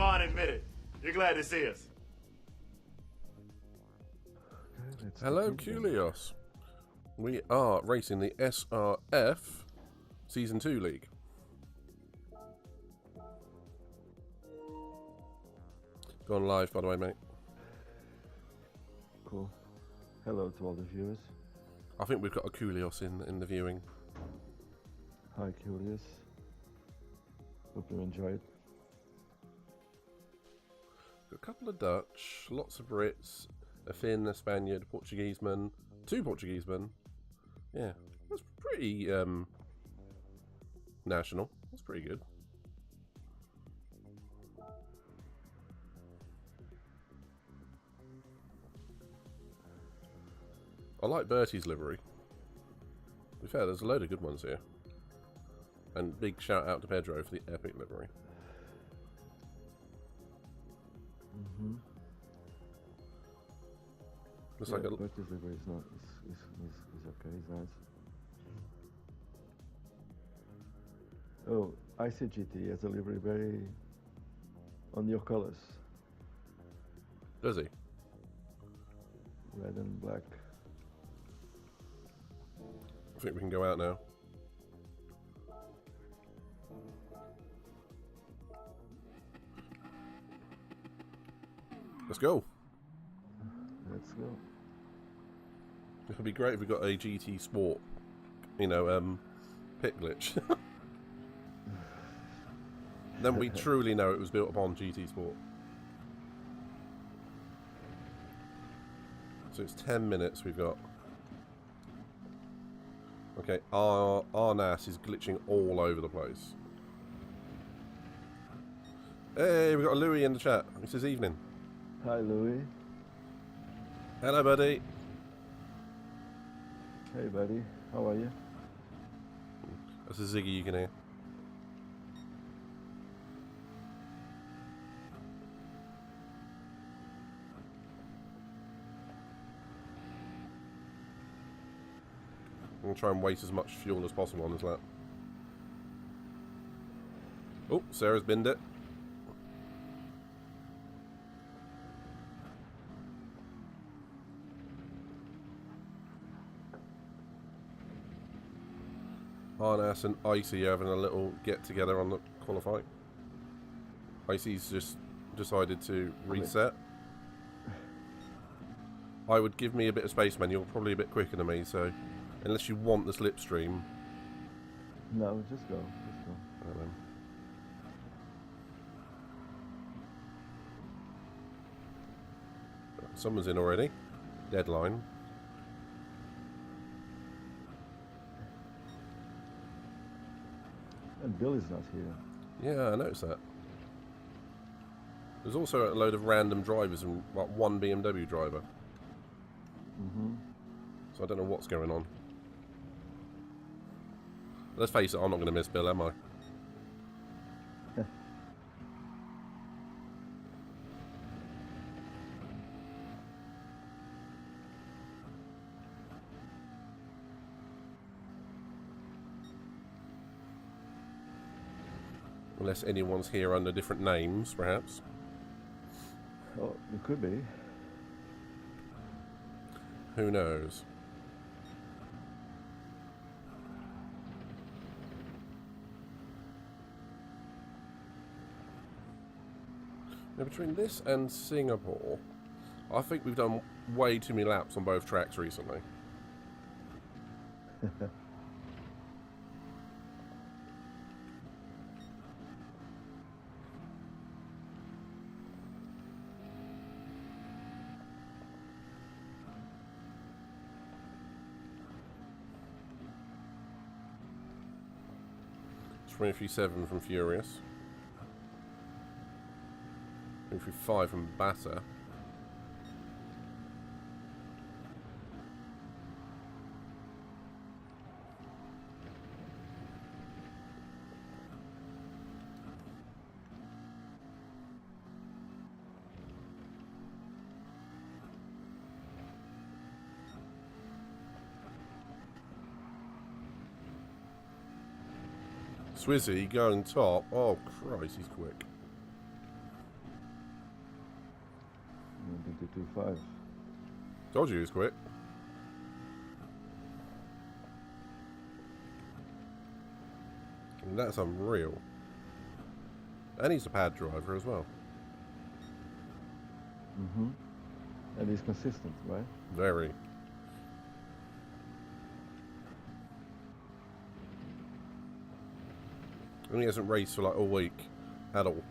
Come on, admit it. You're glad to see us. Okay, Hello, Kulios. We are racing the SRF Season 2 League. Gone live, by the way, mate. Cool. Hello to all the viewers. I think we've got a Kulios in the viewing. Hi, Curious. Hope you enjoy it. Got a couple of Dutch, lots of Brits, a Finn, a Spaniard, a Portuguese man, 2 Portuguese men. Yeah, that's pretty national. That's pretty good. I like Bertie's livery. To be fair, there's a load of good ones here. And big shout out to Pedro for the epic livery. Looks like a... Bertie's livery is not. Is okay. He's nice. Oh, ICGT has a livery very on your colors. Does he? Red and black. I think we can go out now. Let's go. Let's go. It would be great if we got a GT Sport, you know, pit glitch. Then we truly know it was built upon GT Sport. So it's 10 minutes we've got. Okay, our NAS is glitching all over the place. Hey, we've got a Louis in the chat. He says evening. Hi, Louis. Hello, buddy. Hey, buddy. How are you? That's a Ziggy you can hear. I'm going to try and waste as much fuel as possible on this lap. Oh, Sarah's binned it. Harness and Icy are having a little get together on the qualifying. Icy's just decided to reset. I would give me a bit of space, man. You're probably a bit quicker than me, so unless you want the slipstream. No, just go. Just go. Someone's in already. Deadline. And Billy's not here. Yeah, I noticed that. There's also a load of random drivers and like, one BMW driver. So I don't know what's going on. Let's face it, I'm not going to miss Bill, am I? Unless anyone's here under different names, perhaps. Oh, it could be. Who knows? Now, between this and Singapore, I think we've done way too many laps on both tracks recently. It's 23.7 from Furious. 23.5 from Batter. Swizzy going top. Oh Christ, he's quick. 1:45. Told you he was quick. And that's unreal. And he's a pad driver as well. And he's consistent, right? Very. And he hasn't raced for like a week at all.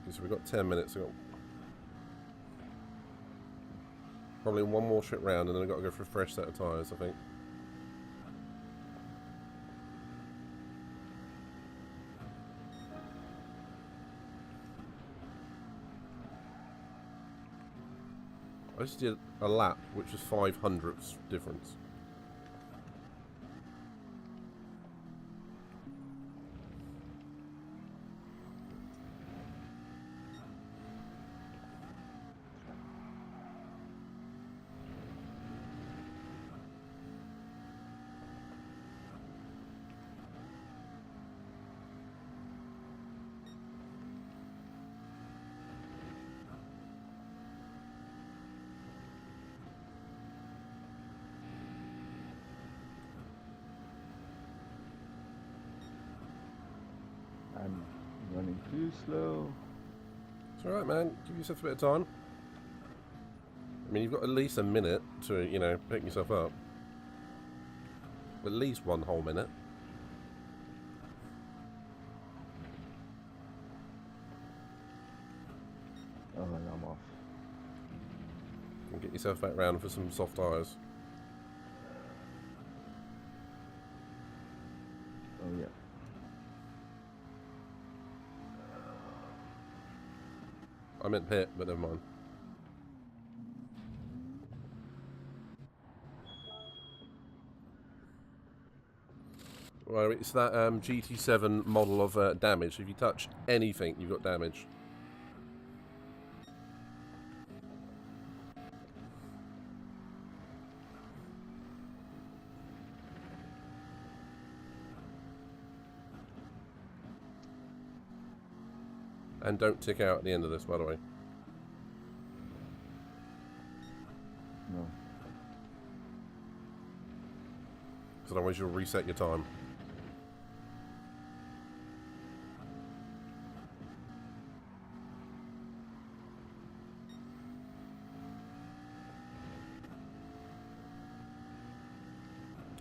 Okay, so we've got 10 minutes. We've got probably one more trip round and then I've got to go for a fresh set of tyres, I think. I just did a lap, which was 500ths difference. I'm running too slow. It's alright, man. Give yourself a bit of time. I mean, you've got at least a minute to, you know, pick yourself up. At least one whole minute. Oh, and I'm off. And get yourself back round for some soft tyres. Oh, yeah. I meant pit, but never mind. Well, it's that GT7 model of damage. If you touch anything, you've got damage. And don't tick out at the end of this, by the way. No. Because otherwise you'll reset your time.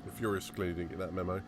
If you're excluded, didn't get that memo.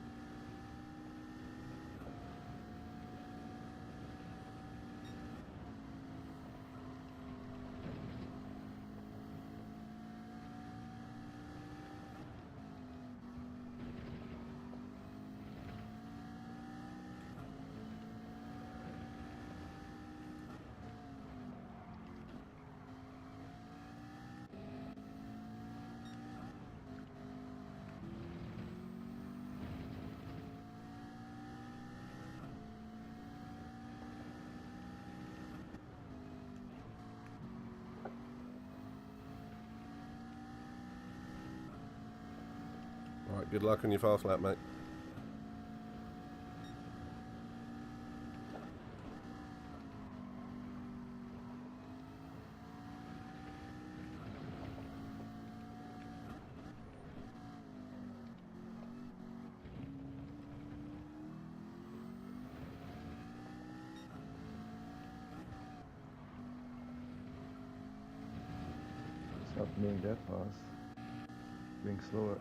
Alright, good luck on your fast lap, mate. It's not being that fast. Being slower.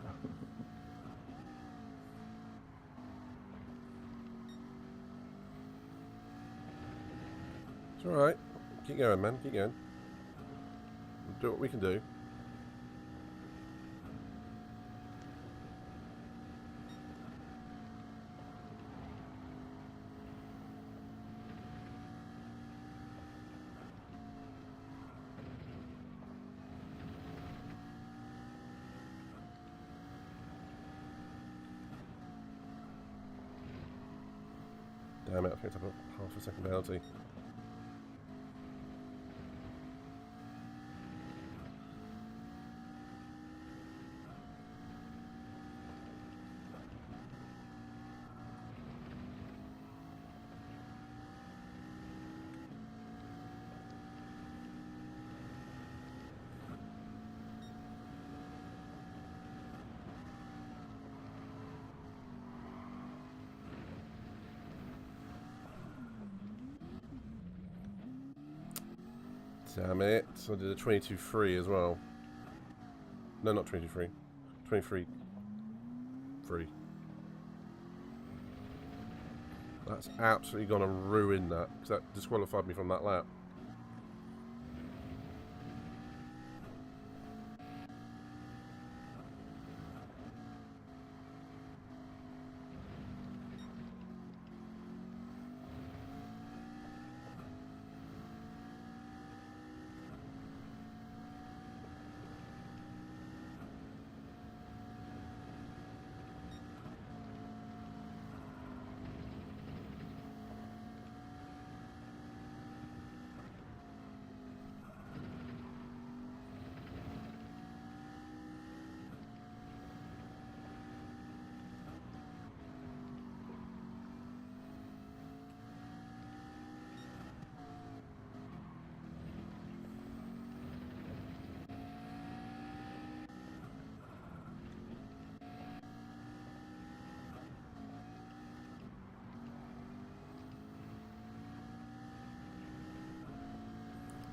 It's alright. Keep going, man. Keep going. We'll do what we can do. Damn it, I picked up a half a second penalty. Damn it. So I did a 22.3 as well. No, not 22.3. 23.3. That's absolutely going to ruin that, because that disqualified me from that lap.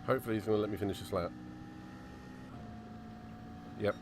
Hopefully he's going to let me finish this lap. Yep.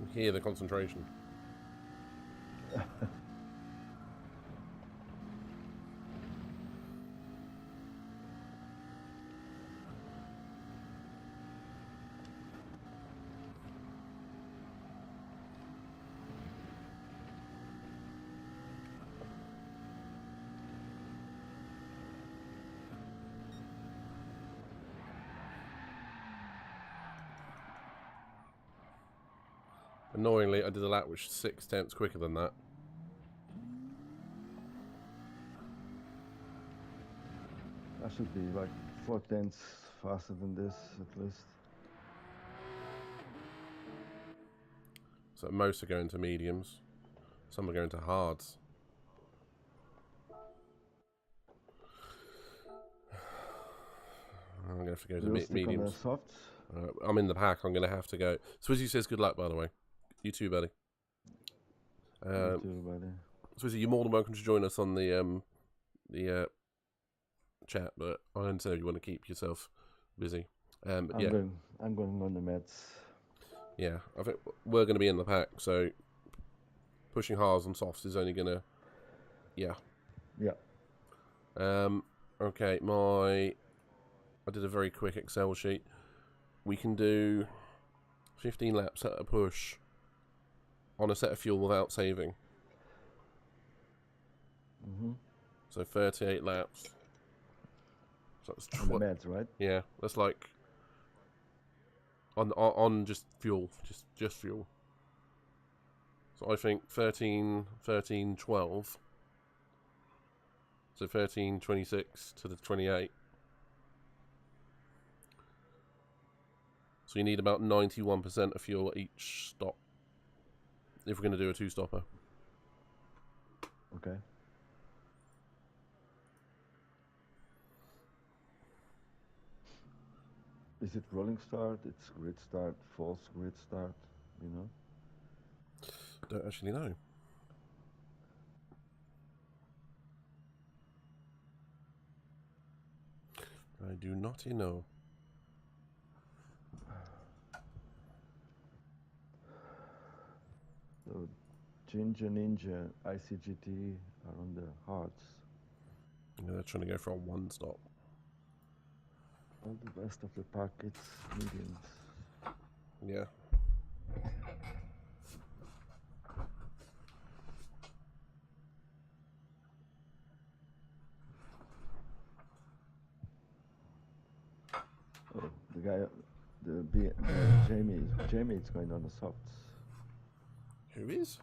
You hear the concentration. Annoyingly, I did a lap which is 6/10 quicker than that. I should be like 4/10 faster than this at least. So most are going to mediums. Some are going to hards. I'm going to have to go to mediums. Softs? I'm in the pack. I'm going to have to go. Swizzy says good luck, by the way. You too, buddy. You too, buddy. Swizzy, you're more than welcome to join us on the chat, but I understand you want to keep yourself busy. I'm going on the meds. Yeah, I think we're going to be in the pack, so pushing hards and softs is only going to... Yeah. Okay, I did a very quick Excel sheet. We can do 15 laps at a push on a set of fuel without saving. So 38 laps. So that's on the meds, right? Yeah, that's like on just fuel, just fuel. So I think 13, 12. So 13, 26 to the 28. So you need about 91% of fuel at each stop if we're going to do a two-stopper. Okay. Is it rolling start? It's grid start, false grid start, you know? Don't actually know. I do not know. So Ginger Ninja, ICGT are on the hards. Yeah, they're trying to go for a one stop. All the rest of the packets, mediums. Yeah. Oh, the guy, Jamie is going on the softs. Who is?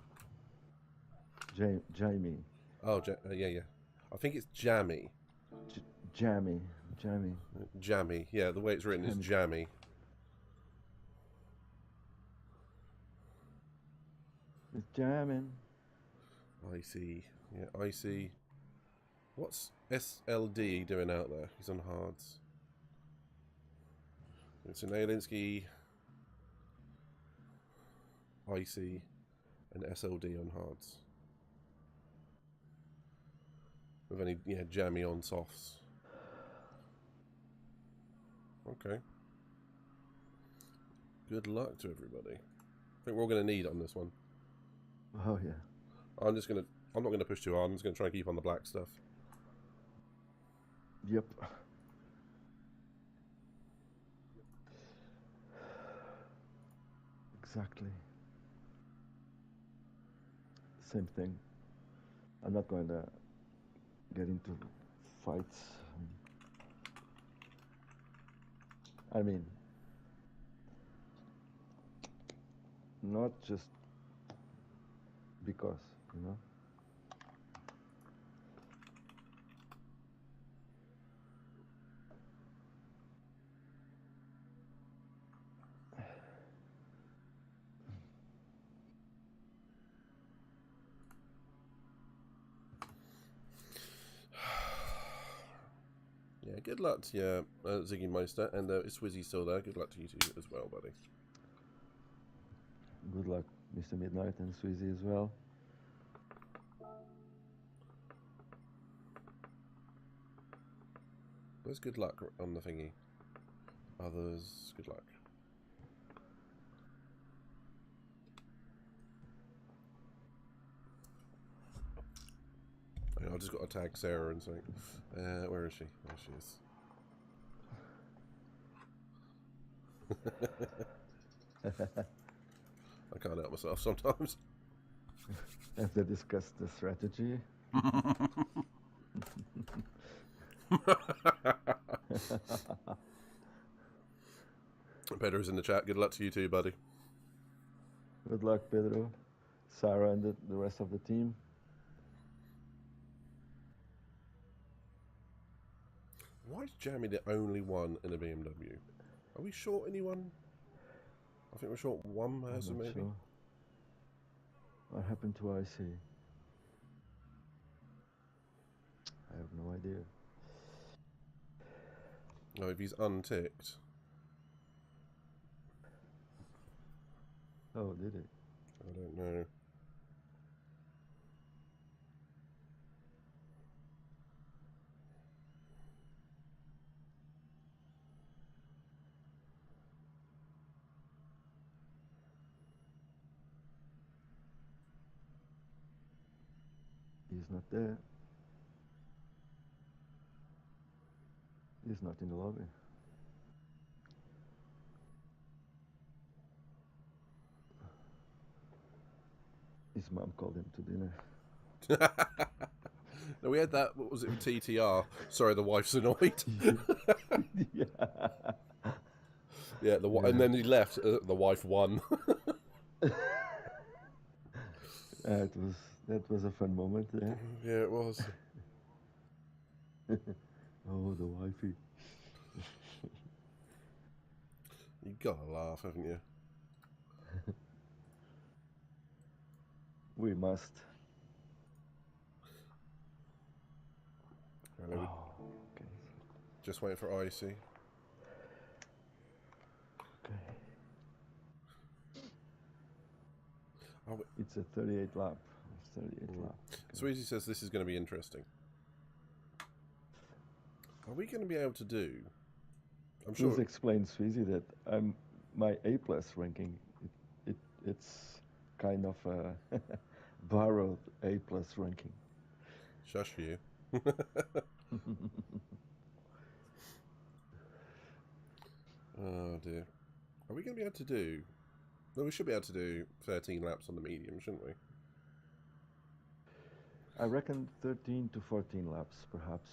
Jamie. Oh, yeah. I think it's Jammy. Jammy. Jammy. Yeah, the way it's written is Jammy. It's jamming. Icy. Yeah, Icy. What's SLD doing out there? He's on hards. It's an Alinsky, Icy, and SLD on hards. With any, Jammy on softs. Okay. Good luck to everybody. I think we're all going to need it on this one. Oh yeah. I'm not going to push too hard. I'm just going to try and keep on the black stuff. Yep. Exactly. Same thing. I'm not going to get into fights. I mean, not just because, you know. Yeah, good luck to you, Ziggy Meister, and is Swizzy still there? Good luck to you two as well, buddy. Good luck, Mr. Midnight and Sweezy as well. Where's good luck on the thingy? Others, good luck. I've just got to tag Sarah and something. Where is she? There she is. I can't help myself sometimes. Have they discussed the strategy? Pedro's in the chat. Good luck to you too, buddy. Good luck, Pedro, Sarah, and the rest of the team. Why is Jamie the only one in a BMW? Are we short anyone? I think we're short one person, maybe. Sure. What happened to IC? I have no idea. No, if he's unticked. Oh, did it? I don't know. He's not there. He's not in the lobby. His mom called him to dinner. No, we had that. What was it? TTR. Sorry, the wife's annoyed. Yeah. Yeah, and then he left. The wife won. That was a fun moment there. Yeah, it was. Oh, the wifey. You gotta laugh, haven't you? We must. Right, okay. Just waiting for Icy. Okay. Oh, It's a 38 lap. It's 38 lap. Okay. Sweezy says this is going to be interesting. Are we going to be able to do? I'm sure. Please explain, Sweezy, that my A+ ranking. It's kind of a borrowed A+ ranking. Shush you. Oh dear. Are we going to be able to do... Well, we should be able to do 13 laps on the medium, shouldn't we? I reckon 13 to 14 laps, perhaps.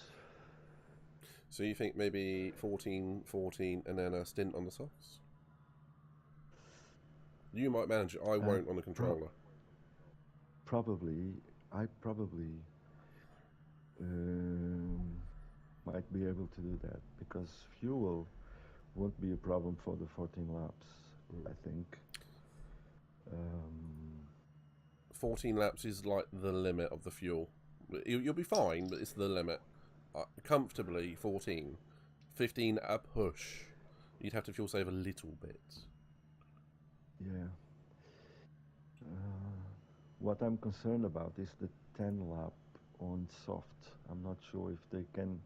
So you think maybe 14, 14, and then a stint on the softs? You might manage it. I won't on the controller. Probably. I probably might be able to do that, because fuel won't be a problem for the 14 laps, I think. 14 laps is like the limit of the fuel. You'll be fine, but it's the limit. Comfortably 14. 15 a push. You'd have to fuel save a little bit. Yeah. What I'm concerned about is the 10 lap on soft. I'm not sure if they can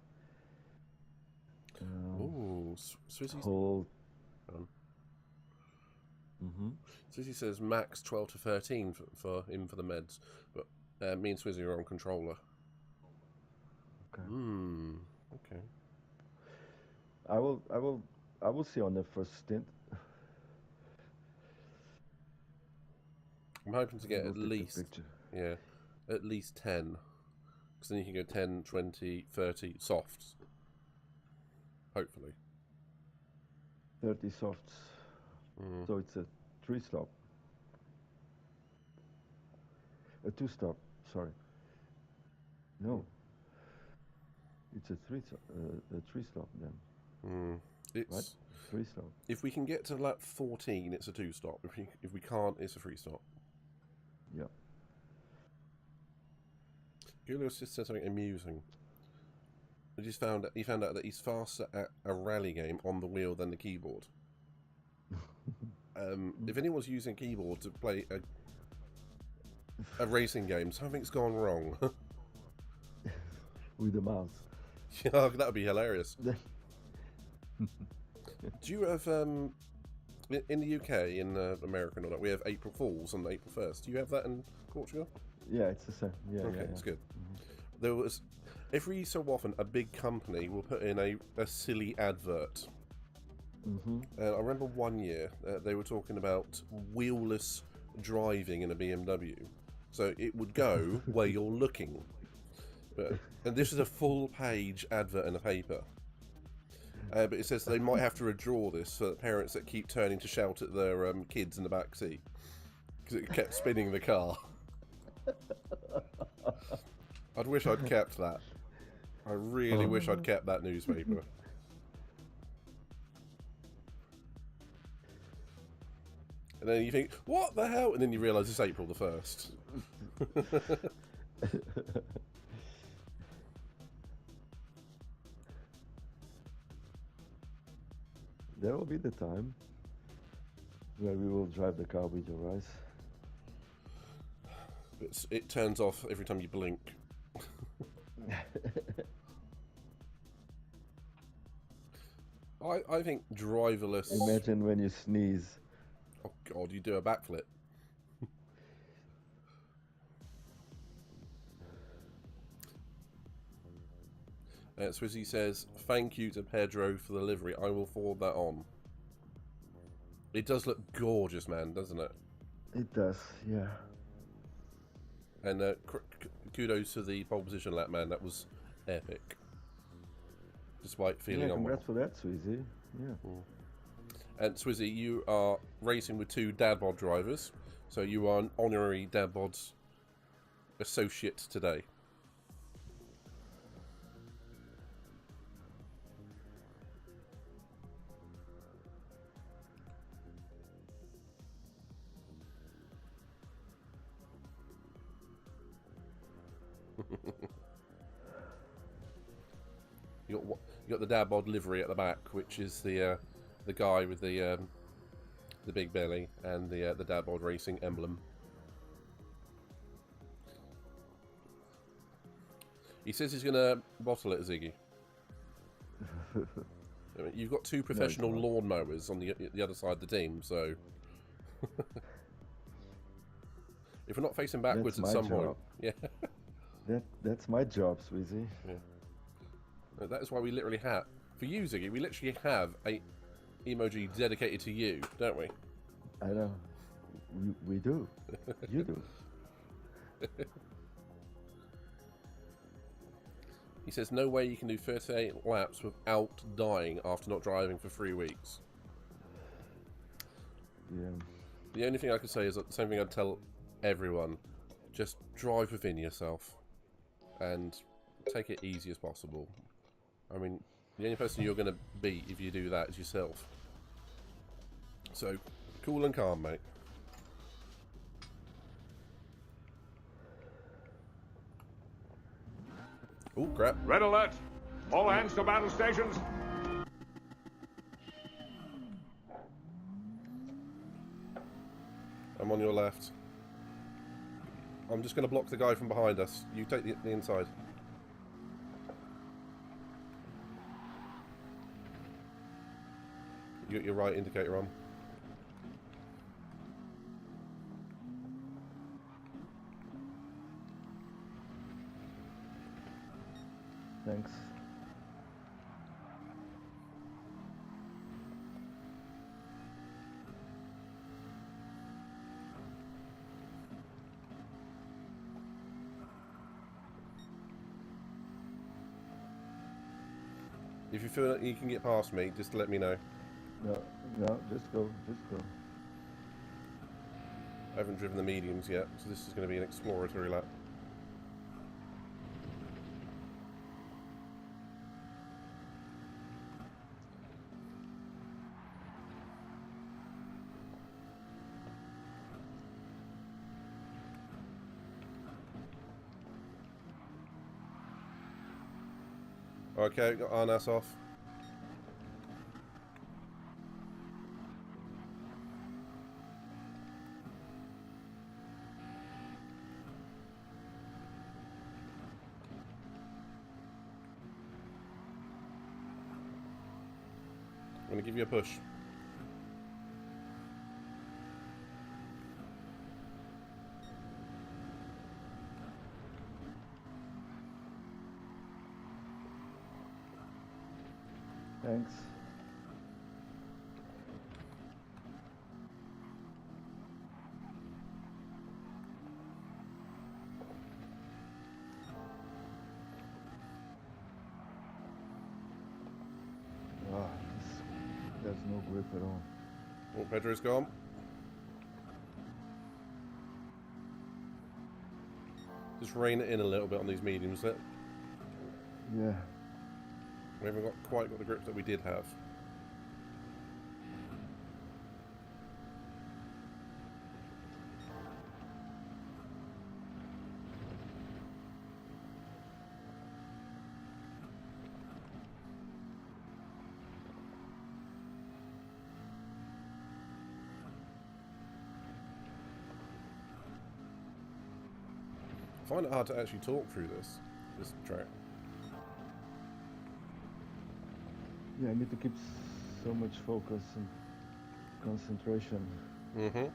hold. Swizzy says max 12 to 13 for the meds, but me and Swizzy are on controller. Okay. Okay. I will see on the first stint. I'm hoping to get at least at least 10, because then you can go 10, 20, 30 softs. Hopefully. 30 softs. So it's a 3-stop. A 2-stop. Sorry. No. It's a 3-stop then. It's right? 3-stop. If we can get to lap 14, it's a 2-stop. If we can't, it's a 3-stop. Yeah. Julius just said something amusing. He found out that he's faster at a rally game on the wheel than the keyboard. If anyone's using a keyboard to play a racing game, something's gone wrong. With the mouse. Yeah, that would be hilarious. Do you have in the UK, in America and all that, we have April Fools on April 1st. Do you have that in Portugal? Yeah, it's the same. Yeah, okay, it's good. There was, every so often, a big company will put in a silly advert. I remember one year they were talking about wheelless driving in a BMW. So it would go where you're looking. And this is a full-page advert in the paper. But it says they might have to redraw this for parents that keep turning to shout at their kids in the back seat, because it kept spinning the car. I'd wish I'd kept that. I really wish I'd kept that newspaper. And then you think, what the hell? And then you realise it's April the 1st. There will be the time where we will drive the car with your eyes. It turns off every time you blink. I think driverless... Imagine when you sneeze. Oh God, you do a backflip. Swizzy says, thank you to Pedro for the livery. I will forward that on. It does look gorgeous, man, doesn't it? It does, yeah. And kudos to the pole position lap, man. That was epic. Despite feeling unwell. Congrats for that, Swizzy. Yeah. And Swizzy, you are racing with 2 dad bod drivers. So you are an honorary dad bod associate today. You got the dad bod livery at the back, which is the guy with the big belly and the dad bod racing emblem. He says he's gonna bottle it, Ziggy. I mean, you've got 2 professional lawnmowers on the other side of the team, so if we're not facing backwards at some point, yeah. That's my job, Swizzy. Yeah. That is why we literally have, for you, Ziggy, we literally have emoji dedicated to you, don't we? I know. We do. You do. He says, no way you can do 38 laps without dying after not driving for 3 weeks. Yeah. The only thing I could say is the same thing I'd tell everyone. Just drive within yourself. And take it easy as possible. I mean, the only person you're going to beat if you do that is yourself. So, cool and calm, mate. Oh, crap. Red alert! All hands to battle stations! I'm on your left. I'm just going to block the guy from behind us. You take the inside. You got your right indicator on. Thanks. If you feel that you can get past me, just let me know. No, just go. I haven't driven the mediums yet, so this is going to be an exploratory lap. Okay, got Arnas off. I'm going to give you a push. Thanks. There's no grip at all. Oh, Pedro's gone. Just rein it in a little bit on these mediums. There. Yeah. We haven't quite got the grip that we did have. I find it hard to actually talk through this track. Yeah, I need to keep so much focus and concentration. Mm-hmm.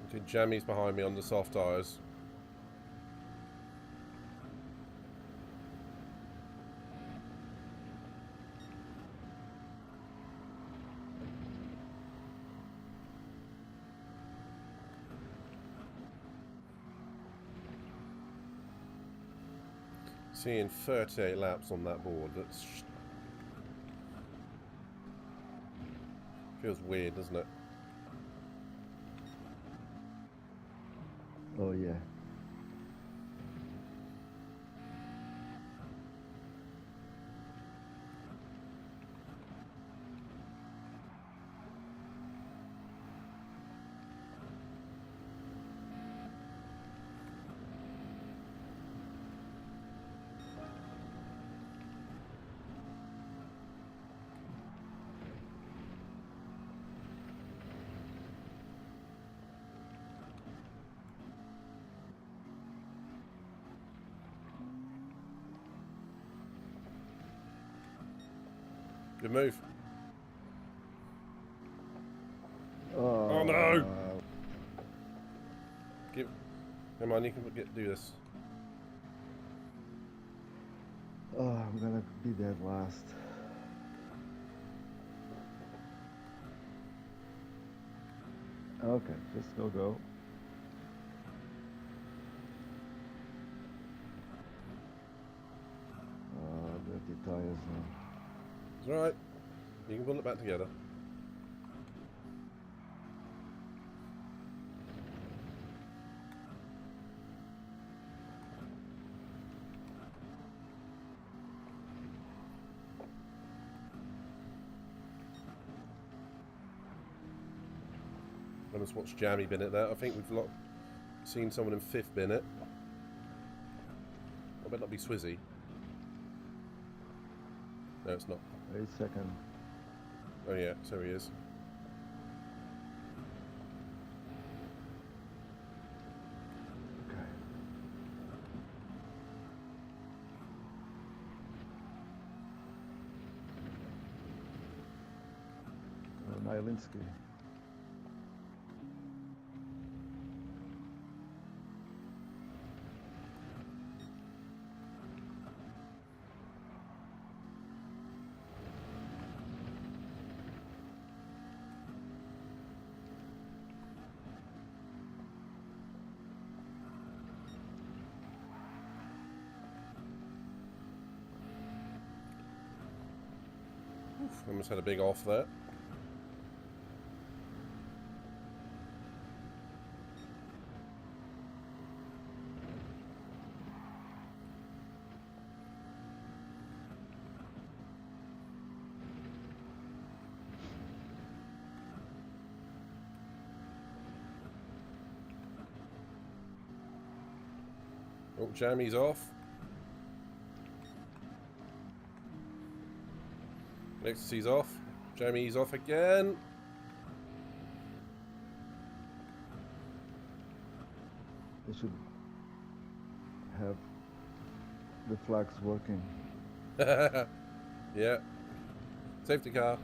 Okay, Jammy's behind me on the soft tyres. Seeing 38 laps on that board, that's feels weird, doesn't it? Oh yeah. Good move. Oh, no! Come on, you can do this. Oh, I'm gonna be dead last. Okay, just go. Dirty tires now. It's alright. You can pull it back together. Let's watch Jammy bin it there. I think we've seen someone in 5th bin it. I bet not be Swizzy. No, it's not. 8 seconds. Oh yeah, so he is. Okay. Nylinski. Almost had a big off there. Oh, Jammy's off. Ecstasy's off. Jammy's off again. They should have the flags working. Yeah. Safety car.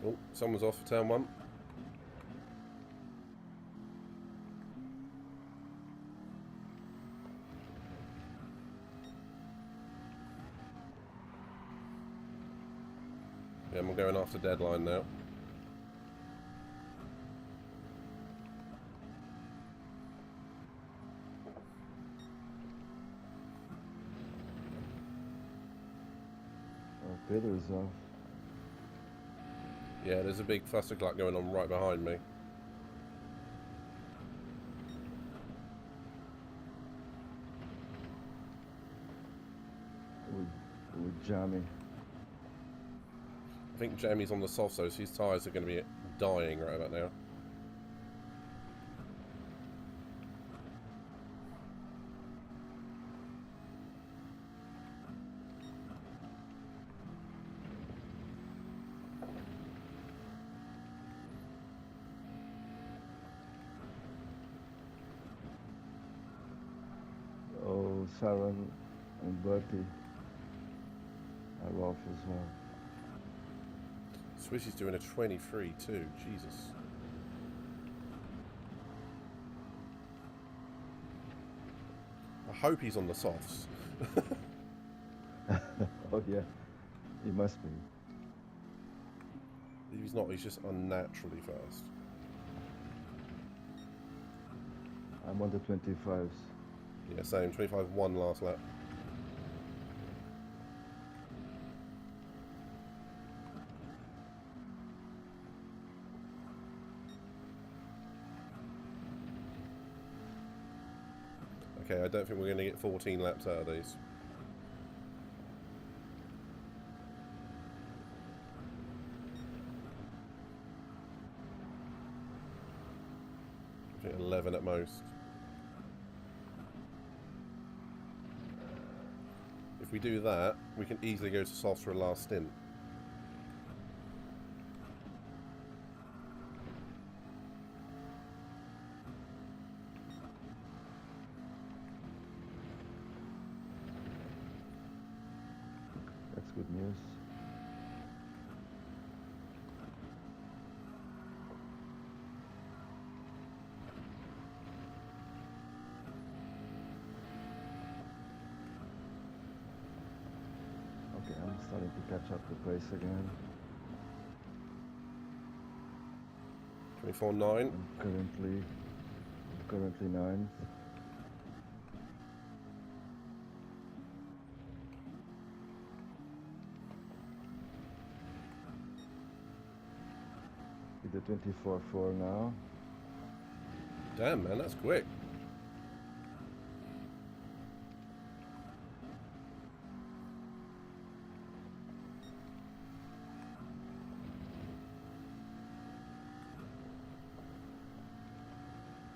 Oh, someone's off for turn 1. Yeah, I'm going after deadline now. Oh, Peter's off. Yeah, there's a big fussiclack going on right behind me. With Jammy. I think Jamie's on the soft, so his tyres are going to be dying right about now. Oh, Sarah and Bertie are off as well. Swishy's doing a 23 too, Jesus. I hope he's on the softs. Oh yeah, he must be. If he's not, he's just unnaturally fast. I'm on the 25s. Yeah, same. 25-1 last lap. Okay, I don't think we're going to get 14 laps out of these. I think 11 at most. If we do that, we can easily go to softs for a last stint. good news. Okay, I'm starting to catch up the pace again. 24.9. I'm currently ninth. With the 24.4 now. Damn, man, that's quick.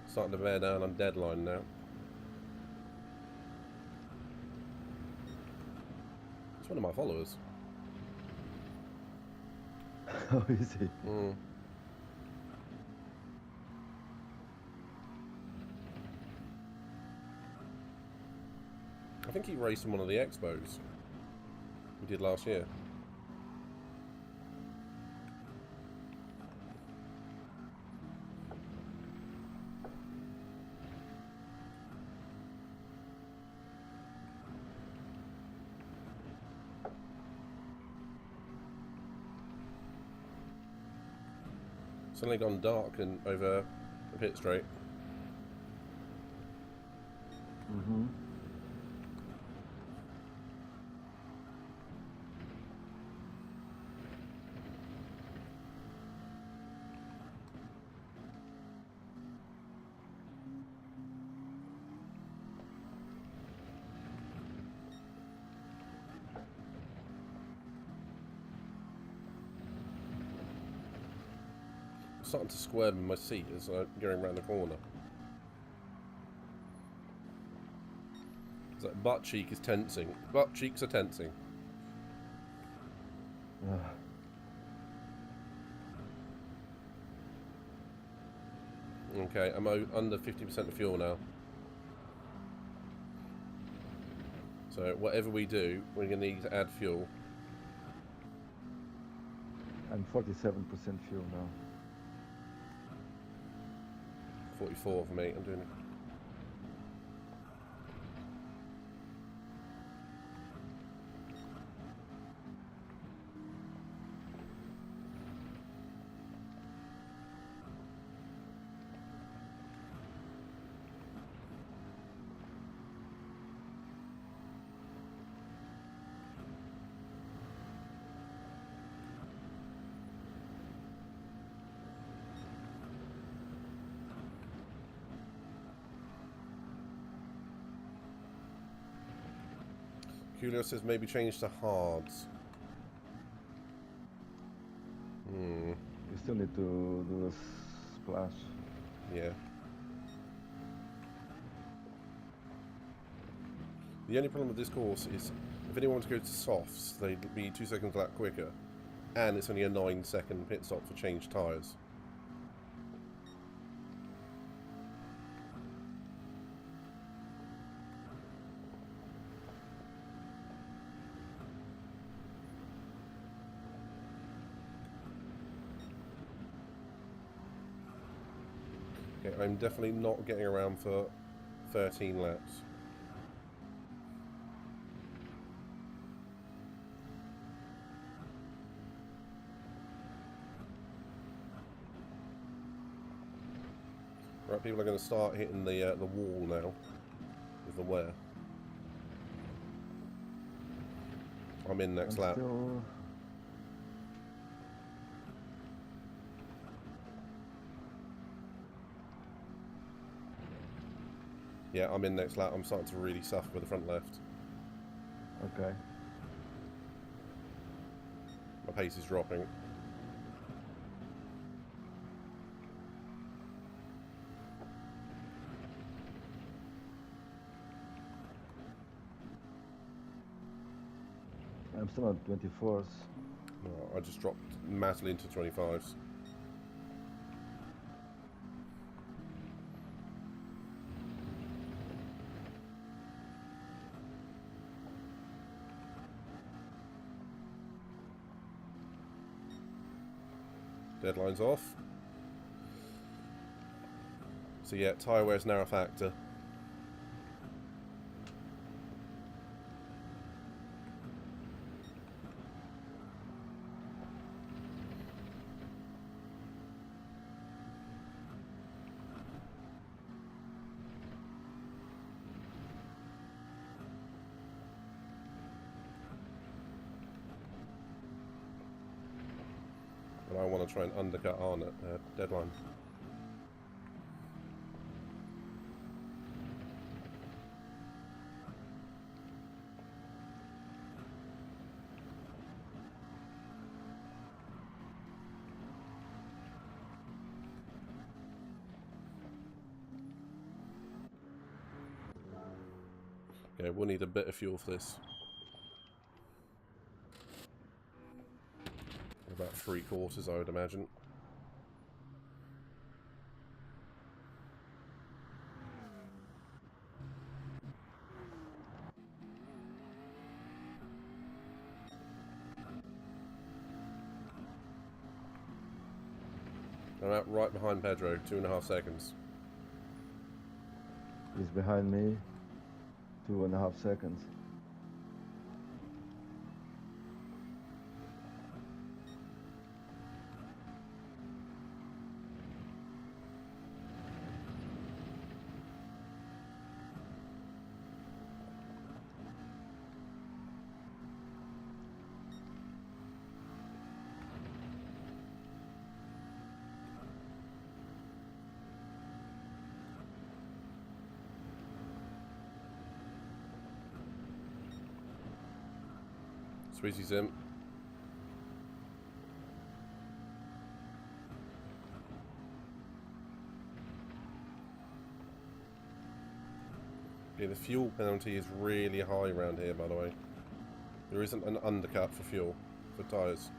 Starting to bear down on deadline now. It's one of my followers. How is it? Mm. I think he raced in one of the expos we did last year. Suddenly gone dark and over the pit straight. Mm-hmm. Starting to squirm in my seat as I'm going around the corner. It's like butt cheek is tensing. Butt cheeks are tensing. Okay, I'm under 50% of fuel now. So whatever we do, we're going to need to add fuel. I'm 47% fuel now. 44 for me. I'm doing it. Julio says maybe change to hards. You still need to do a splash. Yeah. The only problem with this course is if anyone wants to go to softs, they'd be 2 seconds a lap quicker. And it's only a 9-second pit stop for changed tyres. Okay, I'm definitely not getting around for 13 laps. Right, people are going to start hitting the wall now with the wear. I'm in next lap. Still... Yeah, I'm in next lap. I'm starting to really suffer with the front left. Okay. My pace is dropping. I'm still on 24s. Oh, I just dropped massively into 25s. Deadline's off. So yeah, tyre wear's now a factor. And I want to try and undercut on at Deadline. Yeah, we'll need a bit of fuel for this. About 3/4, I would imagine. I'm out right behind Pedro, 2.5 seconds. He's behind me. 2.5 seconds. Sweetie's in. Yeah, the fuel penalty is really high around here, by the way. There isn't an undercut for fuel, for tyres.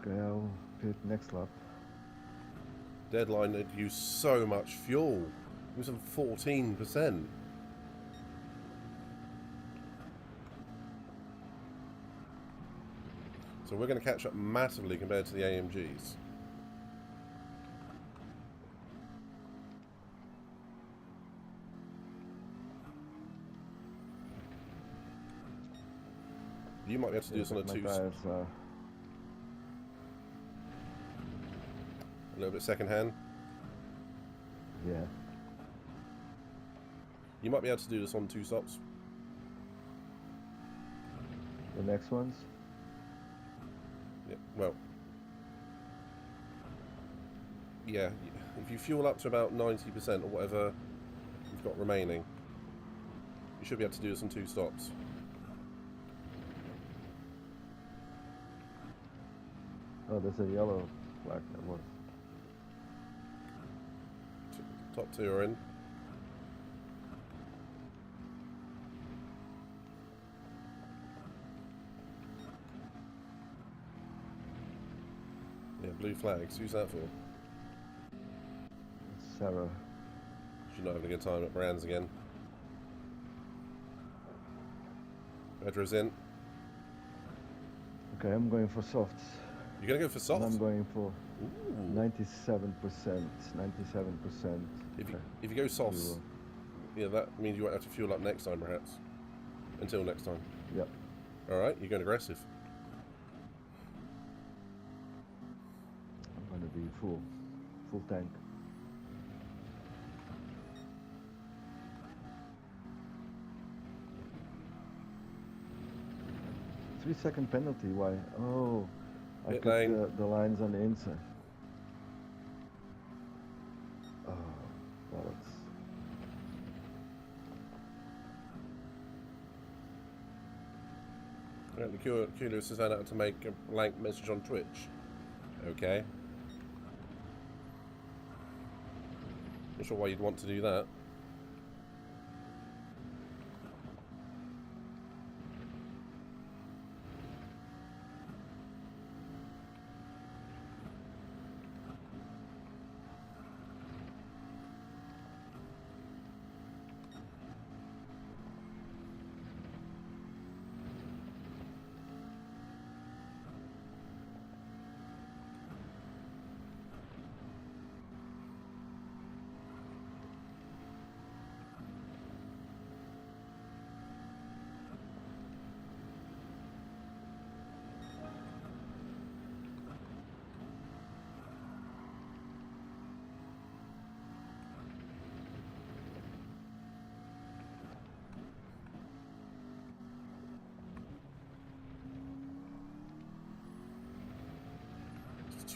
Okay, I'll pit next lap. Deadline had used so much fuel. It was at 14%. So we're going to catch up massively compared to the AMGs. You might be able to do this on a a little bit second hand. Yeah. You might be able to do this on 2 stops. The next ones? Yeah, well. Yeah, if you fuel up to about 90% or whatever you've got remaining, you should be able to do this on 2 stops. Oh, there's a yellow flag that was. Top 2 are in. Yeah, blue flags. Who's that for? Sarah. She's not having a good time at Brands again. Pedro's in. Okay, I'm going for softs. You're going to go for soft? And I'm going for Ooh. 97%. 97%. If you go softs, yeah, that means you won't have to fuel up next time, perhaps. Until next time. Yep. Alright, you're going aggressive. I'm going to be full tank. Three-second penalty, why? Oh, I Pit put lane. the lines on the inside. Oh, well, Apparently Curious has had to make a blank message on Twitch. Okay. Not sure why you'd want to do that.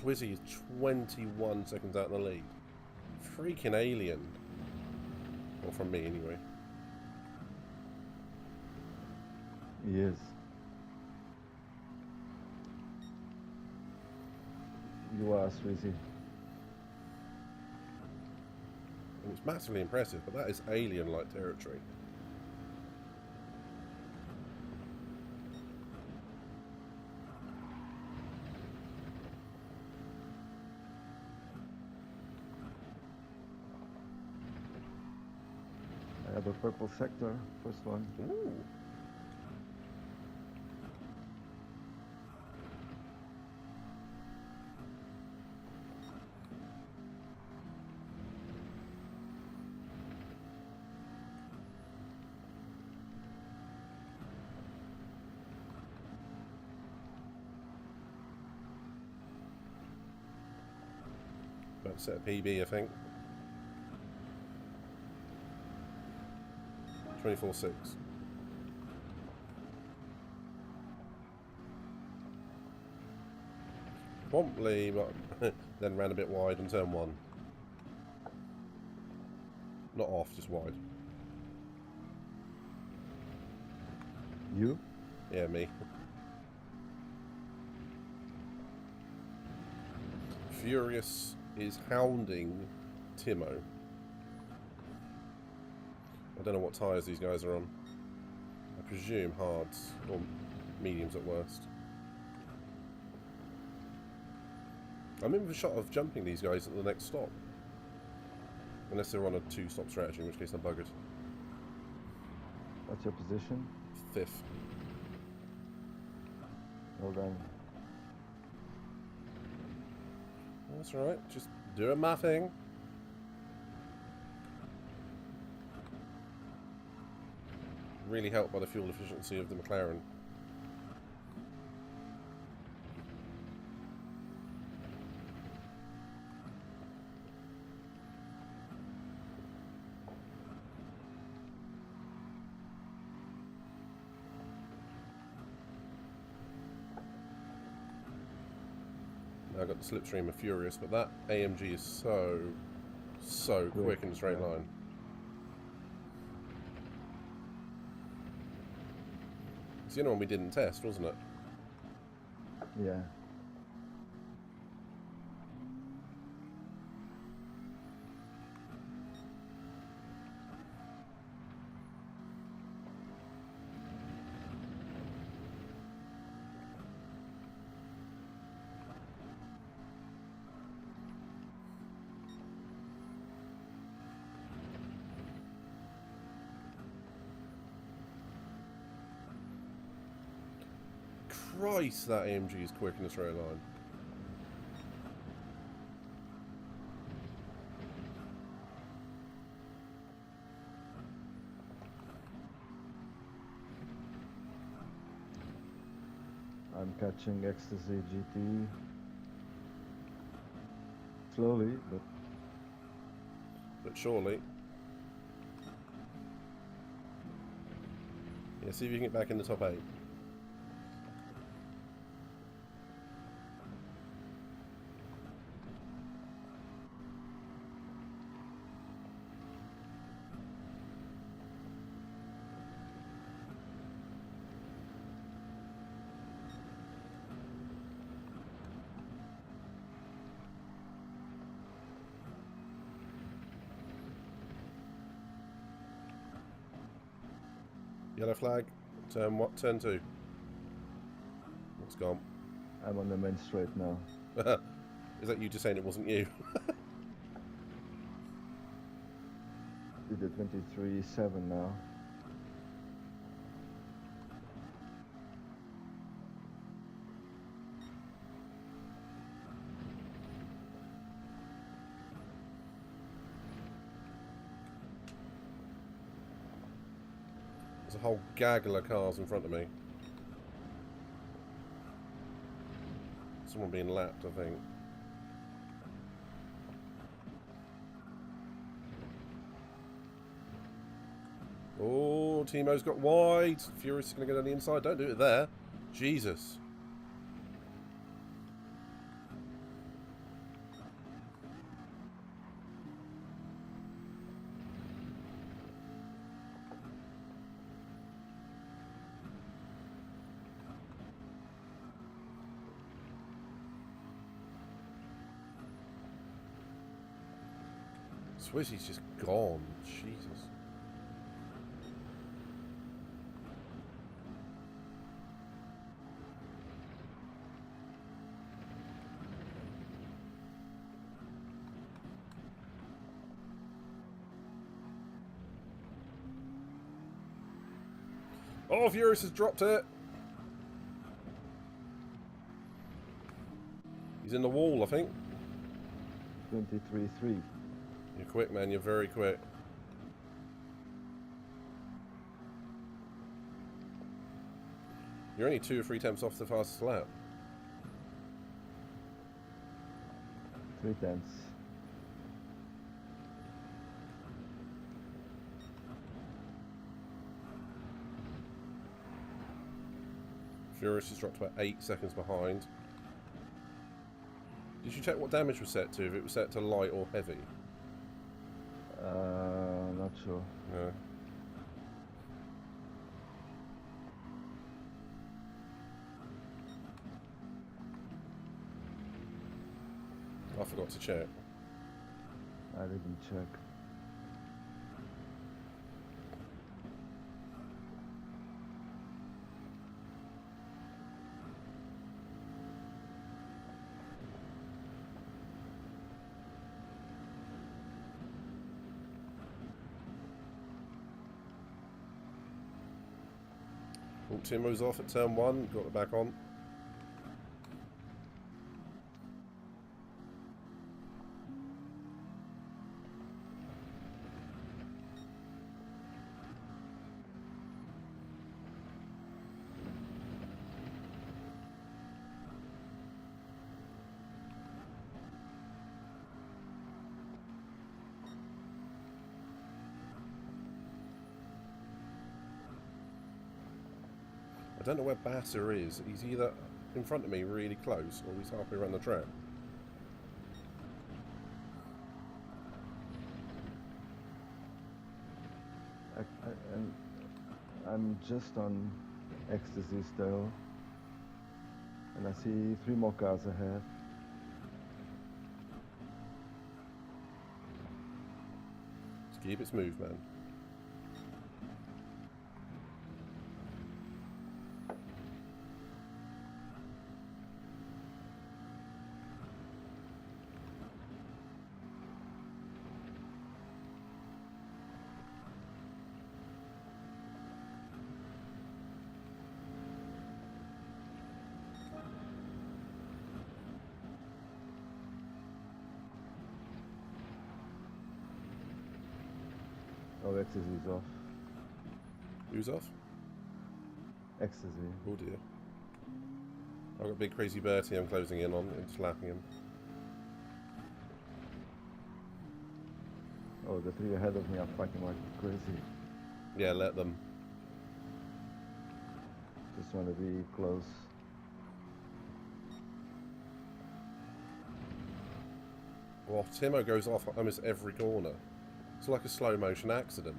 Swizzy is 21 seconds out in the lead. Freaking alien. Well, from me anyway. He is. You are, Swizzy. And it's massively impressive, but that is alien-like territory. I have a purple sector, first one. Ooh. About to set a PB, I think. 24.6. Promptly, but then ran a bit wide on turn 1. Not off, just wide. You? Yeah, me. Furious is hounding Timo. I don't know what tyres these guys are on. I presume hards, or mediums at worst. I'm in the shot of jumping these guys at the next stop. Unless they're on a 2-stop strategy, in which case I'm buggered. What's your position? 5th. Well done. That's alright, just doing my thing. Really helped by the fuel efficiency of the McLaren. Now I've got the slipstream of Furious, but that AMG is so quick in a straight line. It's the only one we didn't test, wasn't it? Yeah. Christ, that AMG is quick in a straight line. I'm catching Ecstasy GT. Slowly, But surely. Yeah, see if you can get back in the top 8. Yellow flag. Turn what? Turn 2. It's gone. I'm on the main straight now. Is that you just saying it wasn't you? We did 23.7 now. There's a whole gaggle of cars in front of me. Someone being lapped, I think. Oh, Timo's got wide. Furious is going to go down the inside. Don't do it there. Jesus. Swizzy's just gone. Jesus. Oh, Furious has dropped it. He's in the wall, I think. 23-3. You're quick, man. You're very quick. You're only 2 or 3 tenths off the fastest lap. 3 tenths. Furious has dropped about 8 seconds behind. Did you check what damage was set to? If it was set to light or heavy? Not sure. No. I forgot to check. I didn't check. Oh, Timo's off at turn 1. Got it back on. I don't know where Basser is. He's either in front of me really close or he's halfway around the track. I'm just on ecstasy still. And I see 3 more cars ahead. Just keep it smooth, man. Oh, ecstasy's off. Who's off? Ecstasy. Oh dear. I've got Big Crazy Bertie I'm closing in on and slapping him. Oh, the 3 ahead of me are fighting like crazy. Yeah, let them. Just want to be close. Well, Timo goes off almost every corner. It's like a slow motion accident.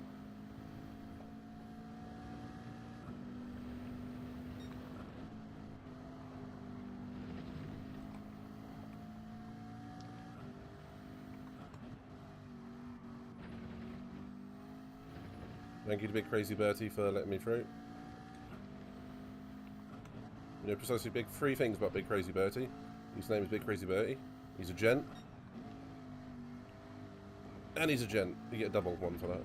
Thank you to Big Crazy Bertie for letting me through. You know precisely 3 things about Big Crazy Bertie. His name is Big Crazy Bertie. He's a gent. And he's a gent. You get a double one for that.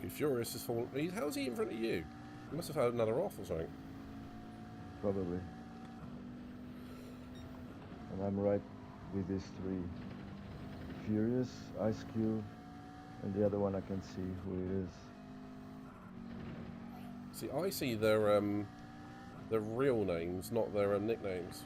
Furious has fallen. How's he in front of you? He must have had another off or something. Probably. And I'm right with these three. Furious, Ice Cube, and the other one I can see who it is. See, I see their real names, not their nicknames.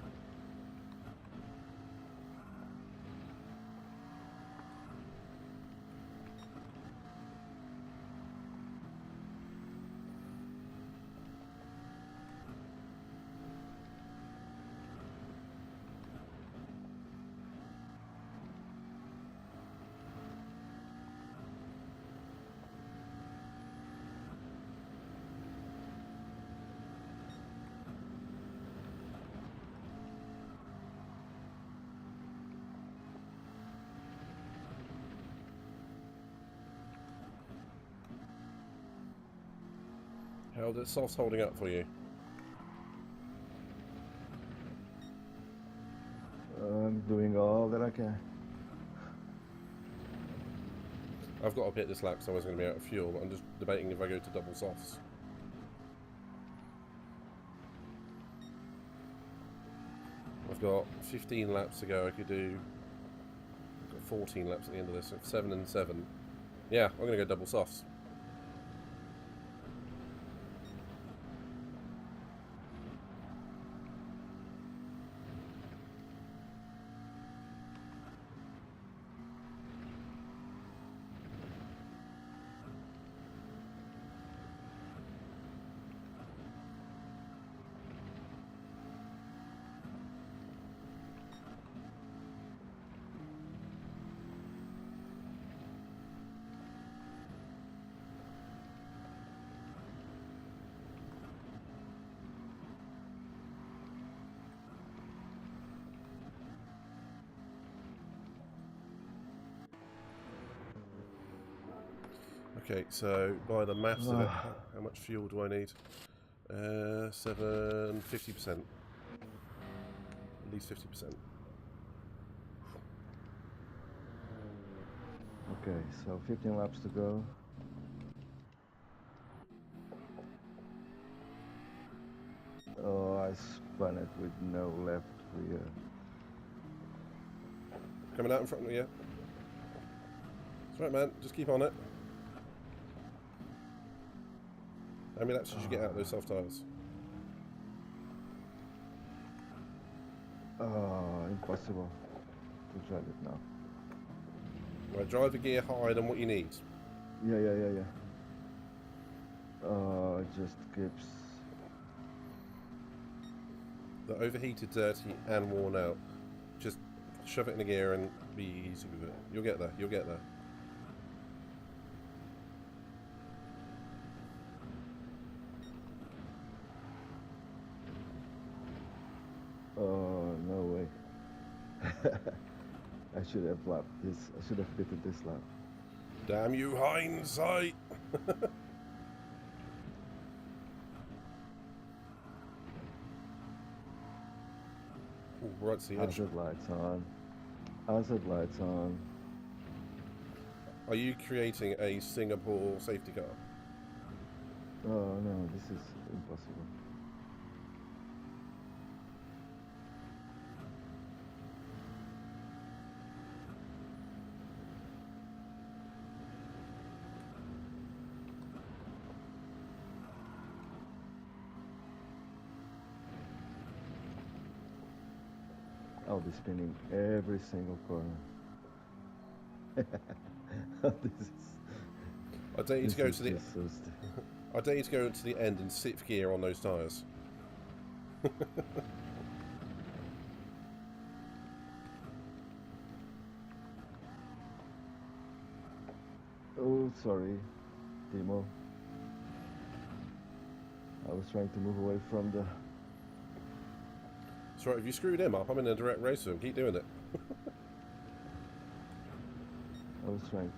How's it soft holding up for you? I'm doing all that I can. I've got a bit this lap, so I was going to be out of fuel, but I'm just debating if I go to double softs. I've got 15 laps to go. I could do. I've got 14 laps at the end of this, so 7 and 7. Yeah, I'm going to go double softs. Okay, so by the maths of it, how much fuel do I need? 50%. At least 50%. Okay, so 15 laps to go. Oh, I spun it with no left rear. Coming out in front of me, yeah? That's right, man. Just keep on it. How many laps did you get out of those soft tyres? Oh, impossible to drive it now. Right, drive the gear higher than what you need. Yeah. Oh, it just keeps. The overheated, dirty, and worn out. Just shove it in the gear and be easy with it. You'll get there. You'll get there. Oh, no way. I should have lapped this. I should have fitted this lap. Damn you, hindsight! Ooh, right to the edge. Hazard lights on. Hazard lights on. Are you creating a Singapore safety car? Oh no, this is impossible. I'll be spinning every single corner. This is. I dare you to go to the. Just so I dare you to go to the end in 6th gear on those tyres. Oh, sorry, Timo. I was trying to move away from the. That's right, if you screwed him up, I'm in a direct race with him. Keep doing it. I was trying to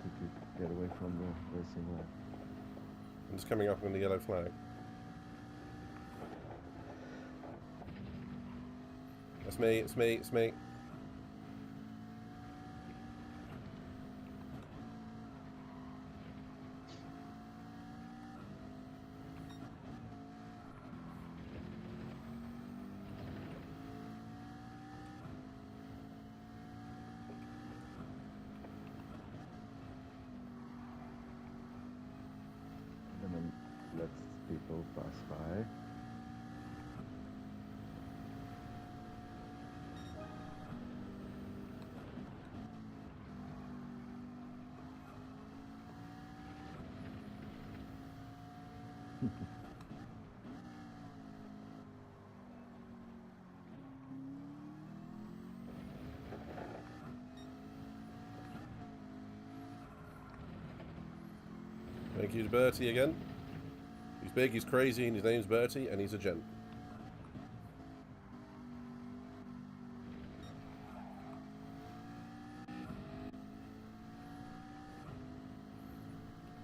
get away from the racing line. I'm just coming up on the yellow flag. That's me, it's me, it's me. let people pass by. Thank you to Bertie again. He's big, he's crazy, and his name's Bertie, and he's a gent.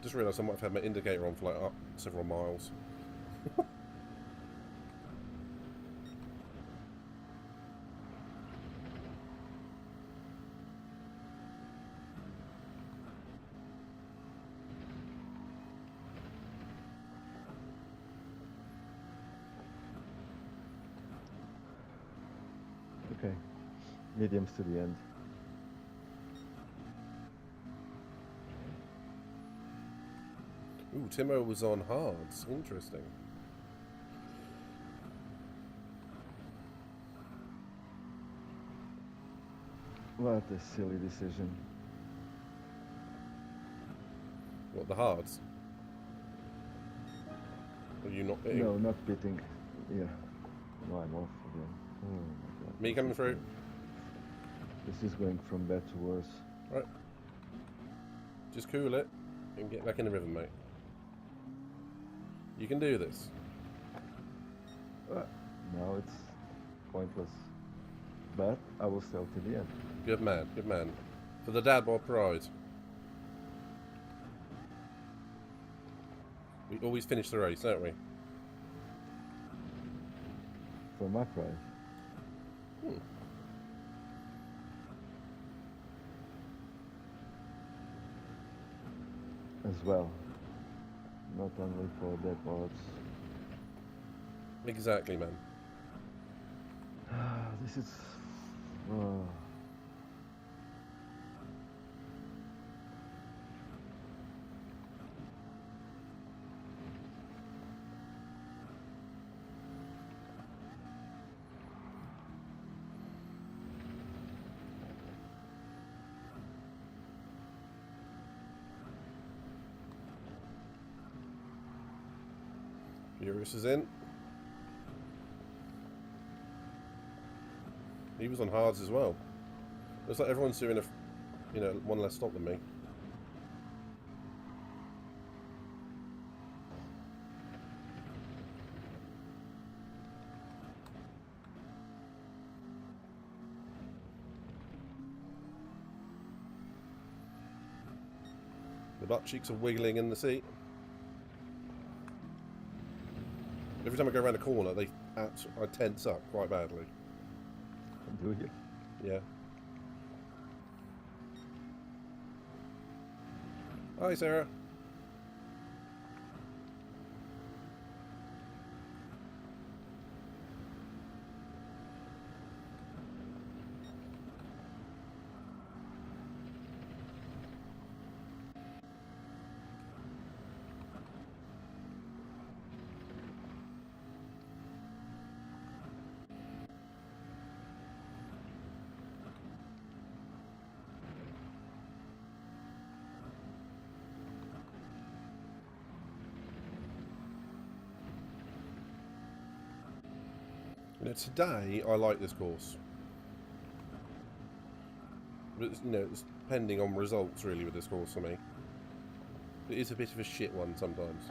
Just realised I might have had my indicator on for like several miles. Okay, mediums to the end. Ooh, Timo was on hards. Interesting. What a silly decision. What, the hards? Are you not hitting? No, not pitting. Yeah. No, I'm off again. Oh my god. Me coming through. This is going from bad to worse. Right. Just cool it and get back in the rhythm, mate. You can do this. Now it's pointless. But I will sail to the end. Good man, good man. For the dad bod pride. We always finish the race, don't we? For my pride. As well. Not only for dead bods. Exactly, man. This is... Furious is in. He was on hards as well. Looks like everyone's doing one less stop than me. The butt cheeks are wiggling in the seat. Every time I go around a corner, I tense up quite badly. Do you? Yeah. Hi, Sarah. Today I like this course, but it's depending on results really with this course for me. It is a bit of a shit one sometimes.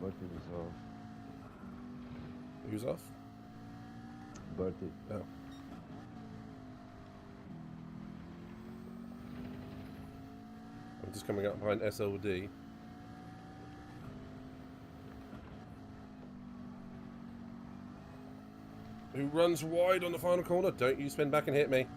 Bertie was off. Who's off? Bertie. Oh. I'm just coming up behind SLD. Who runs wide on the final corner? Don't you spin back and hit me.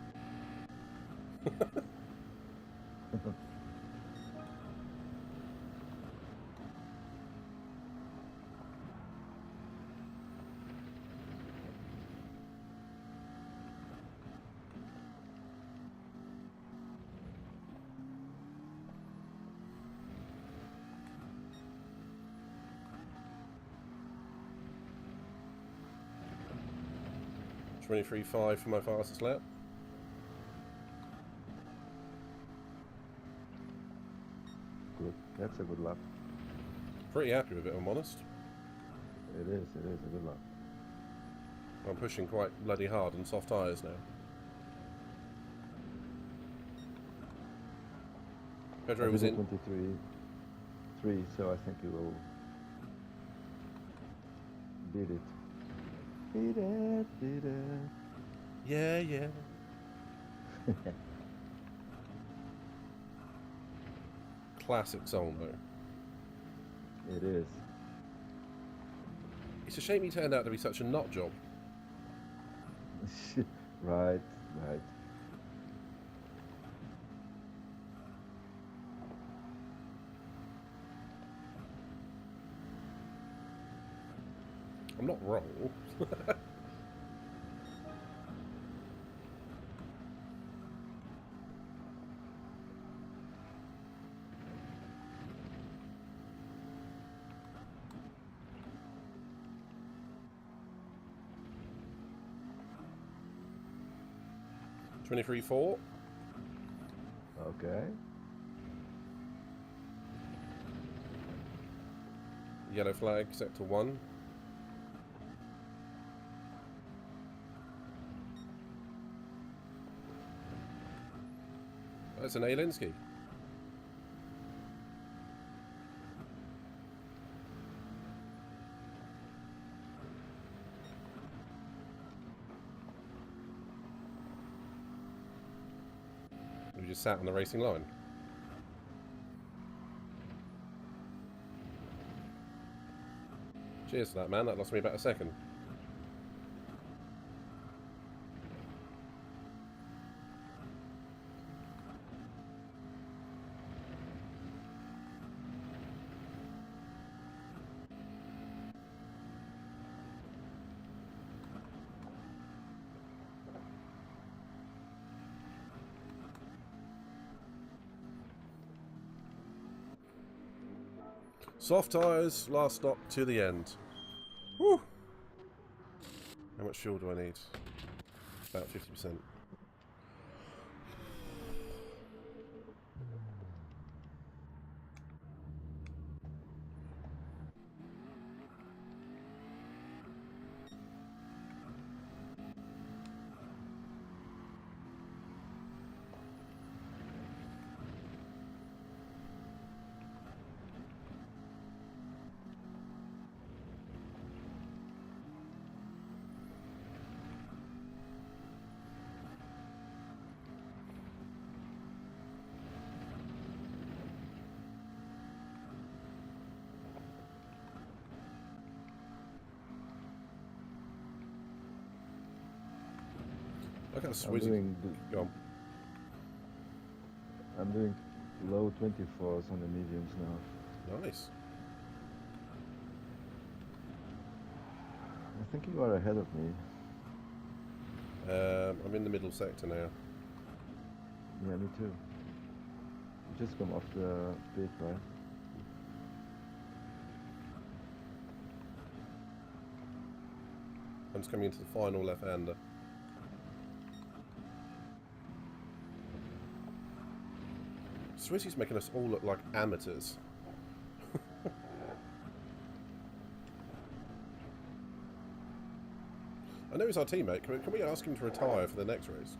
23.5 for my fastest lap. Good. That's a good lap. Pretty happy with it, I'm honest. It is a good lap. I'm pushing quite bloody hard on soft tyres now. Pedro was in 23.3, so I think you will beat it. Beat it. Yeah, yeah. Classic song though. It is. It's a shame he turned out to be such a nut job. Right. I'm not wrong. 23.4. Okay. Yellow flag, sector 1. That's an Alinsky. We just sat on the racing line. Cheers for that, man. That lost me about a second. Soft tyres, last stop to the end. Woo! How much fuel do I need? About 50%. Look how sweet. I'm doing low 24s on the mediums now. Nice. I think you are ahead of me. I'm in the middle sector now. Yeah, me too. You just come off the pit, right? I'm just coming into the final left-hander. Swissy's making us all look like amateurs. I know he's our teammate. Can we ask him to retire for the next race?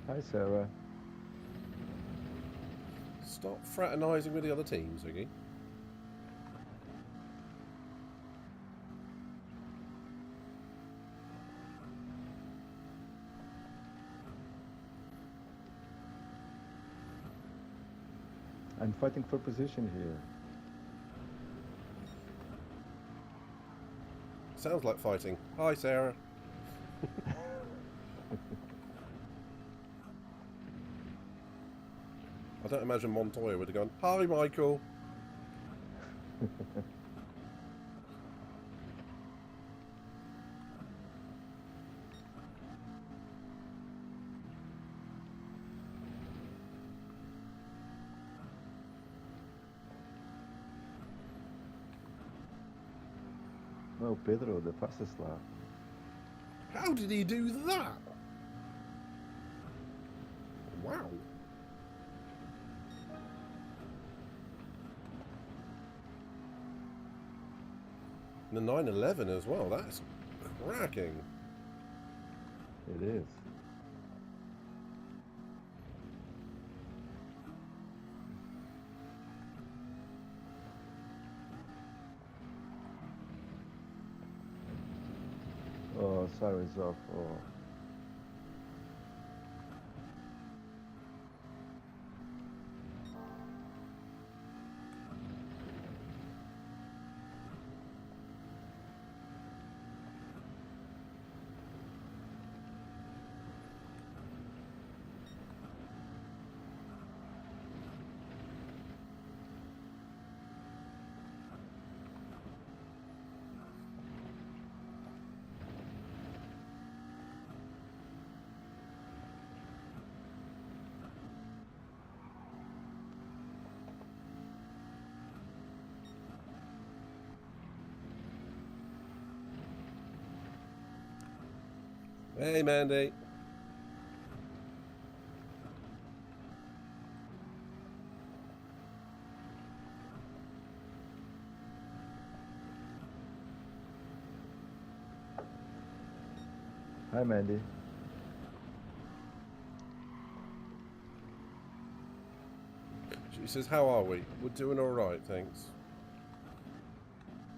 Hi, Sarah. Stop fraternising with the other teams, Ziggy. I'm fighting for position here. Sounds like fighting. Hi, Sarah. I don't imagine Montoya would have gone, hi, Michael. Oh, Pedro, the fastest lap. How did he do that? Wow. The 911 as well, that's cracking. It is. Oh, siren's off. Oh. Hey, Mandy. Hi, Mandy. She says, how are we? We're doing all right, thanks.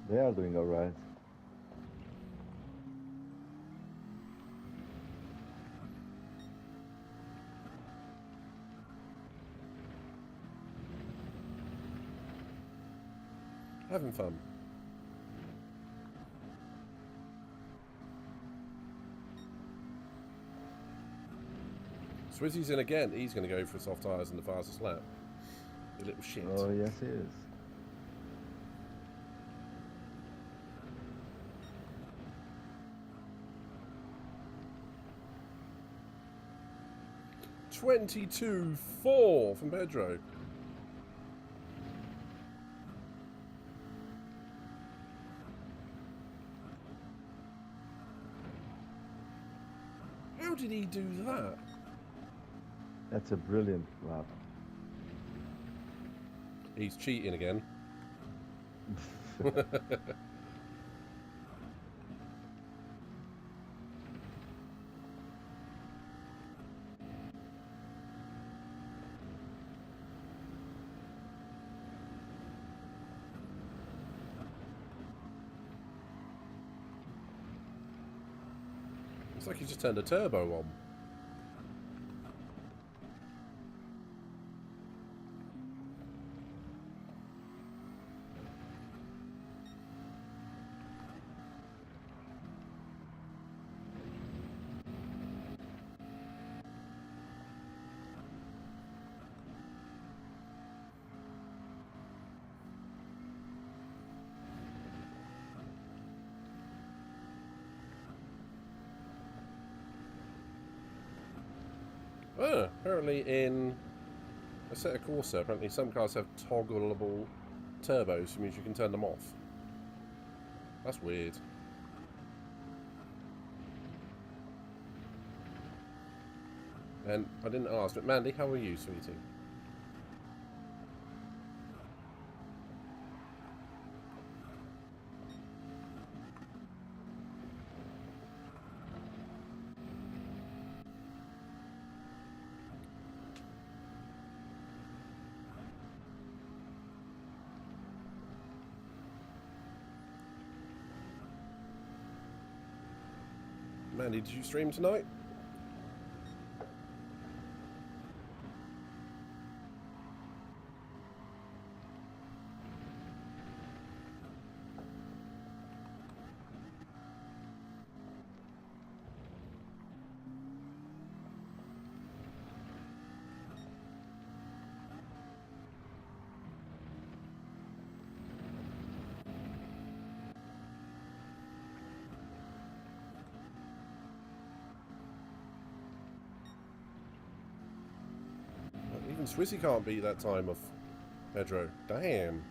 They are doing all right. Having fun. Swizzy's in again. He's going to go for soft tyres in the fastest lap. You little shit. Oh, yes, he is. $22.4 from Pedro. How did he do that? That's a brilliant lap. He's cheating again. It's like he just turned a turbo on. Oh, apparently in a set of Corsa, apparently some cars have toggleable turbos, which means you can turn them off. That's weird. And I didn't ask, but Mandy, how are you, sweetie? Mandy, did you stream tonight? Even Swissy can't beat that time of Pedro. Damn.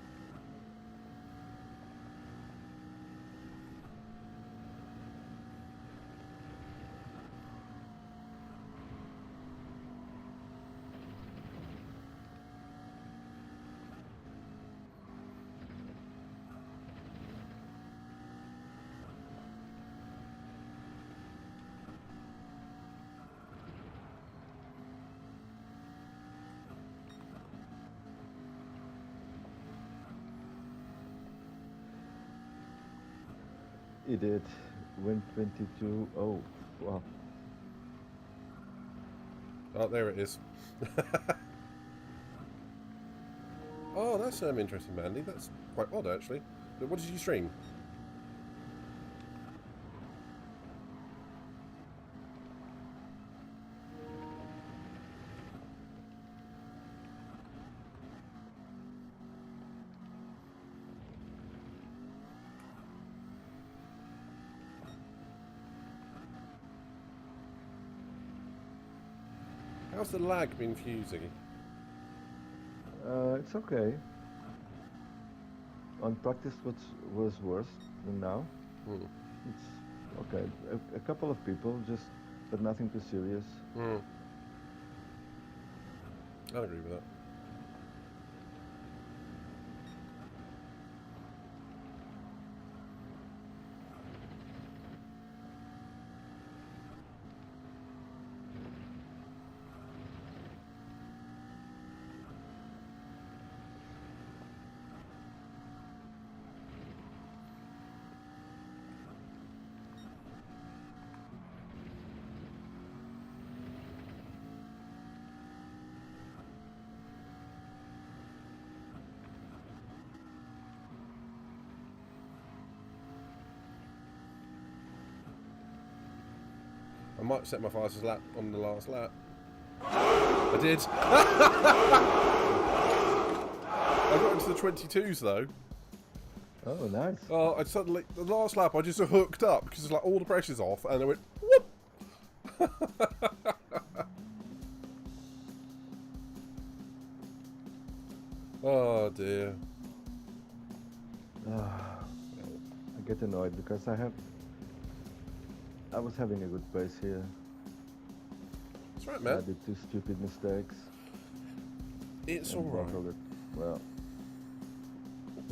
He did. Win 22. Oh, wow. Oh, there it is. Oh, that's interesting, Mandy. That's quite odd, actually. But what did you stream? How's the lag been fusing? It's okay. On practice was worse than now. Hmm. It's okay. A couple of people, but nothing too serious. Hmm. I agree with that. I might set my fastest lap on the last lap. I did. I got into the 22s though. Oh, nice. Oh, I suddenly, the last lap I just hooked up because it's like all the pressure's off and I went whoop. Oh dear. I get annoyed because I was having a good pace here. That's right, I man. did 2 stupid mistakes. It's and alright. bottled it. Well,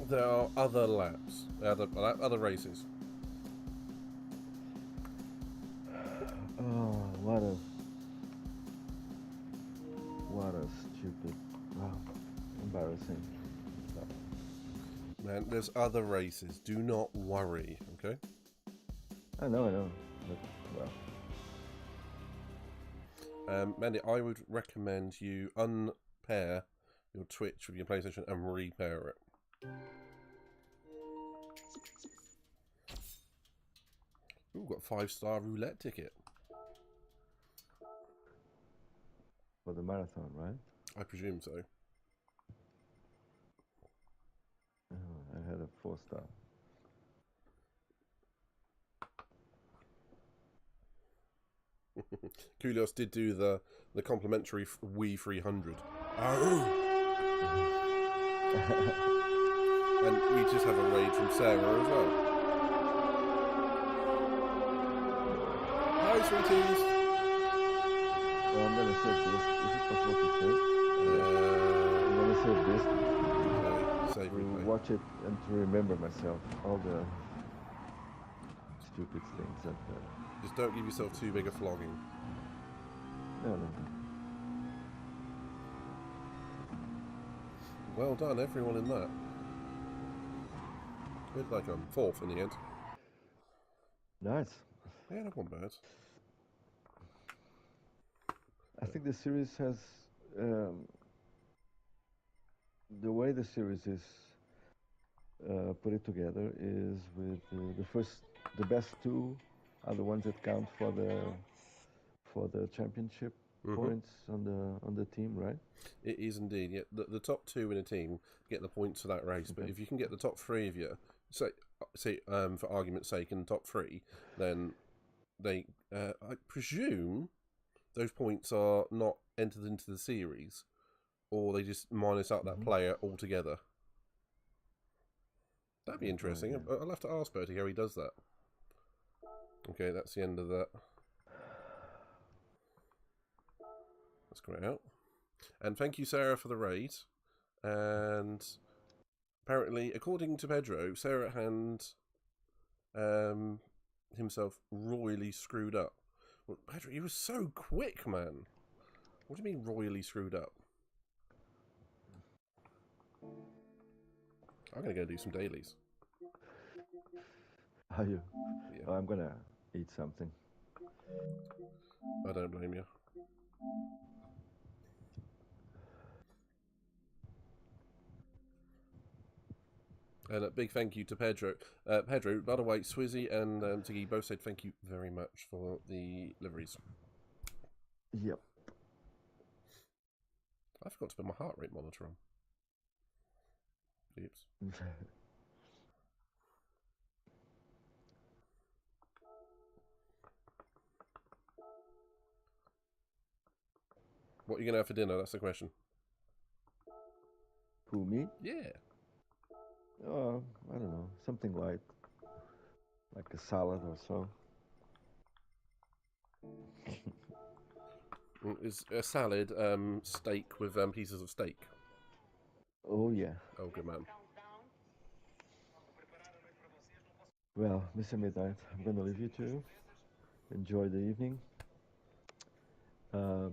There are other laps, other races. oh, what a stupid, wow, embarrassing. Man, there's other races. Do not worry, okay? I know, but well. Mandy, I would recommend you unpair your Twitch with your PlayStation and repair it. Ooh, got a 5-star roulette ticket. For the marathon, right? I presume so. Oh, I had a 4-star. Kulios did do the complimentary Wii 300. Oh! And we just have a raid from Sarah as well. Hi, sweeties! Well, I'm gonna save this. Is it possible to save? I'm gonna save this Save to replay. watch it and to remember myself all the stupid things that. Just don't give yourself too big a flogging. No. Well done, everyone in that. Good, like I'm 4th in the end. Nice. Yeah, that wasn't bad. I think the series has the way the series is put it together is with the best two are the ones that count for the championship points on the team, right? It is indeed. Yeah, the top two in a team get the points for that race. But if you can get the top three of you, say for argument's sake, in the top three, then they, I presume, those points are not entered into the series, or they just minus out that player altogether. That'd be interesting. Right, yeah. I'll have to ask Bertie how he does that. Okay, that's the end of that. Let's go out. And thank you, Sarah, for the raid. And apparently, according to Pedro, Sarah Hand himself royally screwed up. Well, Pedro, you were so quick, man. What do you mean royally screwed up? I'm going to go do some dailies. Are you? Yeah. Oh, I'm gonna eat something. I don't blame you. And a big thank you to Pedro. Pedro, by the way, Swizzy and Tiggy both said thank you very much for the liveries. Yep. I forgot to put my heart rate monitor on. Oops. What are you going to have for dinner? That's the question. Who, me? Yeah. I don't know, something like a salad or so. Is a salad steak with pieces of steak? Oh yeah. Oh, good man. Well, Mr. Midnight, I'm gonna leave you to enjoy the evening.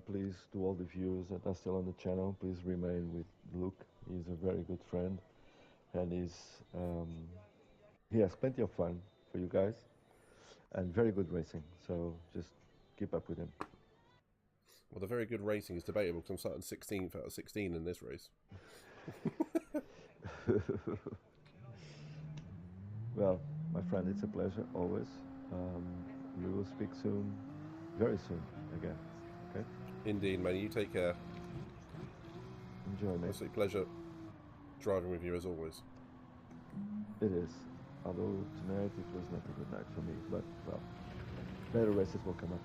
Please, to all the viewers that are still on the channel, please remain with Luke. He's a very good friend, and he has plenty of fun for you guys, and very good racing. So just keep up with him. Well, the very good racing is debatable because I'm starting 16th out of 16 in this race. Well, my friend, it's a pleasure always. We will speak soon, very soon again. Okay? Indeed, man. You take care. Enjoy, mate. It's a pleasure driving with you as always. It is. Although tonight it was not a good night for me, but well, better races will come up,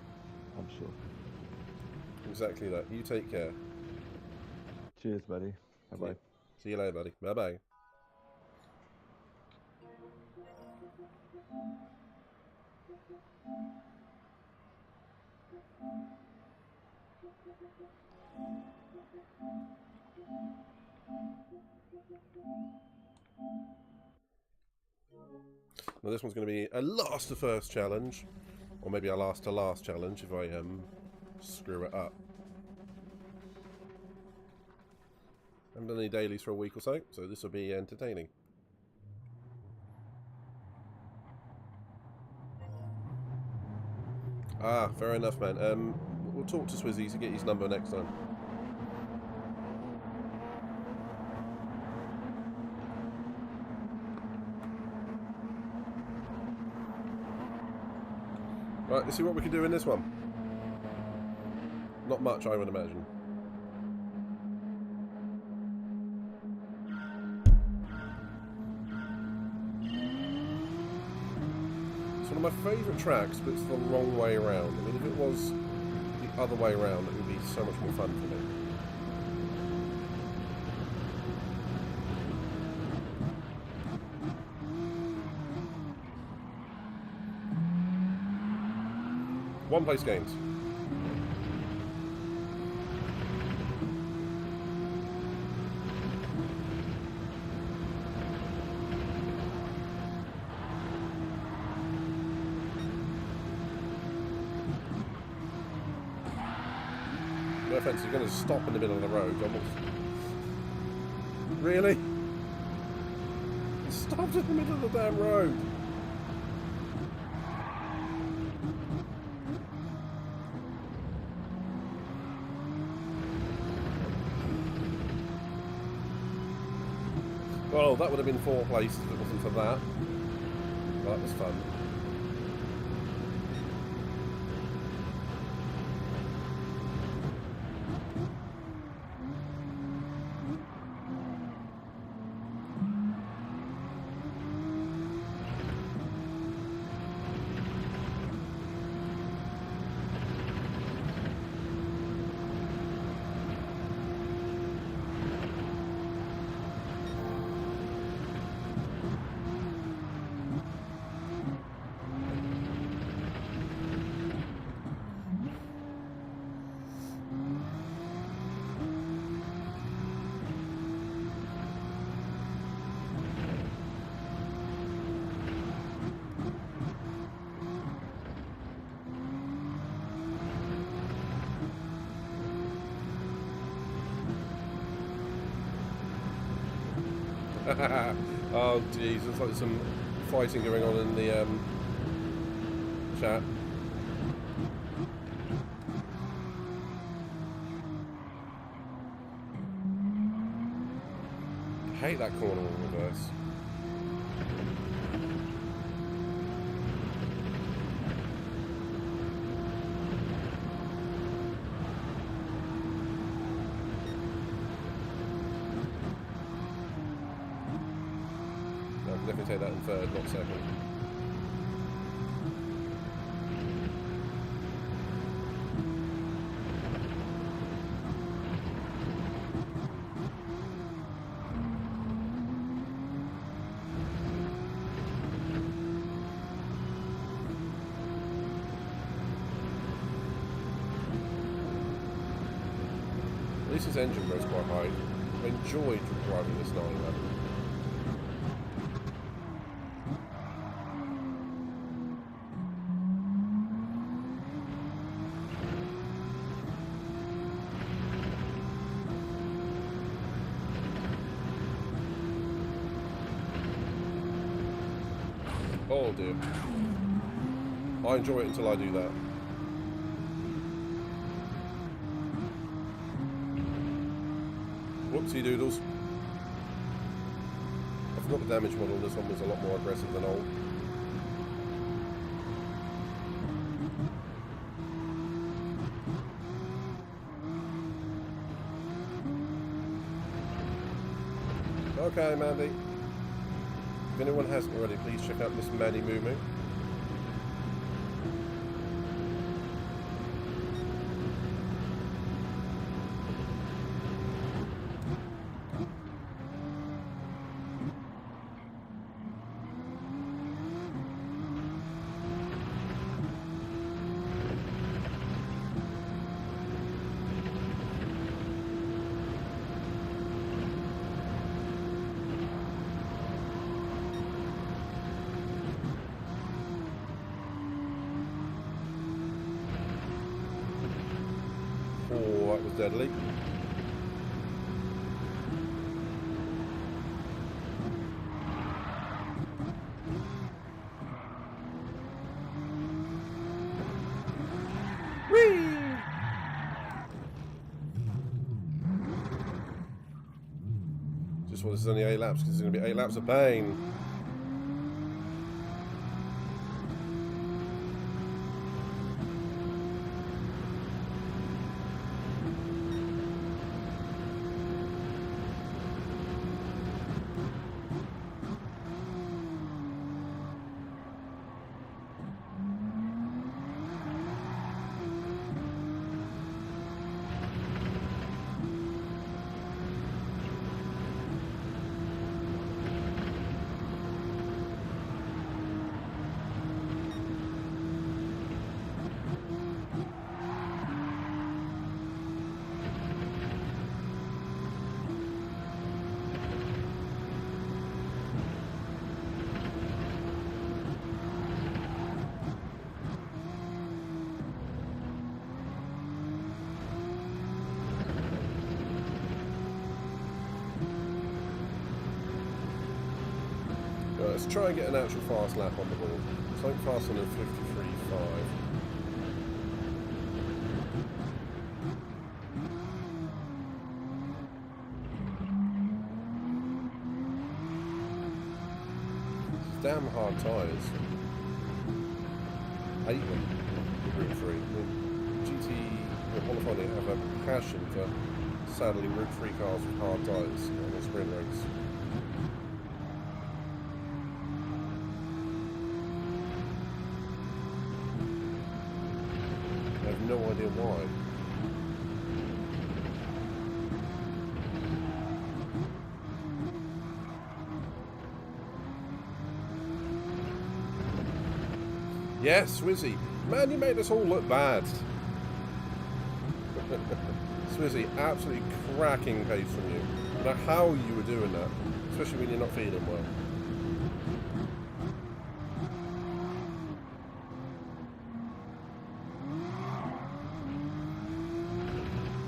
I'm sure. Exactly that. You take care. Cheers, buddy. Bye-bye. See you later, buddy. Bye-bye. Now this one's going to be a last to first challenge, or maybe a last to last challenge if I screw it up. I haven't done any dailies for a week or so, so this will be entertaining. Ah, fair enough, man. We'll talk to Swizzy to get his number next time. Right, let's see what we can do in this one. Not much, I would imagine. It's one of my favourite tracks, but it's the wrong way around. I mean, if it was the other way around, it would be so much more fun for me. One place games. No offense, you're going to stop in the middle of the road. Really? Stopped in the middle of the damn road. Well, that would have been 4 places if it wasn't for that. Well, that was fun. Oh jeez, there's like some fighting going on in the chat. I hate that corner in reverse. Definitely take that in third, not second. At least his engine goes quite high. I enjoyed driving this 911. Oh dear. I enjoy it until I do that. Whoopsie doodles. I forgot the damage model, this one was a lot more aggressive than old. Okay, Mandy. If anyone hasn't already, please check out Miss Maddie Moo. Oh, that was deadly. Whee! Just want this is only 8 laps because it's going to be 8 laps of pain. Let's try and get an actual fast lap on the board. Something faster than 53.5. damn hard tyres. Hate them. Route 3. Qualifying it have a passion for saddling Route 3 cars with hard tyres on a sprint race. I have no idea why. Yes, Swizzy. Man, you made us all look bad. Swizzy, absolutely cracking pace from you. I don't know how you were doing that, especially when you're not feeling well.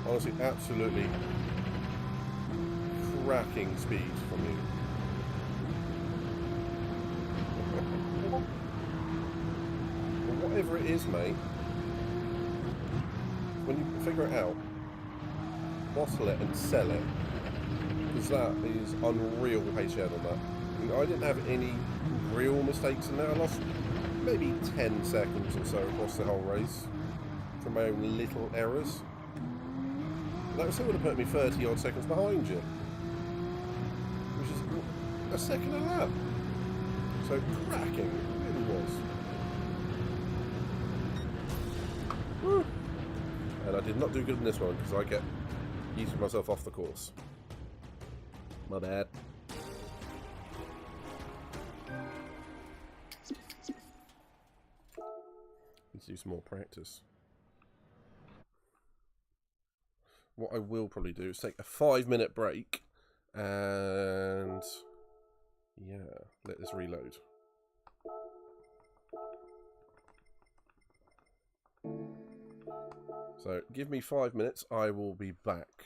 Honestly, absolutely cracking speed from you. But whatever it is, mate, when you figure it out, bottle it and sell it, because that is unreal pace you had on that. I mean, I didn't have any real mistakes in there. I lost maybe 10 seconds or so across the whole race from my own little errors. That still would have put me 30 odd seconds behind you, which is a second a lap. So cracking, it really was. Woo. And I did not do good in this one because I kept easing myself off the course. My bad. Let's do some more practice. What I will probably do is take a 5-minute break and yeah, let this reload. So give me 5 minutes, I will be back.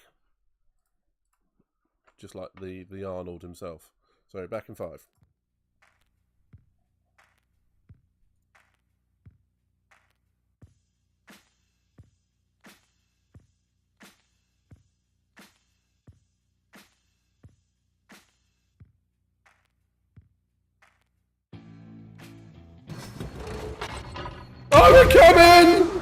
Just like the Arnold himself. So back in 5. I'm coming!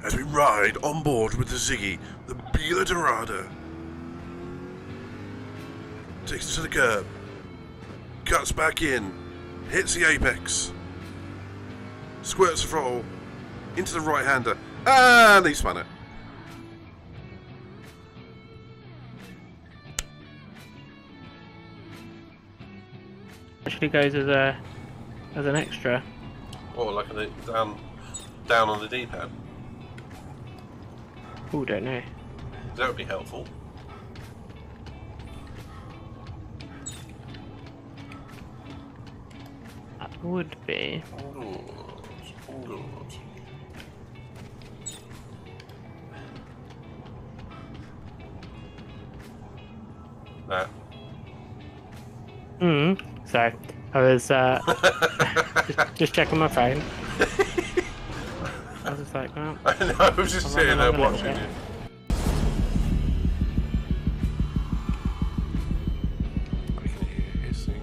As we ride on board with the Ziggy, the Bila Dorada takes us to the curb, cuts back in, hits the apex, squirts the throttle into the right-hander, and he spun it. Actually goes as an extra. Oh, like down on the D-pad. Oh, don't know. That would be helpful. That would be. Good. Nah. So I was just checking my phone. I was just like, well, I know, I was just sitting there watching you. I can hear hissing.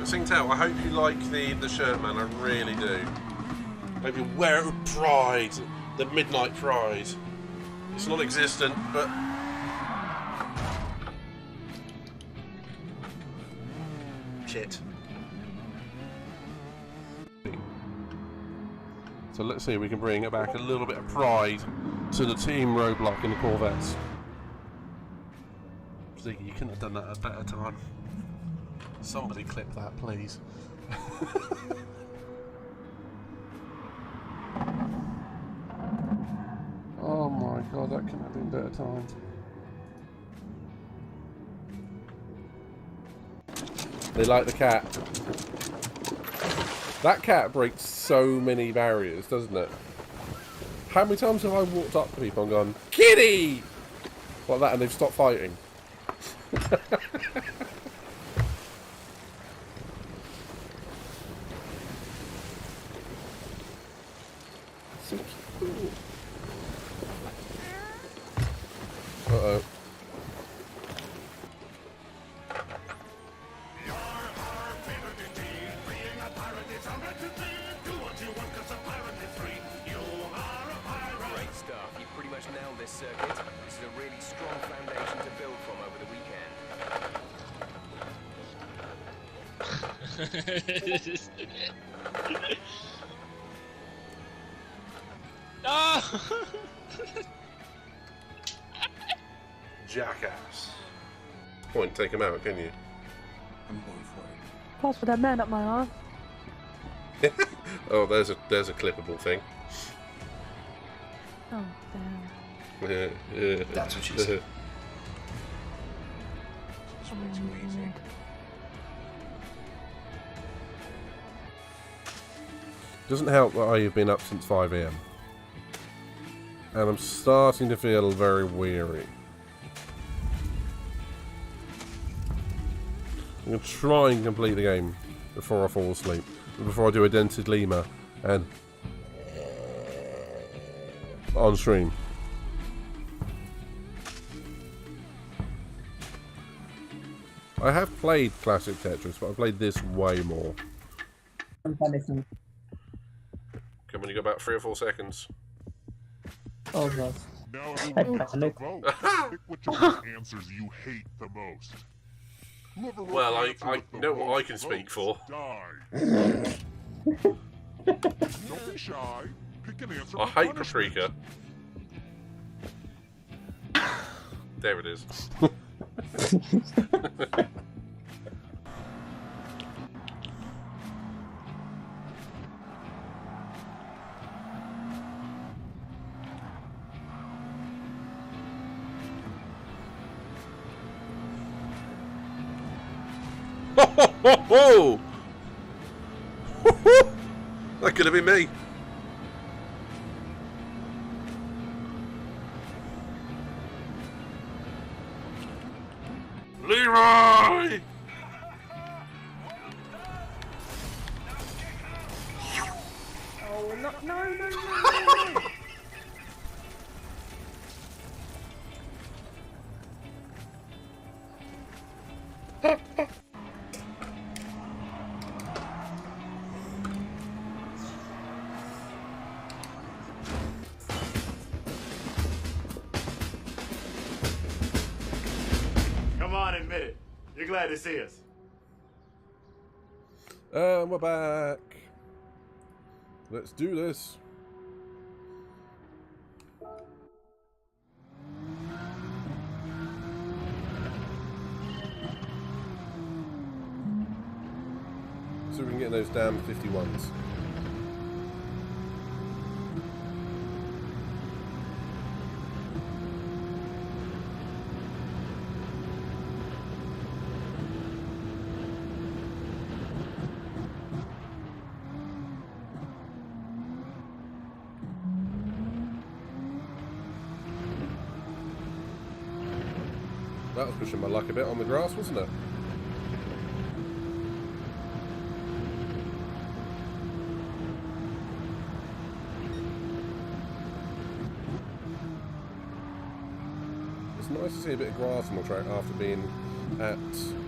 Singtel, I hope you like the shirt, man. I really do. I hope you wear it with pride. The midnight pride. It's non-existent, but shit. So let's see if we can bring back a little bit of pride to the team roadblock in the Corvettes. Ziggy, you couldn't have done that at a better time. Somebody clip that, please. Oh my god, that couldn't have been better time. They like the cat. That cat breaks so many barriers, doesn't it? How many times have I walked up to people and gone, "Kitty!" like that, and they've stopped fighting? So cute. Uh-oh. Great stuff. You pretty much nailed this circuit. This is a really strong foundation to build from over the weekend. No! Jackass. Point, take him out, can you? I'm going for it. Pass for that man up my arm. Oh, there's a clippable thing. Oh, damn. That's what she said. It's way too easy. Doesn't help that I've been up since 5 AM. And I'm starting to feel very weary. I'm going to try and complete the game before I fall asleep. Before I do a dented lemur and on stream. I have played classic Tetris, but I've played this way more. I'm panicking. Come on, you got about 3 or 4 seconds. Oh god. Now I everyone gets to panic. vote. Pick which of the answers you hate the most. Whoever wrote Well, the I answer with the know what I most can speak votes for. Die. Don't be shy. Pick an answer. I for hate punishment. paprika. There it is. Ho ho ho ho! That could have been me. Leroy! Oh no no no no! Come on, admit it. You're glad to see us. And we're back. Let's do this. So we can get those damn 51s. That was pushing my luck a bit on the grass, wasn't it? It's nice to see a bit of grass on the track after being at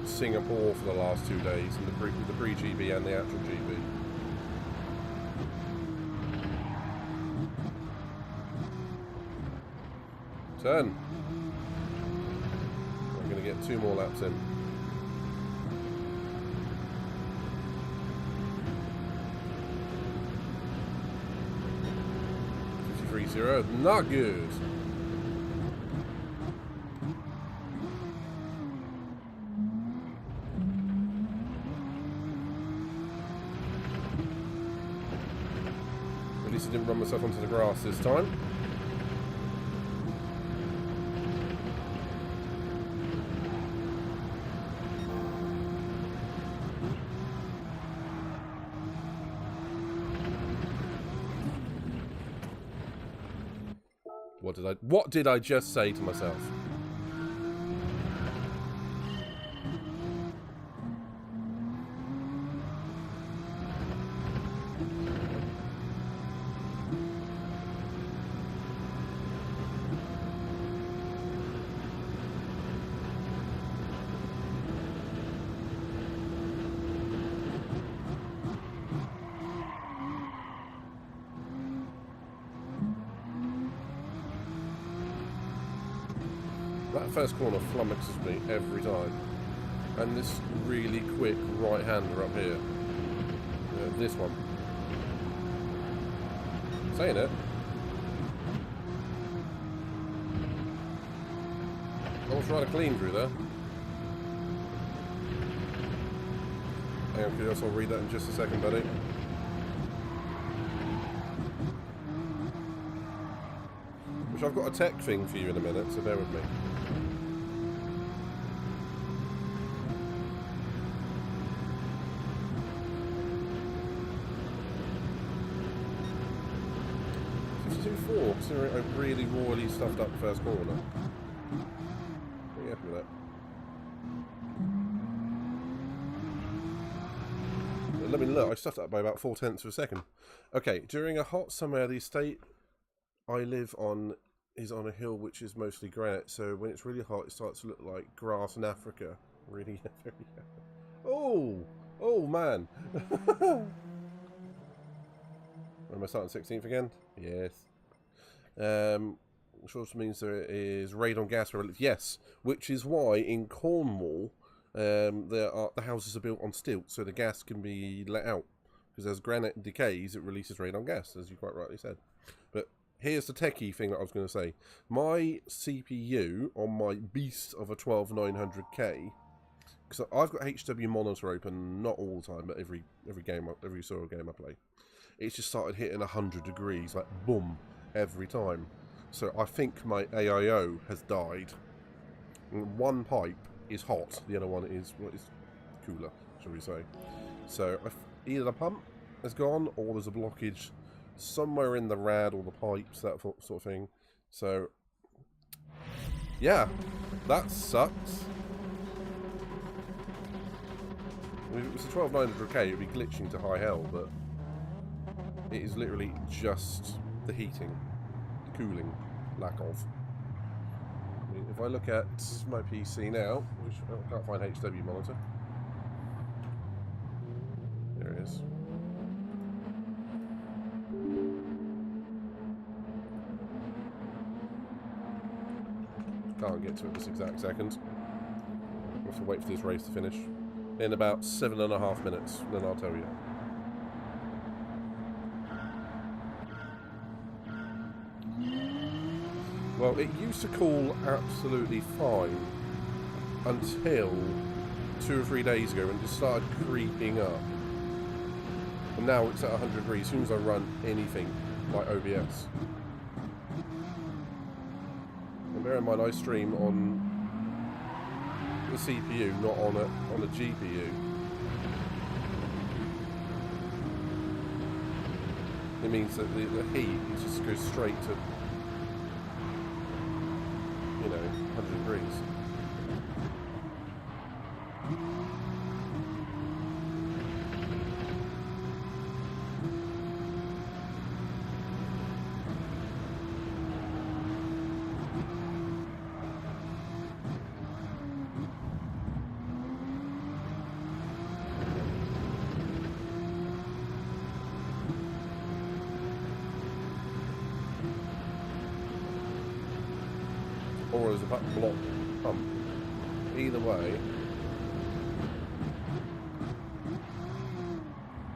Singapore for the last 2 days, and the pre-GB and the actual GB. Turn. I'm going to get 2 more laps in. 53.0, not good. At least I didn't run myself onto the grass this time. What did I just say to myself? That first corner flummoxes me every time. And this really quick right-hander up here. This one. Saying it. I was trying to clean through there. Hang on, I'll read that in just a second, buddy. Which I've got a tech thing for you in a minute, so bear with me. Considering I really royally stuffed up the first corner. Pretty happy with that. Let me look, I stuffed up by about 0.4 of a second. Okay, during a hot summer, the estate I live on is on a hill which is mostly granite, so when it's really hot it starts to look like grass in Africa. Really, very Oh! Oh man! Am I starting 16th again? Yes. Which also means there is raid on gas. Yes, which is why in Cornwall the houses are built on stilts so the gas can be let out, because as granite decays it releases raid on gas, as you quite rightly said. But here's the techie thing that I was going to say. My CPU on my beast of a 12900K, because I've got HW monitor open not all the time, but every sort of game I play, it's just started hitting 100 degrees, like boom, every time. So I think my AIO has died. One pipe is hot, the other one is cooler, shall we say. So either the pump has gone or there's a blockage somewhere in the rad or the pipes, that sort of thing. So yeah, that sucks. I mean, if it was a 12900K, it would be glitching to high hell, but it is literally just the heating, the cooling, lack of. I mean, if I look at my PC now, which I can't find HW monitor. There it is. Can't get to it this exact second. I have to wait for this race to finish. In about 7.5 minutes, then I'll tell you. Well, it used to cool absolutely fine until 2 or 3 days ago, and just started creeping up. And now it's at 100 degrees as soon as I run anything like OBS. And bear in mind, I stream on the CPU, not on a GPU. It means that the heat just goes straight to, 100 degrees. or as a block pump. Either way,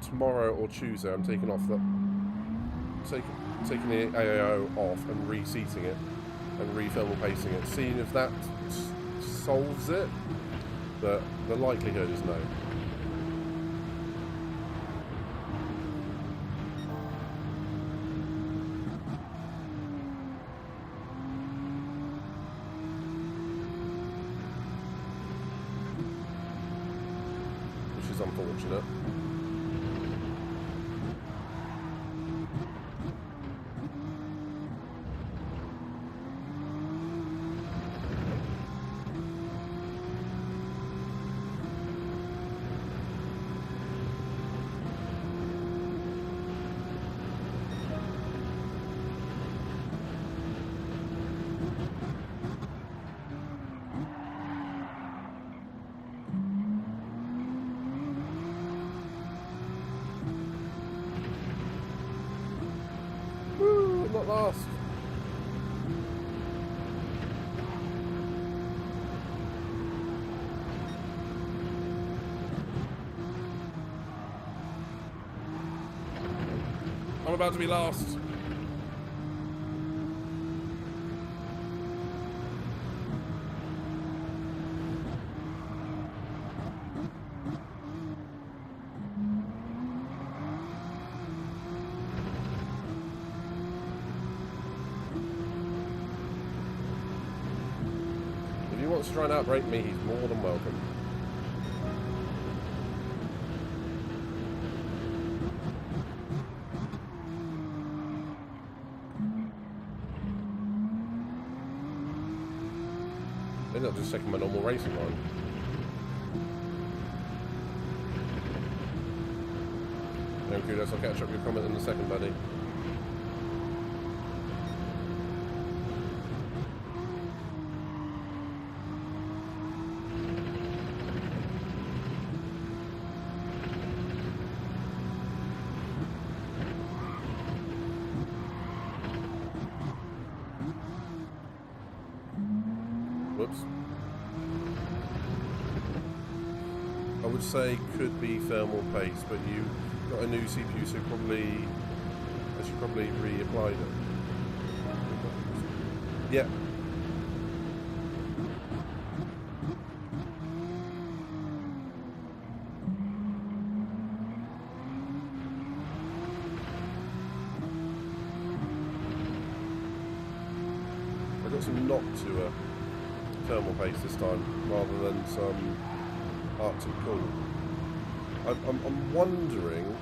tomorrow or Tuesday I'm taking off the taking the AAO off and reseating it and re-thermal pacing it, seeing if that solves it, but the likelihood is no. Which is unfortunate. Not last. I'm about to be last. If he wants to try and outbrake me, he's more than welcome. They're not just taking my normal racing line. No, kudos, I'll catch up your comment in a second, buddy. Whoops. I would say could be thermal paste, but you got a new CPU, so probably I should probably reapply it. Yeah. I got some knock to thermal paste this time, rather than some Arctic Cool. I'm wondering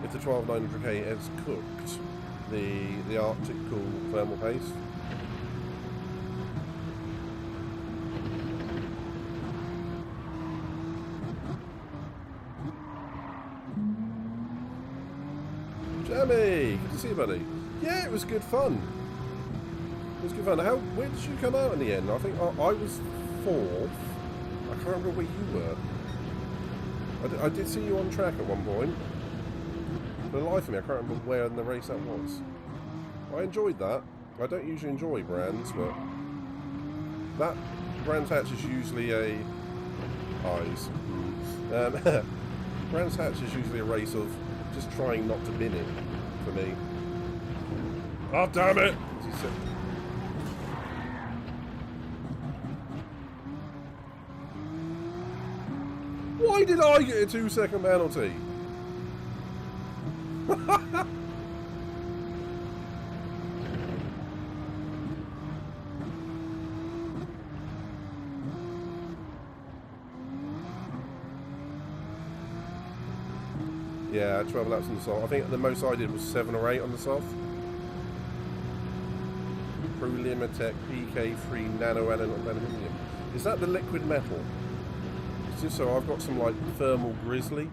if the 12900K has cooked the Arctic Cool thermal paste. Jamie, good to see you, buddy. Yeah, it was good fun. It was good fun. Where did you come out in the end? I think I was 4th. I can't remember where you were. I did see you on track at one point. For the life of me, I can't remember where in the race that was. I enjoyed that. I don't usually enjoy brands, but that Brands Hatch is usually a Brands Hatch is usually a race of just trying not to bin it for me. Oh damn it! As he said. Why did I get a 2-second penalty? Yeah, 12 laps on the soft. I think the most I did was 7 or 8 on the soft. Prolimitech PK3 Nano Aluminium. Is that the liquid metal? Just so I've got some like thermal grizzly.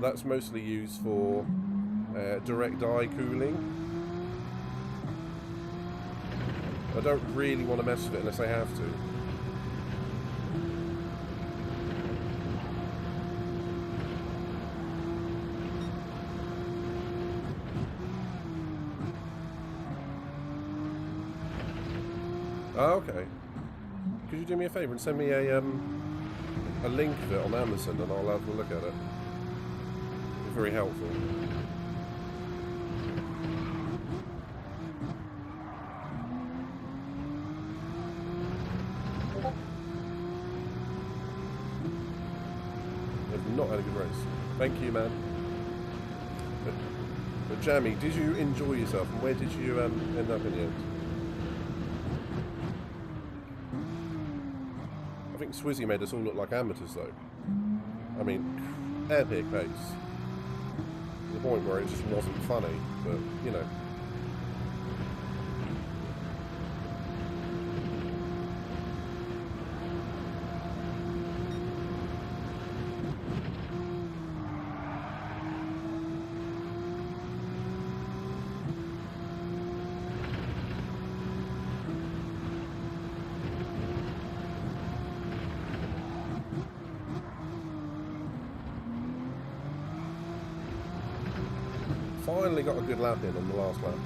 That's mostly used for direct dye cooling. I don't really want to mess with it unless I have to. Oh, okay. Could you do me a favour and send me a link of it on Amazon, and I'll have a look at it. It's very helpful. I've not had a good race. Thank you, man. But Jammy, did you enjoy yourself, and where did you end up in the end? I think Swizzy made us all look like amateurs, though. I mean, epic pace. To the point where it just wasn't funny, but, you know. Finally got a good lap in on the last lap.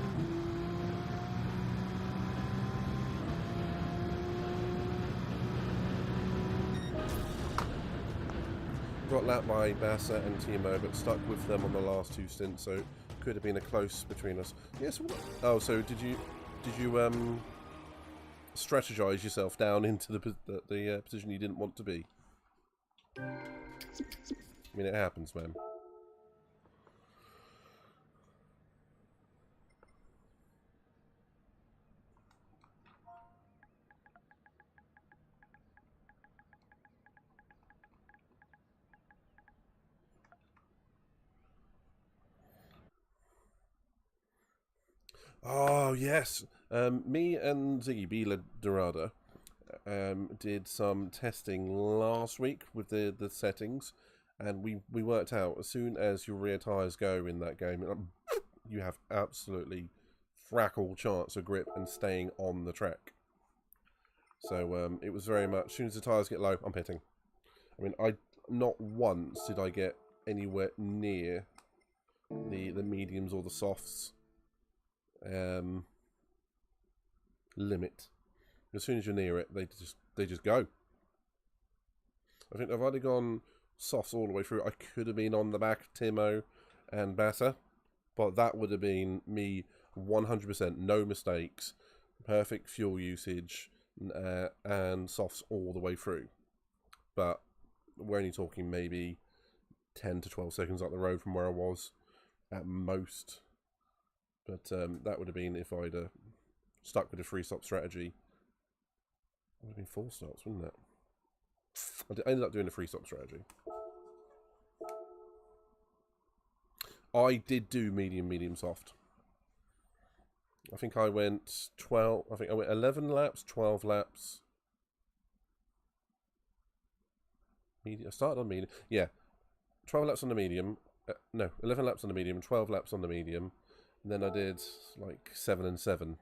Got lapped by Bassa and Timo, but stuck with them on the last two stints, so could have been a close between us. Yes. Oh, so did you strategize yourself down into the position you didn't want to be? I mean, it happens, man. Oh, yes. Me and Ziggy Bila Dorada did some testing last week with the settings, and we worked out as soon as your rear tyres go in that game, you have absolutely frackle chance of grip and staying on the track. So it was very much, as soon as the tyres get low, I'm pitting. I mean, not once did I get anywhere near the mediums or the softs limit. As soon as you're near it, they just go. I think if I'd have gone softs all the way through, I could have been on the back of Timo and Bassa, but that would have been me 100%, no mistakes, perfect fuel usage, and softs all the way through. But we're only talking maybe 10 to 12 seconds up the road from where I was at most. But that would have been if I'd stuck with the 3-stop strategy. It would have been 4 stops, wouldn't it? I ended up doing a 3-stop strategy. I did do medium, soft. I think I went 12. I think I went 11 laps, 12 laps. Medium. I started on medium. Yeah, 12 laps on the medium. No, 11 laps on the medium, 12 laps on the medium. And then I did like 7 and 7,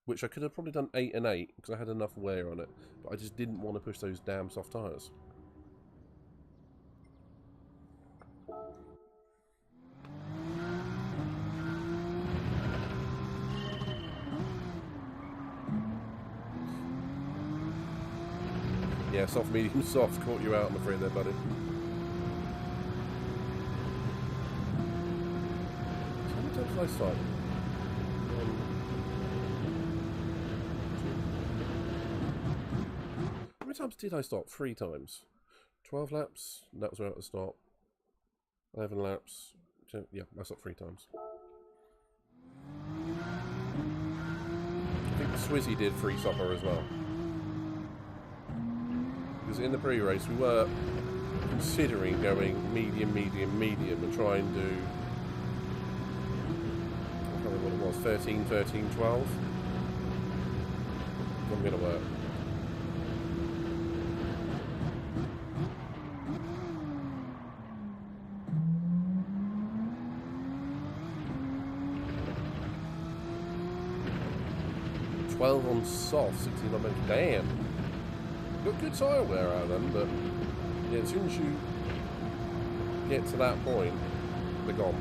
which I could have probably done 8 and 8 because I had enough wear on it, but I just didn't want to push those damn soft tyres. Yeah, soft, medium, soft caught you out, I'm afraid there, buddy. How many times did I start? How many times did I stop? 3 times. 12 laps, that was where at the stop. 11 laps, yeah, I stopped 3 times. I think the Swizzy did 3-stopper as well. Because in the pre-race we were considering going medium and try and do, I can't remember what it was, 13, 12. Not going to work. On soft, 16 on bench. Damn. Got good tyre wear out of them, but yeah, as soon as you get to that point, they're gone.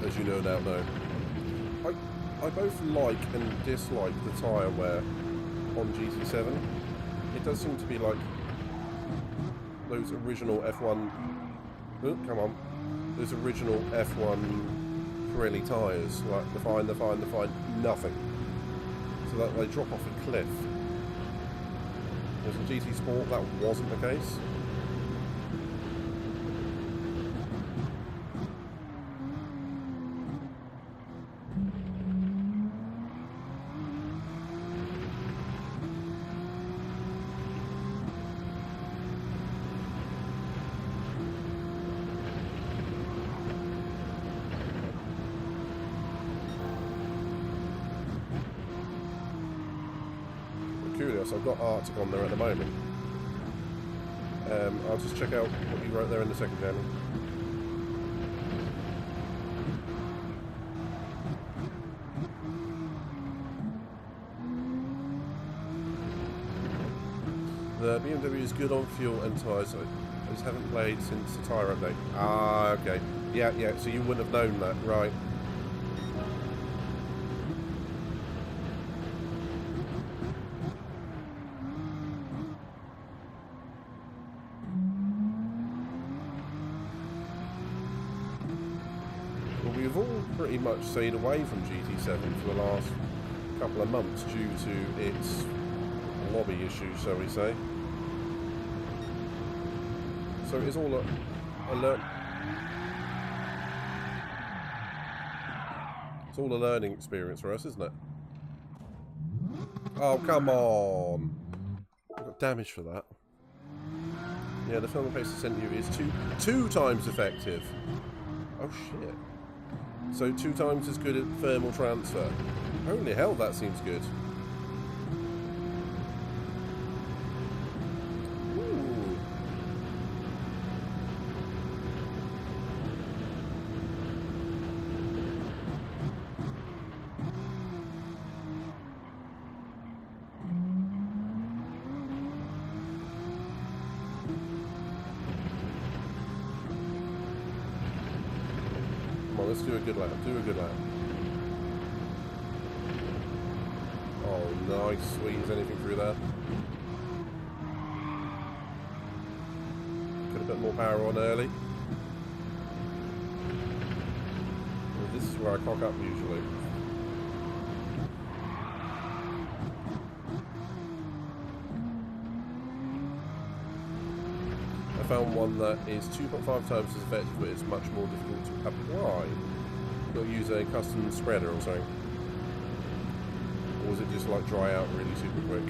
As you no doubt know. I both like and dislike the tyre wear on GT7. It does seem to be like those original F1... Oh, come on. Those original F1 Pirelli tyres. Like, the fine, nothing. So that they drop off a cliff. Whereas in GT Sport, that wasn't the case. Curious, I've got Arctic on there at the moment. I'll just check out what you wrote there in the second channel. The BMW is good on fuel and tyres. I just haven't played since the tyre update. Ah, okay. Yeah, so you wouldn't have known that, right. We've all pretty much stayed away from GT7 for the last couple of months due to its lobby issues, shall we say. So it's all a learning experience for us, isn't it? Oh, come on! I got damage for that. Yeah, the film paste I sent you is two times effective. Oh shit. So 2 times as good at thermal transfer. Holy hell, that seems good. Ooh. Come on, let's do a good lap. Do a good lap. Oh, nice. Squeeze anything through there. Could have put more power on early. Well, this is where I cock up usually. I found one that is 2.5 times as effective, but it's much more difficult to apply. You've got to use a custom spreader or something. Or was it just like dry out really super quick?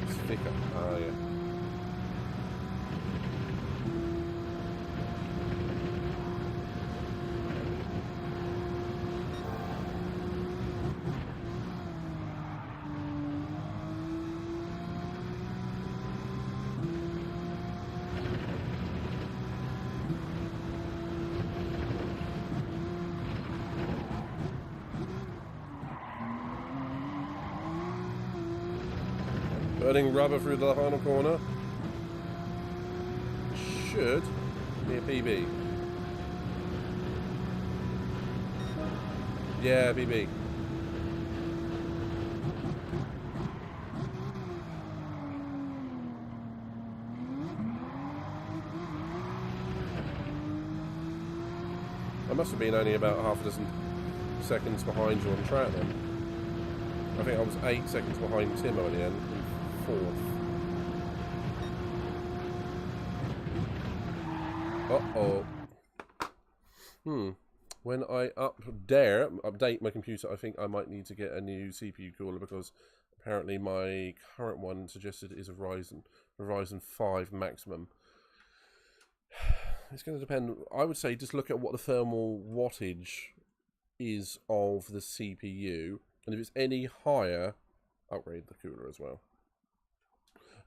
It's thicker. Ah, yeah. Burning rubber through the final corner. Should be a PB. Yeah, PB. I must have been only about half a dozen seconds behind you on track then. I think I was 8 seconds behind Timo at the end. 4th. Uh-oh. When I update my computer, I think I might need to get a new CPU cooler because apparently my current one suggested is a Ryzen 5 maximum. It's going to depend. I would say just look at what the thermal wattage is of the CPU, and if it's any higher, upgrade the cooler as well.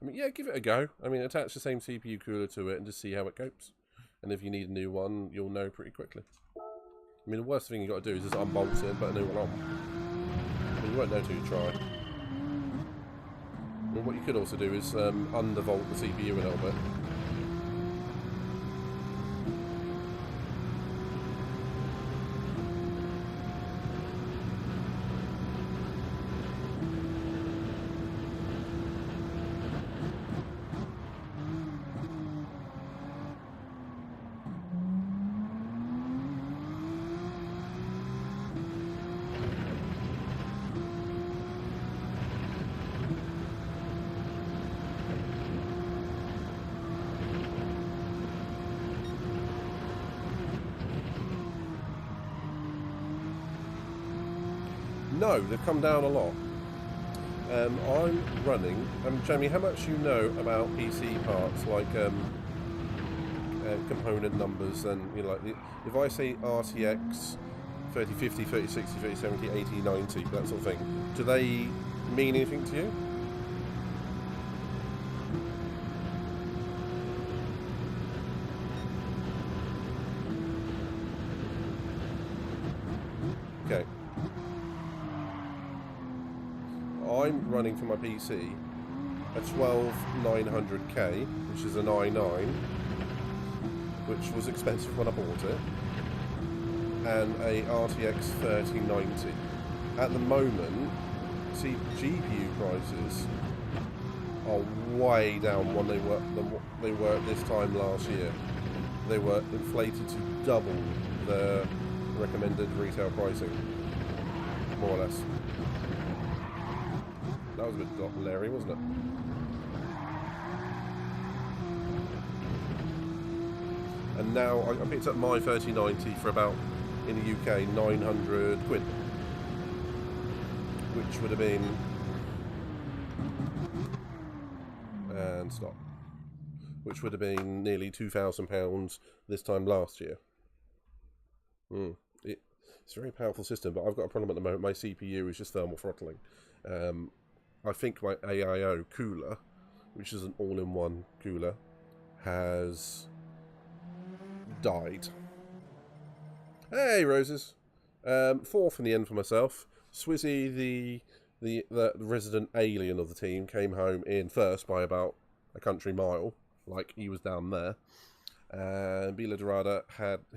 I mean, yeah, give it a go. I mean, attach the same CPU cooler to it and just see how it copes. And if you need a new one, you'll know pretty quickly. I mean, the worst thing you've got to do is just unbolt it and put a new one on. I mean, you won't know till you try. Well, what you could also do is undervolt the CPU a little bit. No, they've come down a lot. I'm running. Jamie, how much you know about PC parts, like component numbers, and you know, like if I say RTX 3050, 3060, 3070, 8090, that sort of thing, do they mean anything to you? Okay. I'm running for my PC a 12900K, which is an i9, which was expensive when I bought it, and a RTX 3090. At the moment, see, GPU prices are way down than they were at this time last year. They were inflated to double the recommended retail pricing, more or less. That was a bit Larry, wasn't it? And now I picked up my 3090 for about, in the UK, 900 quid. Which would have been... And stop. Which would have been nearly £2,000 this time last year. It's a very powerful system, but I've got a problem at the moment. My CPU is just thermal throttling. I think my AIO cooler, which is an all-in-one cooler, has died. Hey, roses! Fourth in the end for myself. Swizzy, the resident alien of the team, came home in first by about a country mile, like he was down there. And Bila Dorada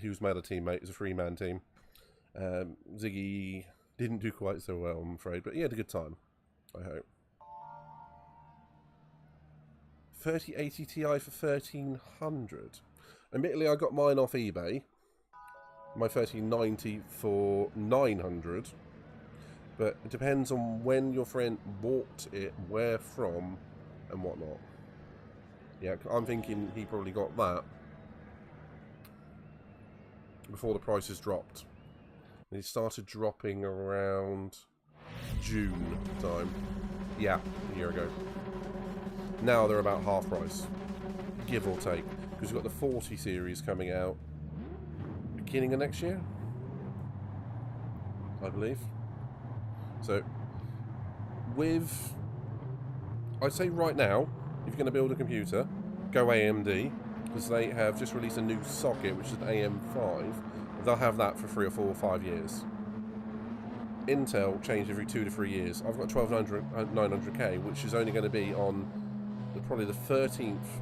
he was my other teammate. It was a three-man team. Ziggy didn't do quite so well, I'm afraid, but he had a good time, I hope. 3080 Ti for 1300. Admittedly, I got mine off eBay. My 3090 for 900. But it depends on when your friend bought it, where from, and whatnot. Yeah, I'm thinking he probably got that before the prices dropped. And it started dropping around June time. Yeah, a year ago. Now they're about half price, give or take, because we've got the 40 series coming out beginning of next year, I believe. So, I'd say right now, if you're going to build a computer, go AMD, because they have just released a new socket, which is an AM5. They'll have that for 3 or 4 or 5 years. Intel change every 2 to 3 years. I've got 900K, which is only going to be on probably the 13th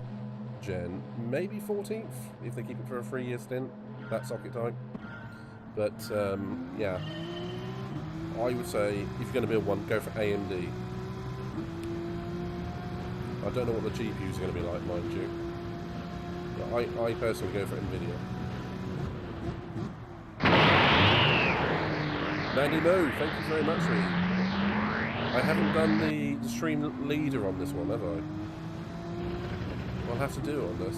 gen, maybe 14th, if they keep it for a 3-year stint, that socket type. But, yeah, I would say, if you're going to build one, go for AMD. I don't know what the GPUs are going to be like, mind you. But I personally go for NVIDIA. Mandy Mo, thank you very much, Lee. I haven't done the stream leader on this one, have I? I'll have to do it on this.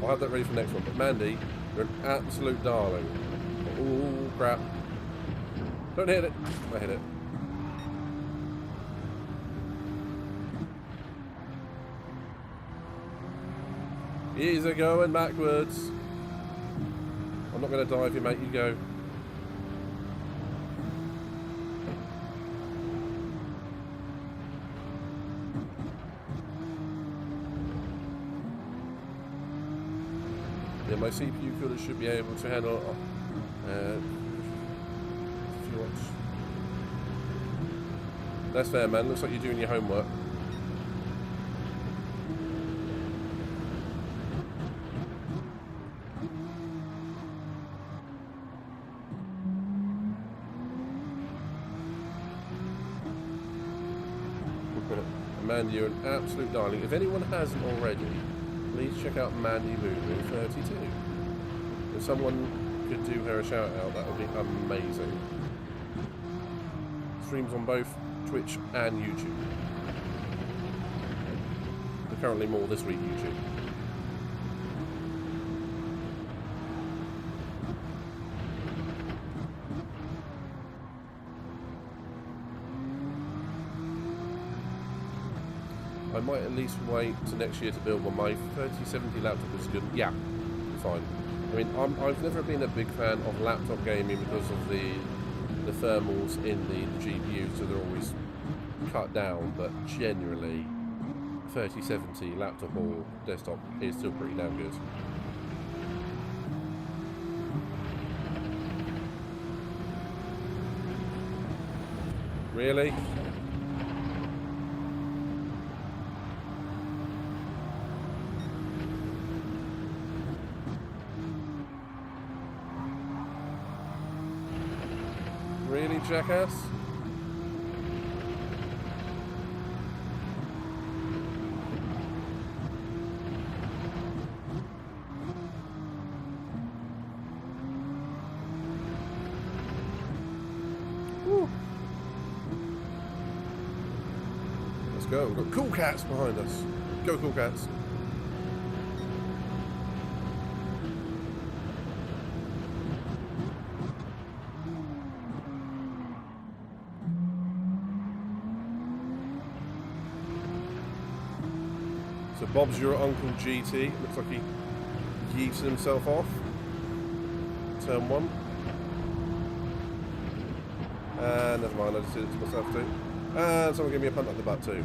I'll have that ready for the next one. But Mandy, you're an absolute darling. Oh, crap. Don't hit it. I hit it. Easy going backwards. I'm not going to dive you, mate. You go. Yeah, my CPU cooler should be able to handle a few watts. That's fair, man. Looks like you're doing your homework. Mandy, you're an absolute darling. If anyone hasn't already, please check out Mandy Moo 32. If someone could do her a shout out, that would be amazing. Streams on both Twitch and YouTube. But currently more this week YouTube. I might at least wait to next year to build one. My 3070 laptop is good. Yeah, fine. I mean, I've never been a big fan of laptop gaming because of the thermals in the GPU, so they're always cut down. But generally, 3070 laptop or desktop is still pretty damn good. Really? Really, jackass? Woo. Let's go. We've got cool cats behind us. Go, cool cats. So Bob's your Uncle GT. Looks like he yeeted himself off. Turn one. And never mind, I just did it to myself too. And someone gave me a punt up the butt too.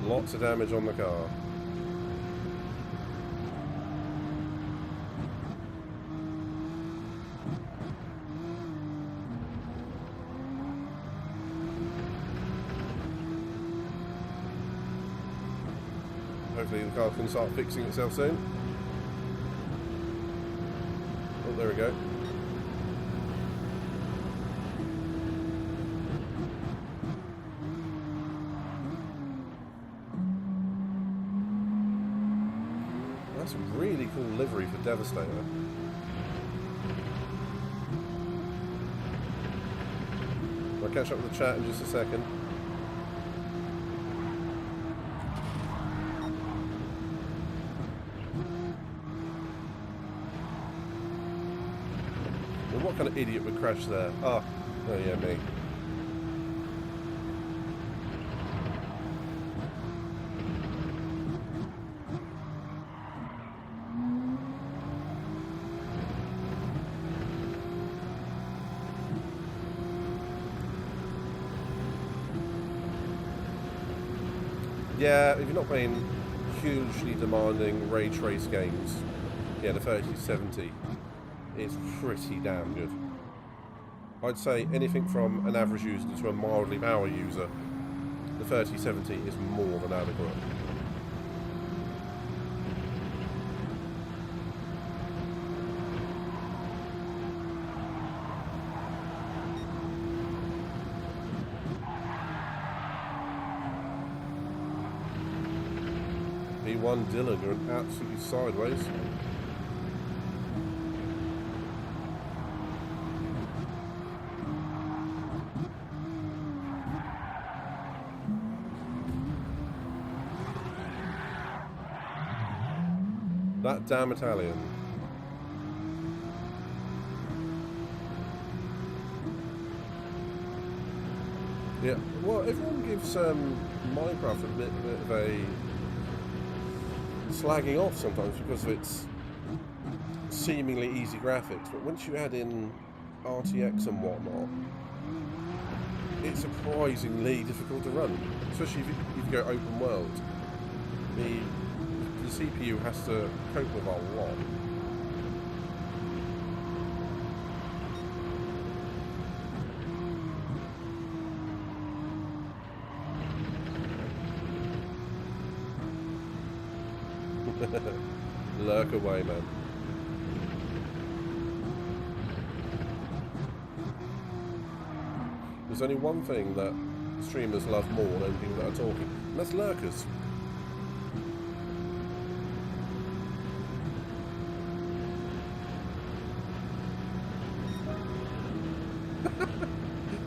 Lots of damage on the car. Hopefully the car can start fixing itself soon. Oh, there we go. That's a really cool livery for Devastator. I'll catch up with the chat in just a second. What kind of idiot would crash there? Oh yeah, me. Yeah, if you're not playing hugely demanding ray trace games, yeah, the 3070 is pretty damn good. I'd say anything from an average user to a mildly power user, the 3070 is more than adequate. B1 Dylan, you're absolutely sideways. That damn Italian. Yeah, well, everyone gives Minecraft a bit of a slagging off sometimes because of its seemingly easy graphics, but once you add in RTX and whatnot, it's surprisingly difficult to run, especially if you go open world. The CPU has to cope with a lot. Lurk away, man. There's only one thing that streamers love more than people that are talking, and that's lurkers.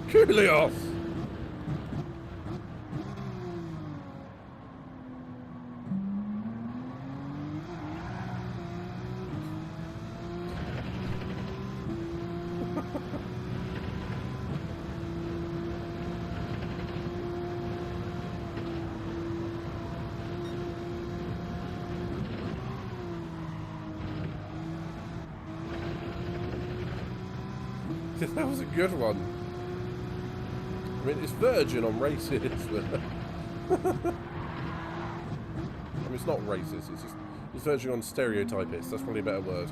Kulios! That was a good one. I mean, it's virgin on racist. I mean, it's not racist. It's just it's virgin on stereotypist. That's probably a better word.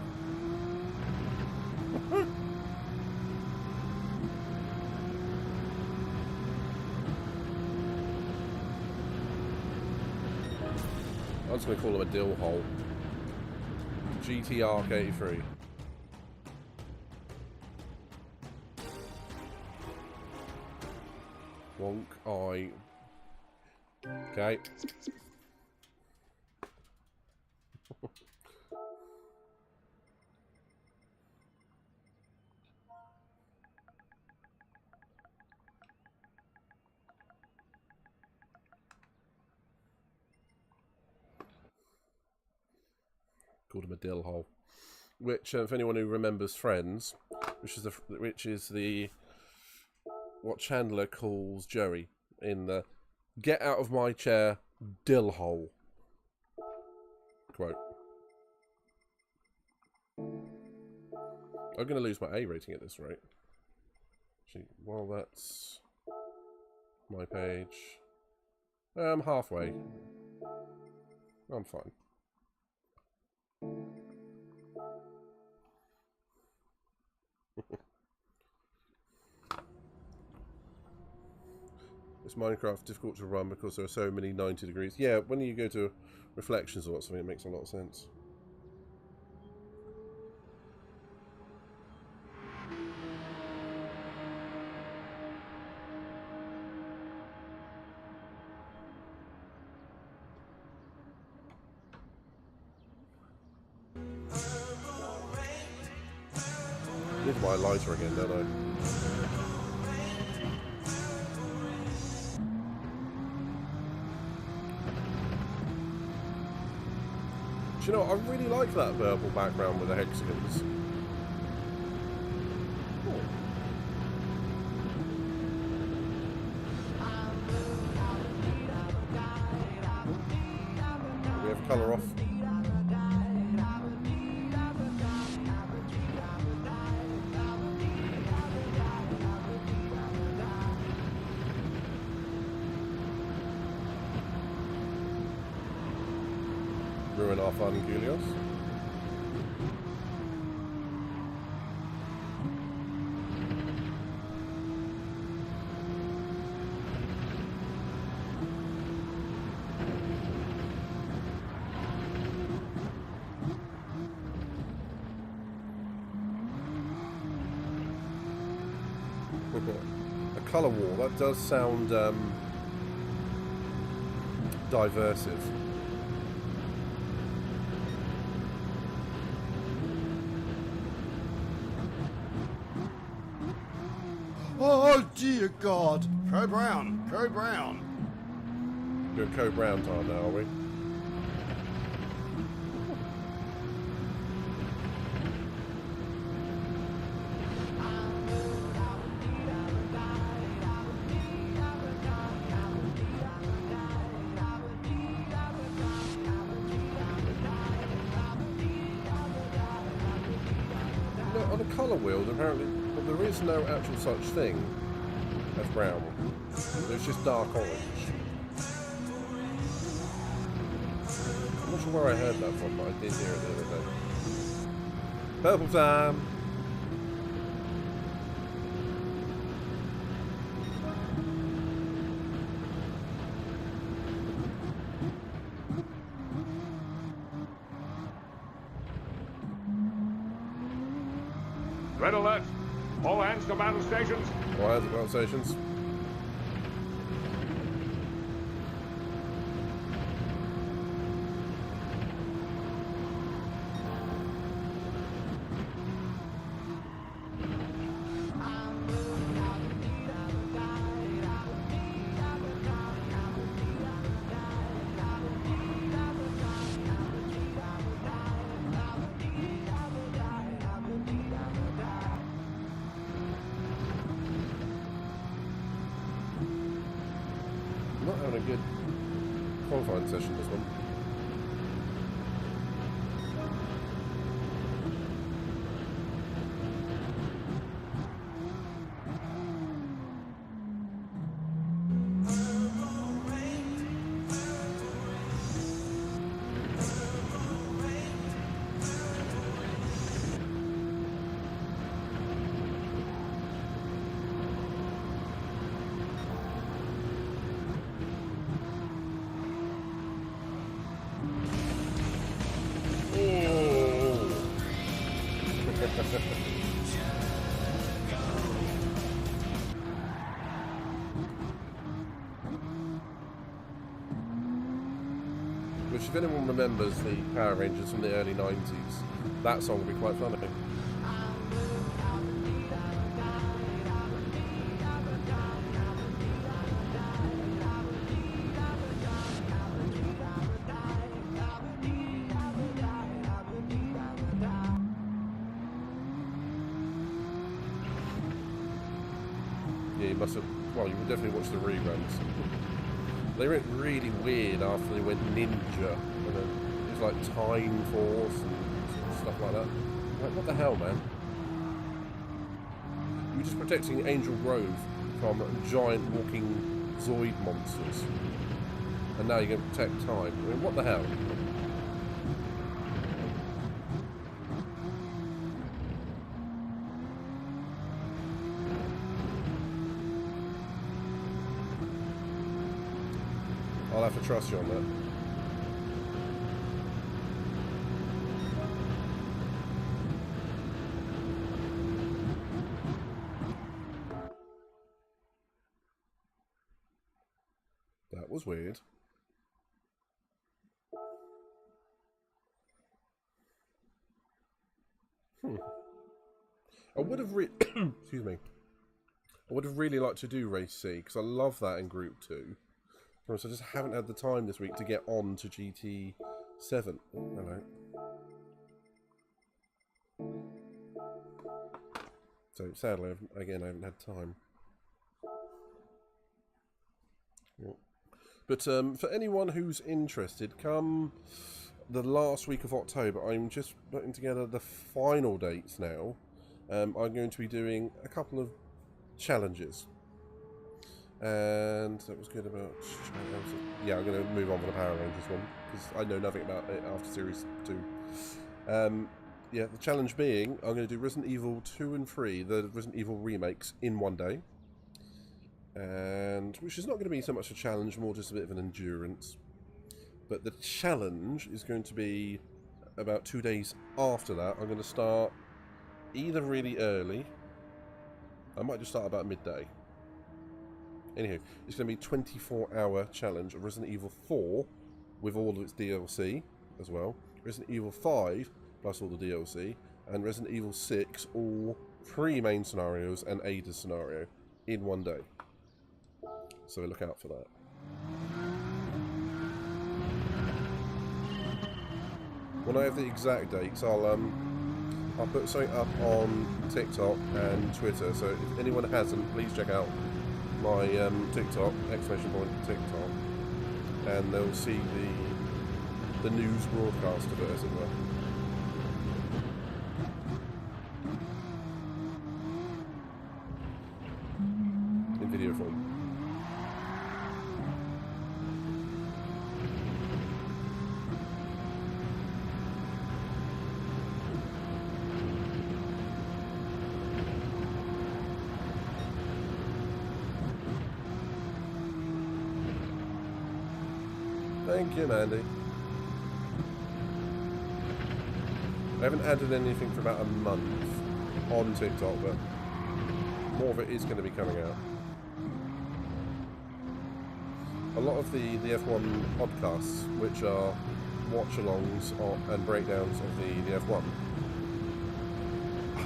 I'm just going to call him a dill hole. GTR 83. Wonk, I. Okay. Called him a dill hole. Which, if anyone who remembers Friends, which is the what Chandler calls Joey in the "Get out of my chair, dill hole" quote. I'm going to lose my A rating at this rate. Actually, well, that's my page. I'm halfway. I'm fine. Is Minecraft difficult to run because there are so many 90 degrees? Yeah, when you go to reflections or something, it makes a lot of sense. I need to buy a lighter again, don't I? Do you know what? I really like that purple background with the hexagons. We have colour off. Ruin our fun, Kulios. A colour war, that does sound diversive. Oh dear God! Co Brown, Co Brown. Doing Co Brown time now, are we? No, on a colour wheel, apparently. Well, there is no actual such thing as brown. There's just dark orange. I'm not sure where I heard that from, but I did hear it the other day. Purple time! Right or left? All hands to battle stations. All hands to battle stations. Not having a good qualifying session this one. Which, if anyone remembers the Power Rangers from the early 90s, that song would be quite funny. Yeah, you must have. Well, you would definitely watch the reruns. They went really weird after they went ninja, and then it was like Time Force and stuff like that. Like, what the hell, man? You were just protecting Angel Grove from giant walking Zoid monsters, and now you're going to protect Time. I mean, what the hell? I'll have to trust you on that. That was weird. I would have excuse me. I would have really liked to do Race C because I love that in Group 2. I just haven't had the time this week to get on to GT7. Oh, hello. So sadly, again, I haven't had time. But for anyone who's interested, come the last week of October, I'm just putting together the final dates now. I'm going to be doing a couple of challenges. And that was good about... Yeah, I'm going to move on to the Power Rangers one, because I know nothing about it after Series 2. Yeah, the challenge being, I'm going to do Resident Evil 2 and 3, the Resident Evil remakes, in one day. And which is not going to be so much a challenge, more just a bit of an endurance. But the challenge is going to be about 2 days after that. I'm going to start either really early. I might just start about midday. Anywho, it's going to be a 24-hour challenge of Resident Evil 4 with all of its DLC as well. Resident Evil 5 plus all the DLC. And Resident Evil 6, all 3 main scenarios and Ada's scenario in one day. So look out for that. When I have the exact dates, I'll put something up on TikTok and Twitter. So if anyone hasn't, please check out my TikTok, !TikTok, and they'll see the news broadcast of it, as it were, in video form. Thank you, Mandy. I haven't added anything for about a month on TikTok, but more of it is going to be coming out. A lot of the F1 podcasts, which are watch-alongs and breakdowns of the F1,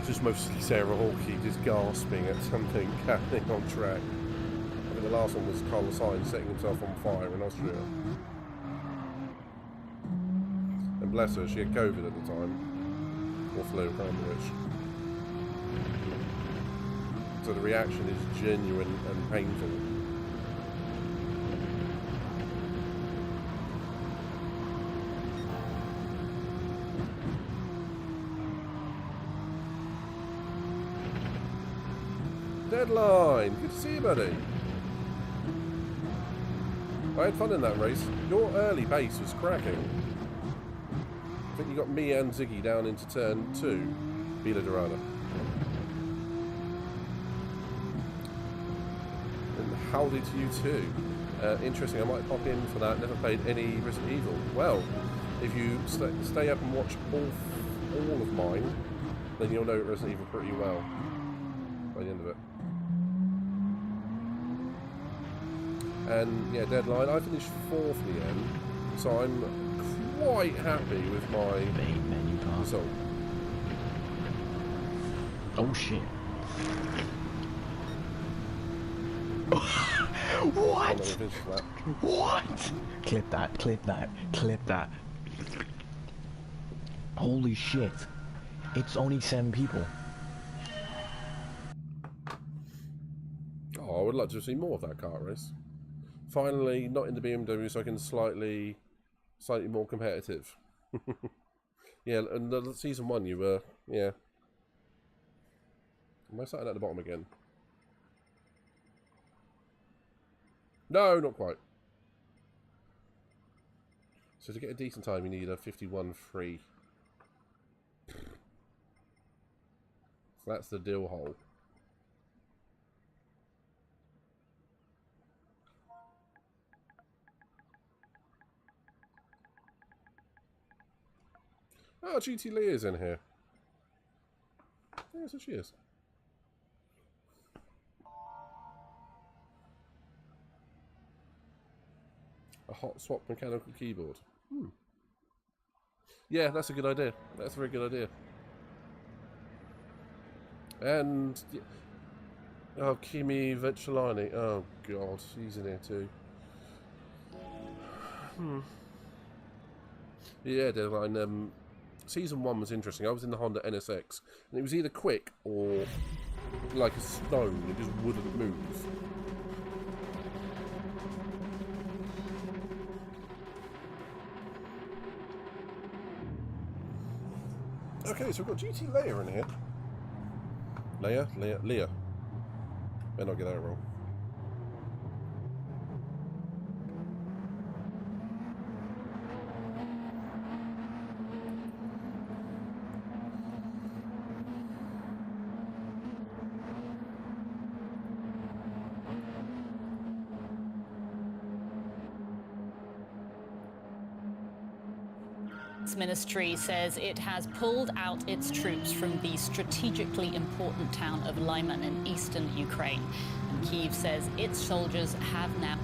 just mostly Sarah Hawkey just gasping at something happening on track. I think the last one was Carlos Sainz setting himself on fire in Austria. And bless her, she had COVID at the time. Or flu, I can't remember which. So the reaction is genuine and painful. Deadline! Good to see you, buddy. I had fun in that race. Your early pace was cracking. I think you got me and Ziggy down into turn 2, Villa Dorada. And how did you two? Interesting, I might pop in for that. Never played any Resident Evil. Well, if you stay up and watch all of mine, then you'll know Resident Evil pretty well by the end of it. And yeah, Deadline, I finished 4th in the end, so I'm quite happy with my result. Oh shit. What? What? Clip that, clip that, clip that. Holy shit. It's only 7 people. Oh, I would like to see more of that kart race. Finally, not in the BMW, so I can slightly more competitive. Yeah, and the season 1 you were, yeah. Am I starting at the bottom again? No, not quite. So to get a decent time, you need a 51.3. So that's the dill hole. Oh, GT Leah's in here. Yeah, so she is. A hot swap mechanical keyboard. Yeah, that's a good idea. That's a very good idea. And oh, Kimi Vetchelani. Oh God, she's in here too. Yeah, Deadline. Season 1 was interesting. I was in the Honda NSX, and it was either quick or like a stone. It just wouldn't move. Okay, so we've got GT Leah in here. Leah. Better not get that wrong. Ministry says it has pulled out its troops from the strategically important town of Lyman in eastern Ukraine. And Kyiv says its soldiers have now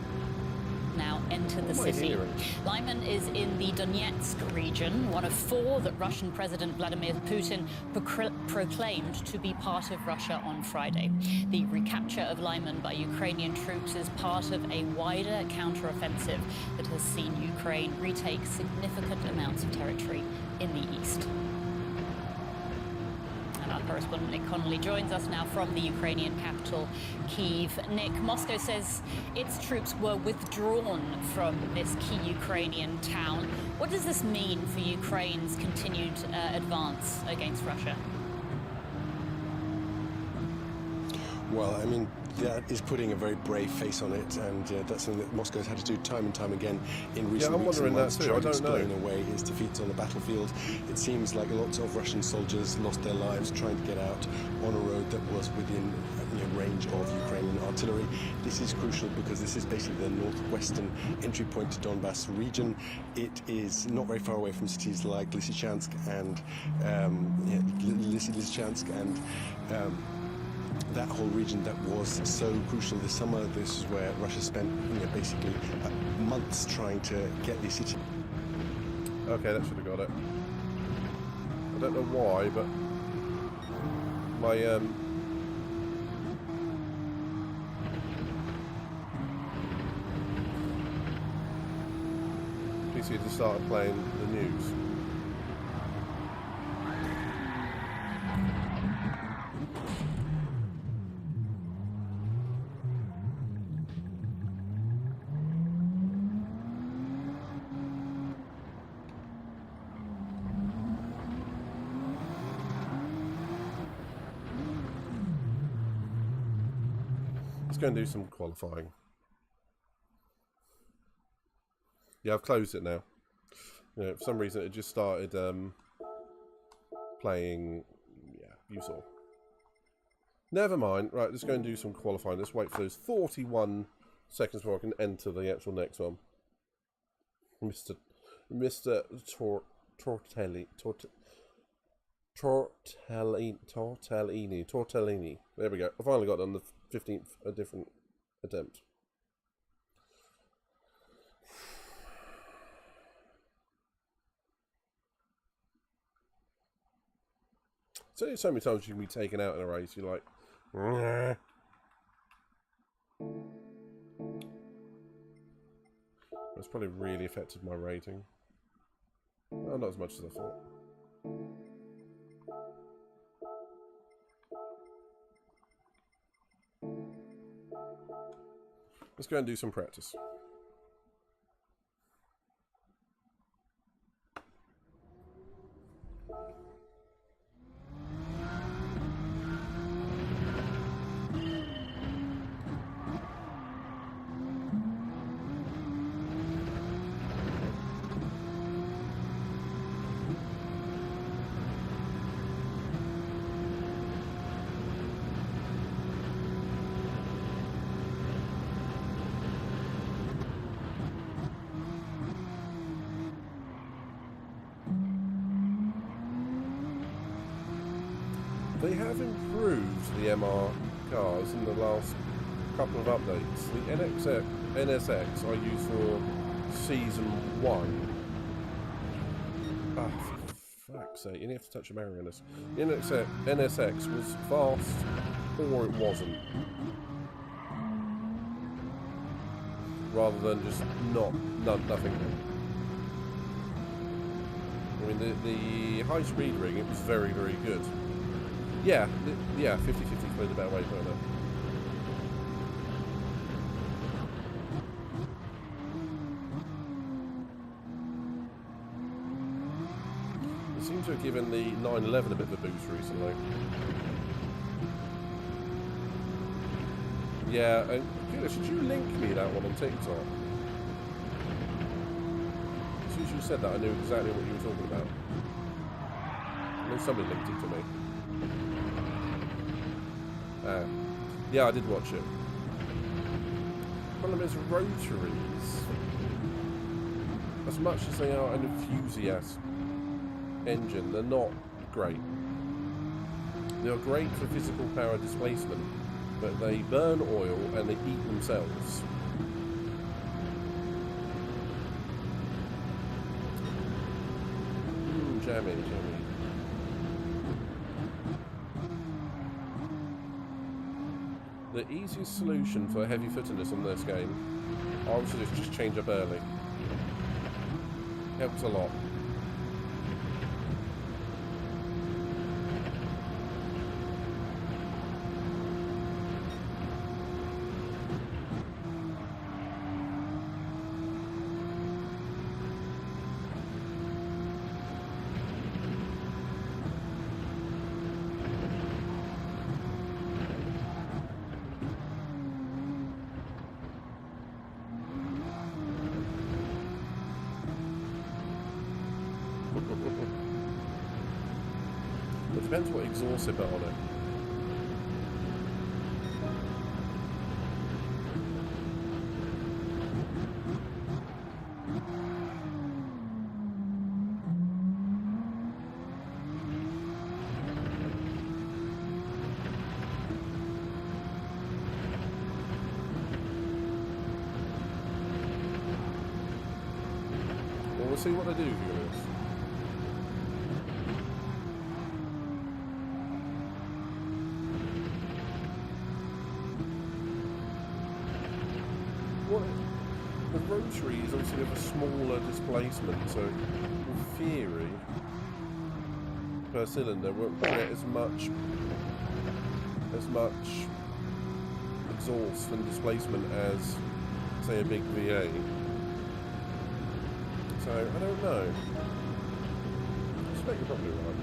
entered the city. Lyman is in the Donetsk region, one of 4 that Russian President Vladimir Putin proclaimed to be part of Russia on Friday. The recapture of Lyman by Ukrainian troops is part of a wider counteroffensive that has seen Ukraine retake significant amounts of territory in the east. And our correspondent Nick Connolly joins us now from the Ukrainian capital, Kyiv. Nick, Moscow says its troops were withdrawn from this key Ukrainian town. What does this mean for Ukraine's continued advance against Russia? Well, I mean, that is putting a very brave face on it, and that's something that Moscow's had to do time and time again in recent weeks and months, trying to explain away his defeats on the battlefield. It seems like lots of Russian soldiers lost their lives trying to get out on a road that was within range of Ukrainian artillery. This is crucial because this is basically the northwestern entry point to Donbass region. It is not very far away from cities like Lysychansk and that whole region that was so crucial this summer. This is where Russia spent, basically months trying to get these cities. Okay, that should have got it. I don't know why, but my PC just started playing the news. Go and do some qualifying. Yeah, I've closed it now. For some reason it just started playing. Yeah, you saw. Never mind. Right, let's go and do some qualifying. Let's wait for those 41 seconds before I can enter the actual next one. Mr. Tortellini. There we go. I finally got on the 15th different attempt. So many times you can be taken out in a race, you're like, nah. That's probably really affected my rating. Well, not as much as I thought. Let's go and do some practice. They have improved the MR cars in the last couple of updates. The NSX I used for Season 1. Ah, for fuck's sake, you have to touch a barrier on this. The NSX was fast, or it wasn't. Rather than just nothing. I mean, the high-speed ring, it was very, very good. Yeah, 50-50 played a better way of putting it. It seems to have given the 911 a bit of a boost recently. Yeah, and should you link me that one on TikTok? As soon as you said that, I knew exactly what you were talking about. I know somebody linked it to me. Yeah, I did watch it. Problem is, rotaries, as much as they are an enthusiast engine, they're not great. They are great for physical power displacement, but they burn oil and they eat themselves. Jammy. The easiest solution for heavy footedness on this game, I would suggest just change up early. Helps a lot. It depends what exhaust they put on it. see what they do, viewers. What? The rotary is obviously of a smaller displacement, so in theory, per cylinder, won't get as much exhaust and displacement as, say, a big V8. So I don't know. I suspect you're probably right.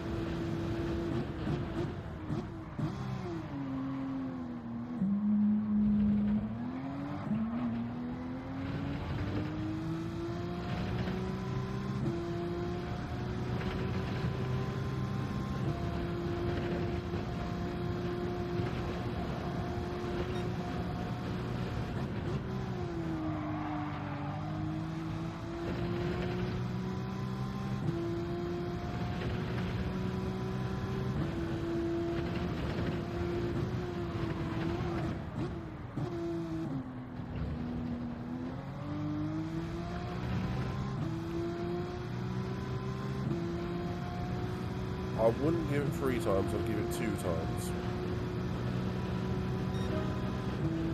I wouldn't give it 3 times, I'd give it 2 times.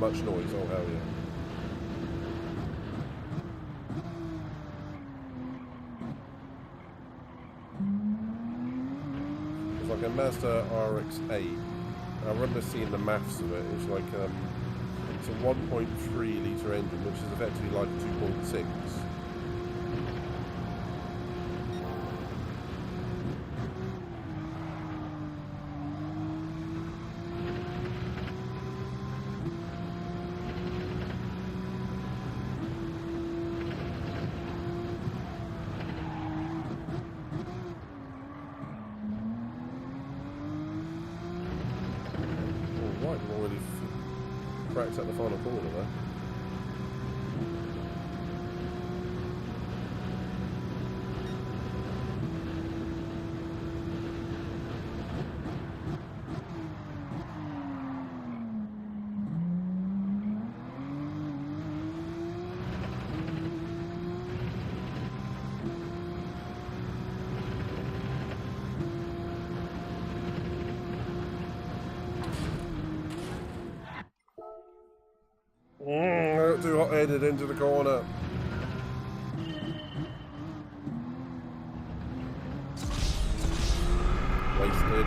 Much noise, oh hell yeah. It's like a Mazda RX-8. I remember seeing the maths of it. It's like it's a 1.3 litre engine, which is effectively like a 2.6. Cracked at the final corner there. Too hot-headed into the corner. Wasted.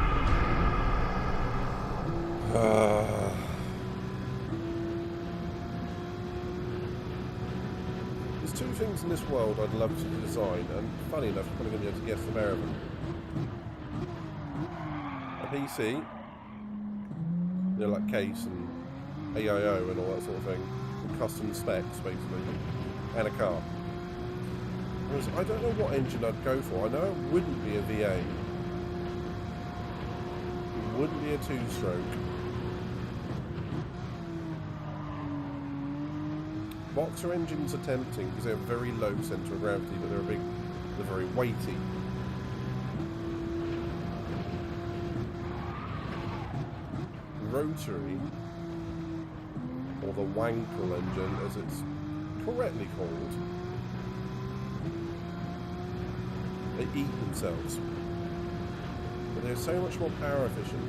There's 2 things in this world I'd love to design, and funny enough, you're probably going to be able to guess the pair of them. A PC, you know, like case and AIO and all that sort of thing. Custom specs, basically, and a car. Whereas I don't know what engine I'd go for. I know it wouldn't be a V8. It wouldn't be a 2-stroke. Boxer engines are tempting because they have very low centre of gravity, but they're very weighty. Rotary, or the Wankel engine, as it's correctly called, they eat themselves. But they're so much more power efficient.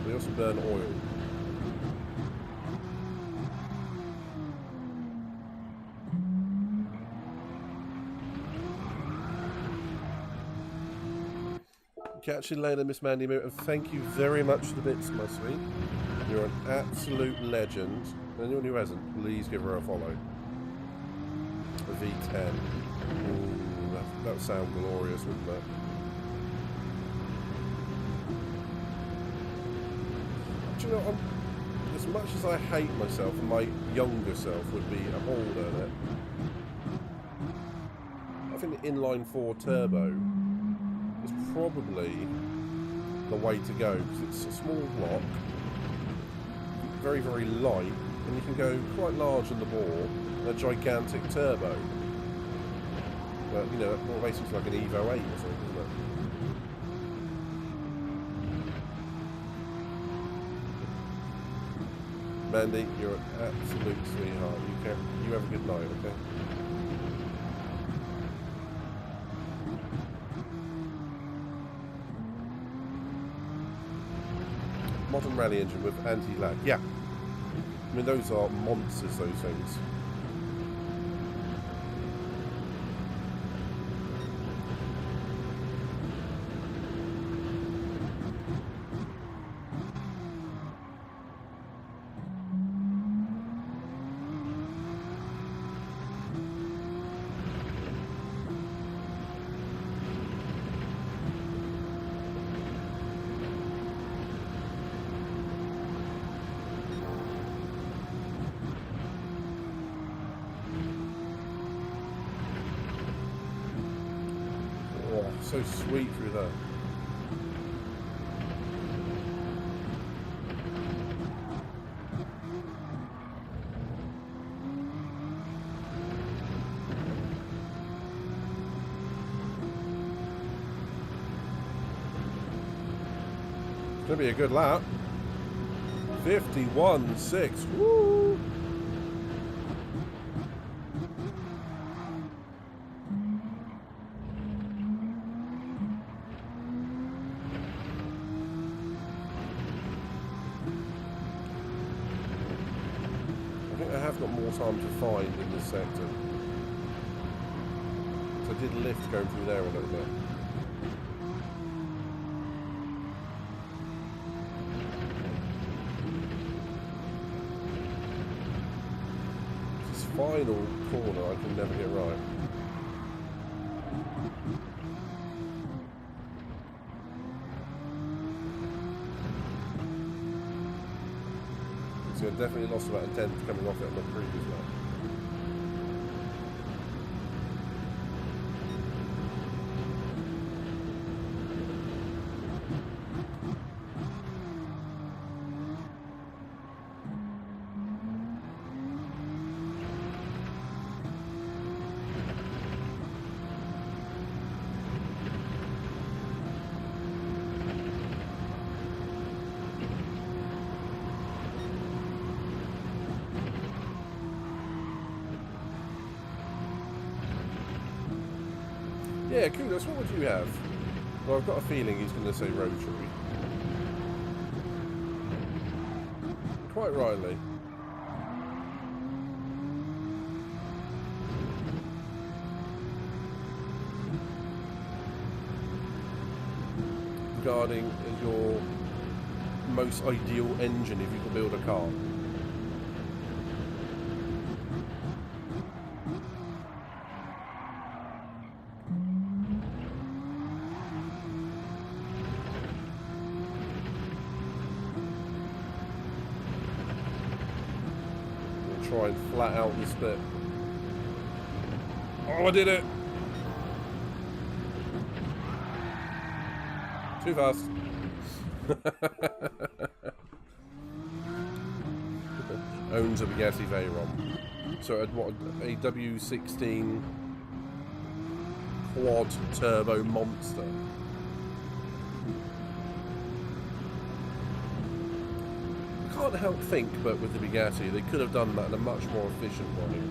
They also burn oil. Catch you later, Miss Mandy Moot, and thank you very much for the bits, my sweet. You're an absolute legend. Anyone who hasn't, please give her a follow. A V10. Ooh, that would sound glorious, wouldn't it? Do you know, as much as I hate myself, and my younger self would be appalled at it, I think the inline-4 turbo is probably the way to go, because it's a small block, very, very light, and you can go quite large in the bore, and a gigantic turbo. But, you know, more basically like an Evo 8 or something, isn't it? Mandy, you're an absolute sweetheart. You have a good night, okay? modern rally engine with anti-lag. Yeah. I mean, those are monsters, those things. So sweet through there. It's gonna be a good lap. 51.6. Woo! Time to find in this sector. So I did lift going through there a little bit. This final corner I can never get right. So I definitely lost about a tenth coming off it on the previous lap. Yeah, Kudos, what would you have? Well, I've got a feeling he's going to say rotary. Quite rightly. Regarding your most ideal engine if you could build a car. Try and flat out this bit. Oh, I did it! Too fast. Owns a Bugatti Veyron. So what, a W16 quad turbo monster. I can't help think, but with the Bugatti, they could have done that in a much more efficient way.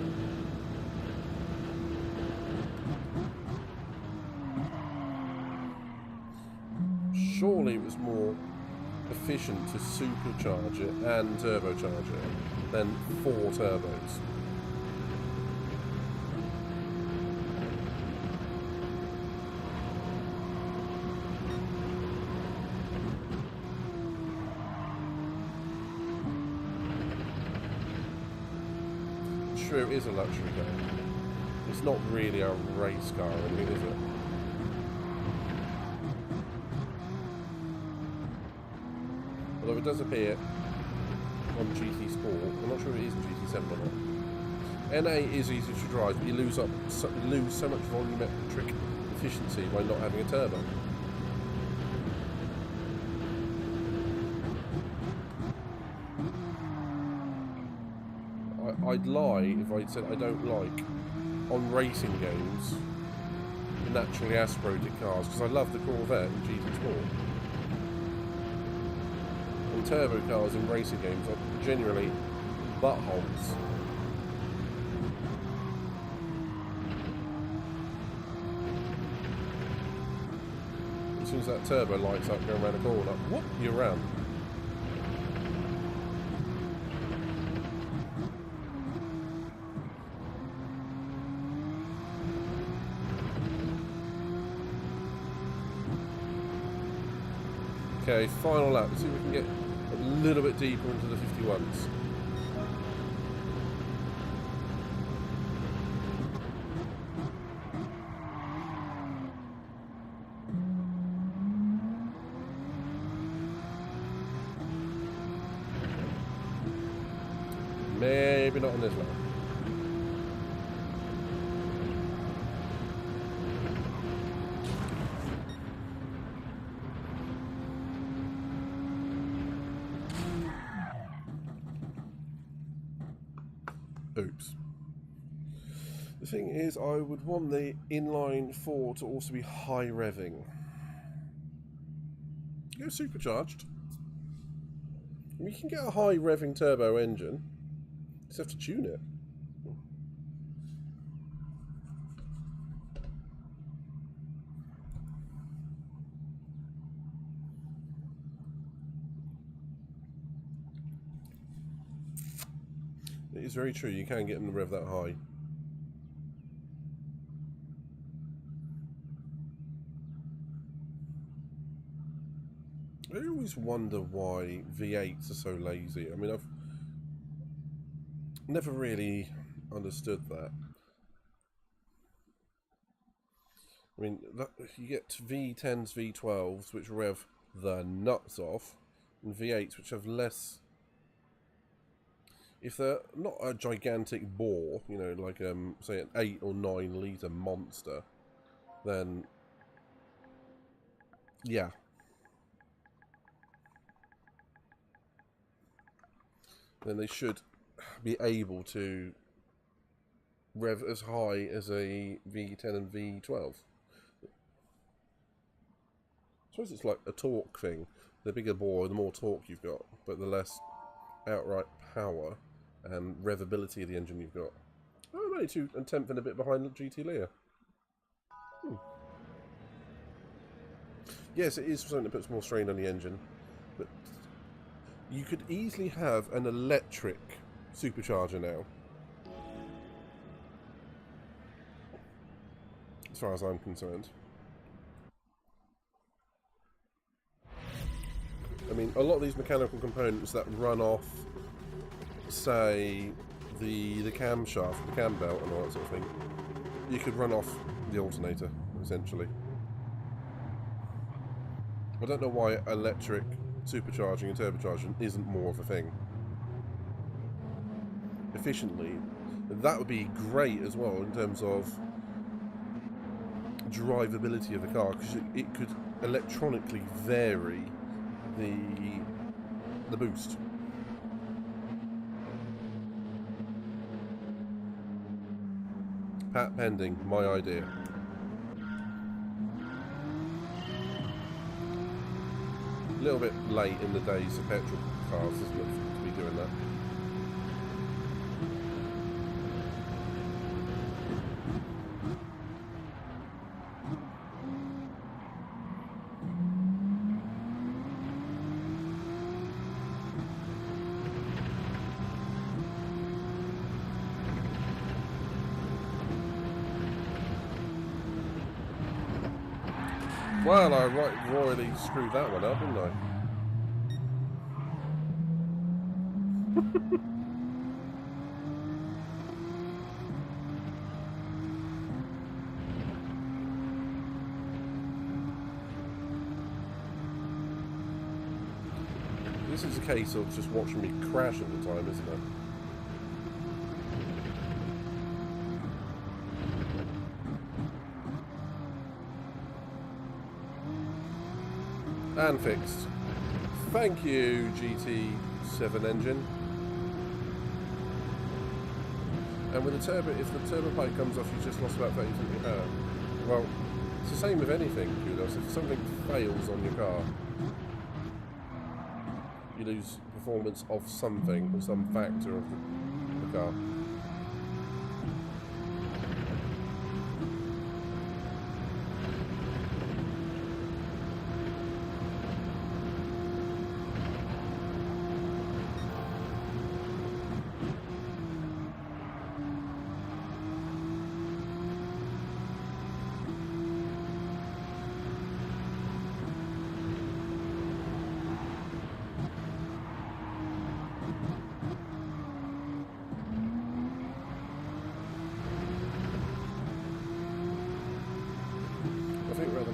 Surely it was more efficient to supercharge it and turbocharge it than 4 turbos. True, it is a luxury car. It's not really a race car or anything, is it? Although it does appear on GT Sport, I'm not sure if it is in GT7 or not. NA is easy to drive, but you lose so much volumetric efficiency by not having a turbo. I'd lie if I said I don't like, on racing games, naturally aspirated cars, because I love the Corvette in GT Sport. And turbo cars in racing games are generally buttholes. As soon as that turbo lights up going around the corner, whoop, you're around. Okay, final lap. Let's see if we can get a little bit deeper into the 51s. Maybe not on this lap. Oops. The thing is, I would want the inline 4 to also be high revving. Go supercharged. You can get a high revving turbo engine. You just have to tune it. It is very true, you can get them to rev that high. I always wonder why V8s are so lazy. I mean, I've never really understood that. I mean, you get V10s, V12s, which rev the nuts off, and V8s, which have less... If they're not a gigantic bore, you know, like, say, an 8 or 9 litre monster, then... yeah. Then they should be able to rev as high as a V10 and V12. I suppose it's like a torque thing. The bigger bore, the more torque you've got, but the less outright power and revability of the engine you've got. Oh, I'm only 2 1/10 and a bit behind GT Lear. Yes, it is something that puts more strain on the engine, but you could easily have an electric supercharger now. As far as I'm concerned. I mean, a lot of these mechanical components that run off, say, the camshaft, the cam belt and all that sort of thing, you could run off the alternator, essentially. I don't know why electric supercharging and turbocharging isn't more of a thing. Efficiently, that would be great as well in terms of drivability of the car, because it could electronically vary the boost. Pat pending, my idea. A little bit late in the days of petrol cars, isn't it, to be doing that. Well, I royally screwed that one up, didn't I? This is a case of just watching me crash all the time, isn't it? And fixed. Thank you, GT7 engine. And with the turbo, if the turbo pipe comes off, you just lost about 30% of your power. Well, it's the same with anything, kudos. If something fails on your car, you lose performance of something, or some factor of the car.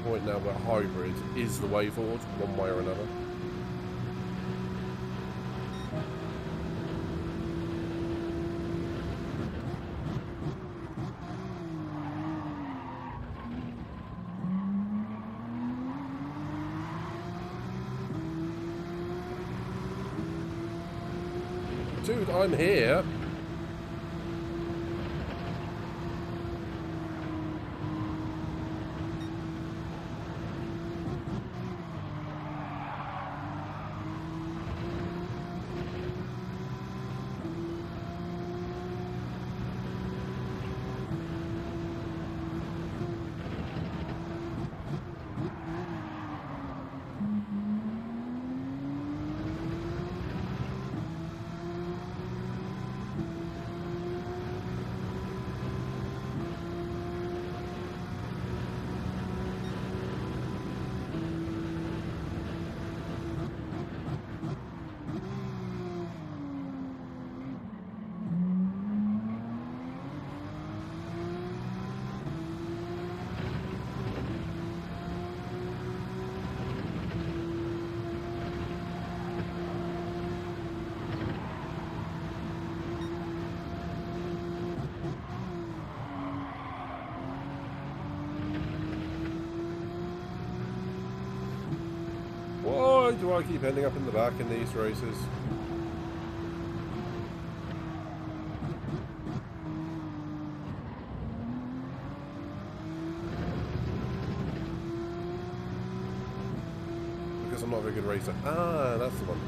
point now where hybrid is the way forward, one way or another. Dude, I'm here. Why do I keep ending up in the back in these races? Because I'm not a very good racer. Ah, that's the one.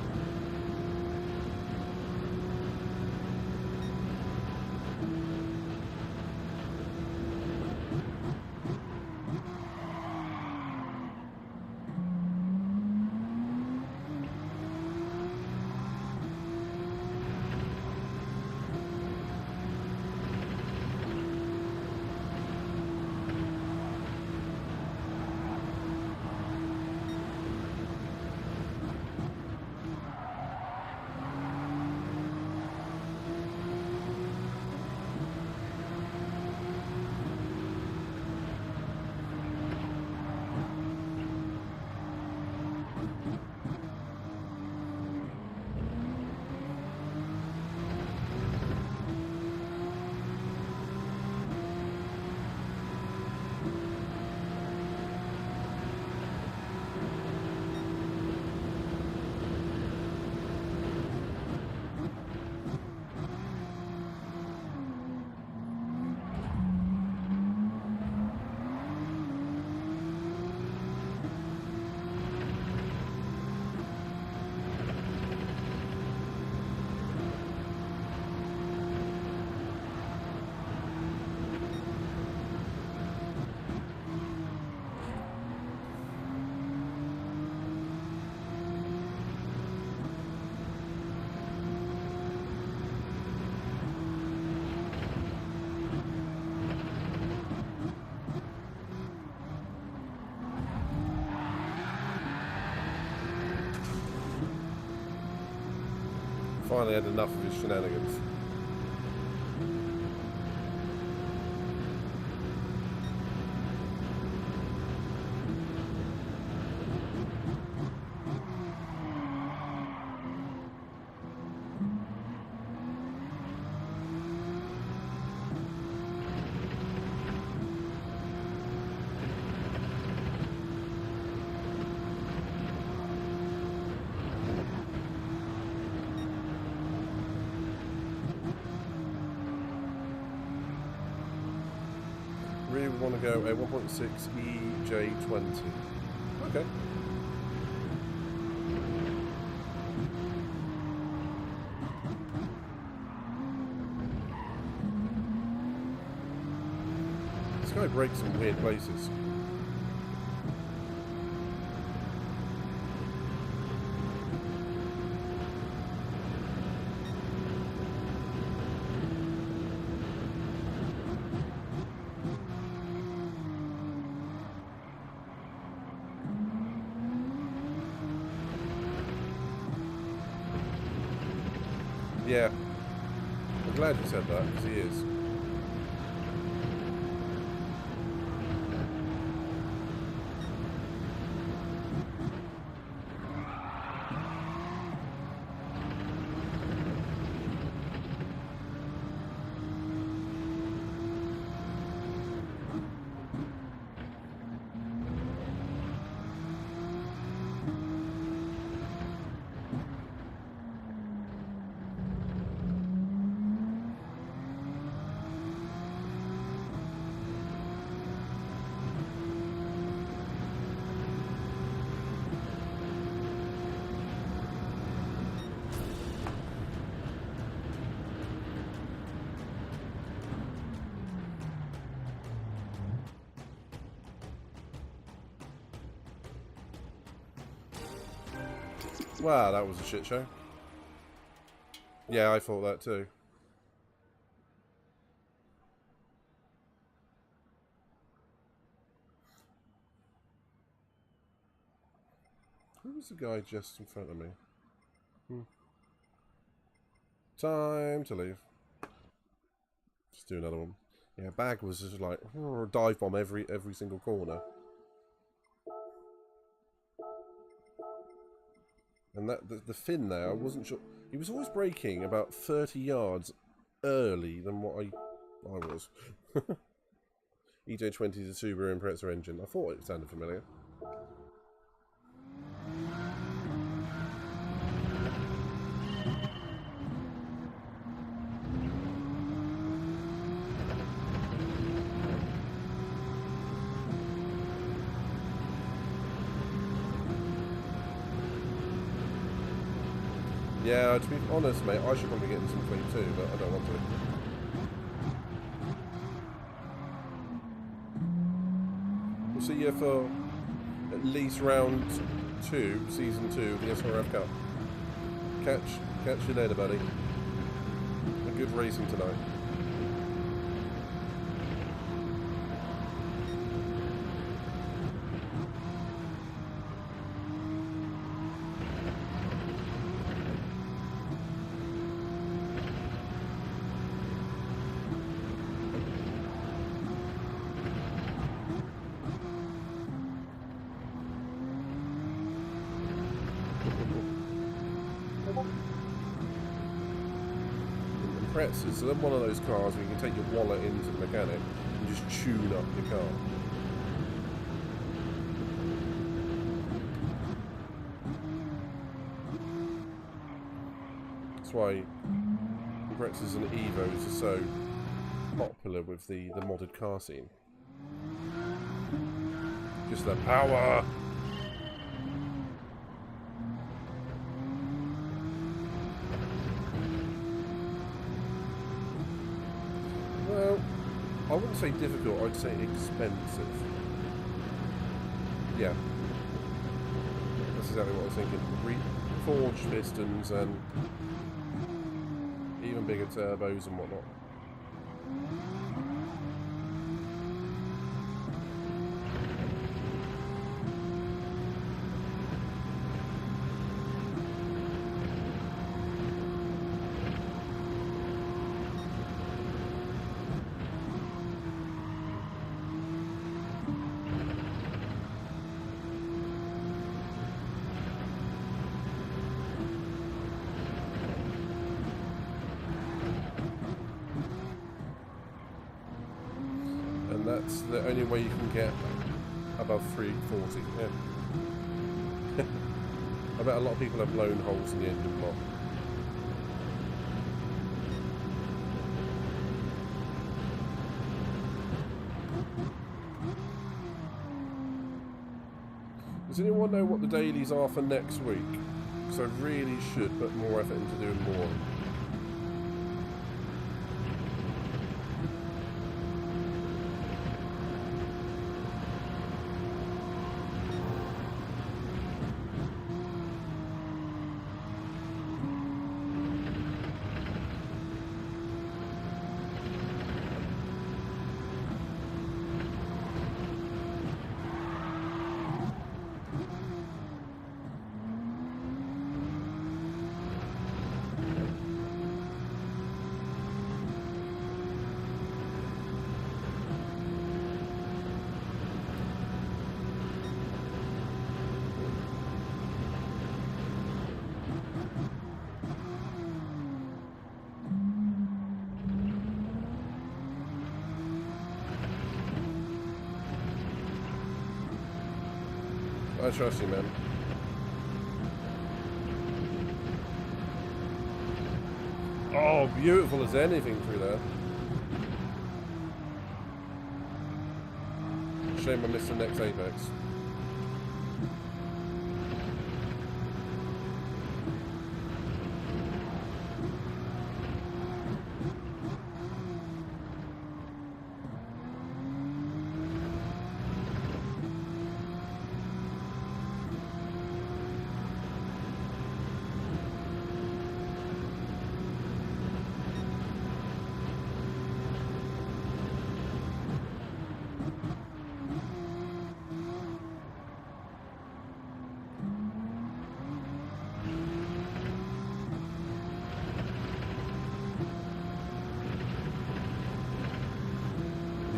Finally had enough of his shenanigans. Really want to go a 1.6 EJ20. Okay. This guy breaks in weird places. Yeah, I'm glad you said that, because he is. Wow, that was a shit show. Yeah, I thought that too. Who was the guy just in front of me? Time to leave. Just do another one. Yeah, Bag was just like dive bomb every single corner. And that the Finn there, I wasn't sure. He was always braking about 30 yards early than what I was. EJ20 is a Subaru Impreza engine. I thought it sounded familiar. Yeah, to be honest, mate, I should probably get in some fleet too, but I don't want to. We'll see you for at least round 2, season 2 of the SRF Cup. Catch you later, buddy. A good racing tonight. So they're one of those cars where you can take your wallet into the mechanic and just tune up your car. That's why Imprezas and Evos are so popular with the modded car scene. Just the power! I wouldn't say difficult, I'd say expensive. Yeah. That's exactly what I was thinking. Reforged pistons and even bigger turbos and whatnot. That's the only way you can get above 340. Yeah. I bet a lot of people have blown holes in the engine block. Does anyone know what the dailies are for next week? Because I really should put more effort into doing more. I trust you, man. Oh, beautiful as anything through there. Shame I missed the next apex.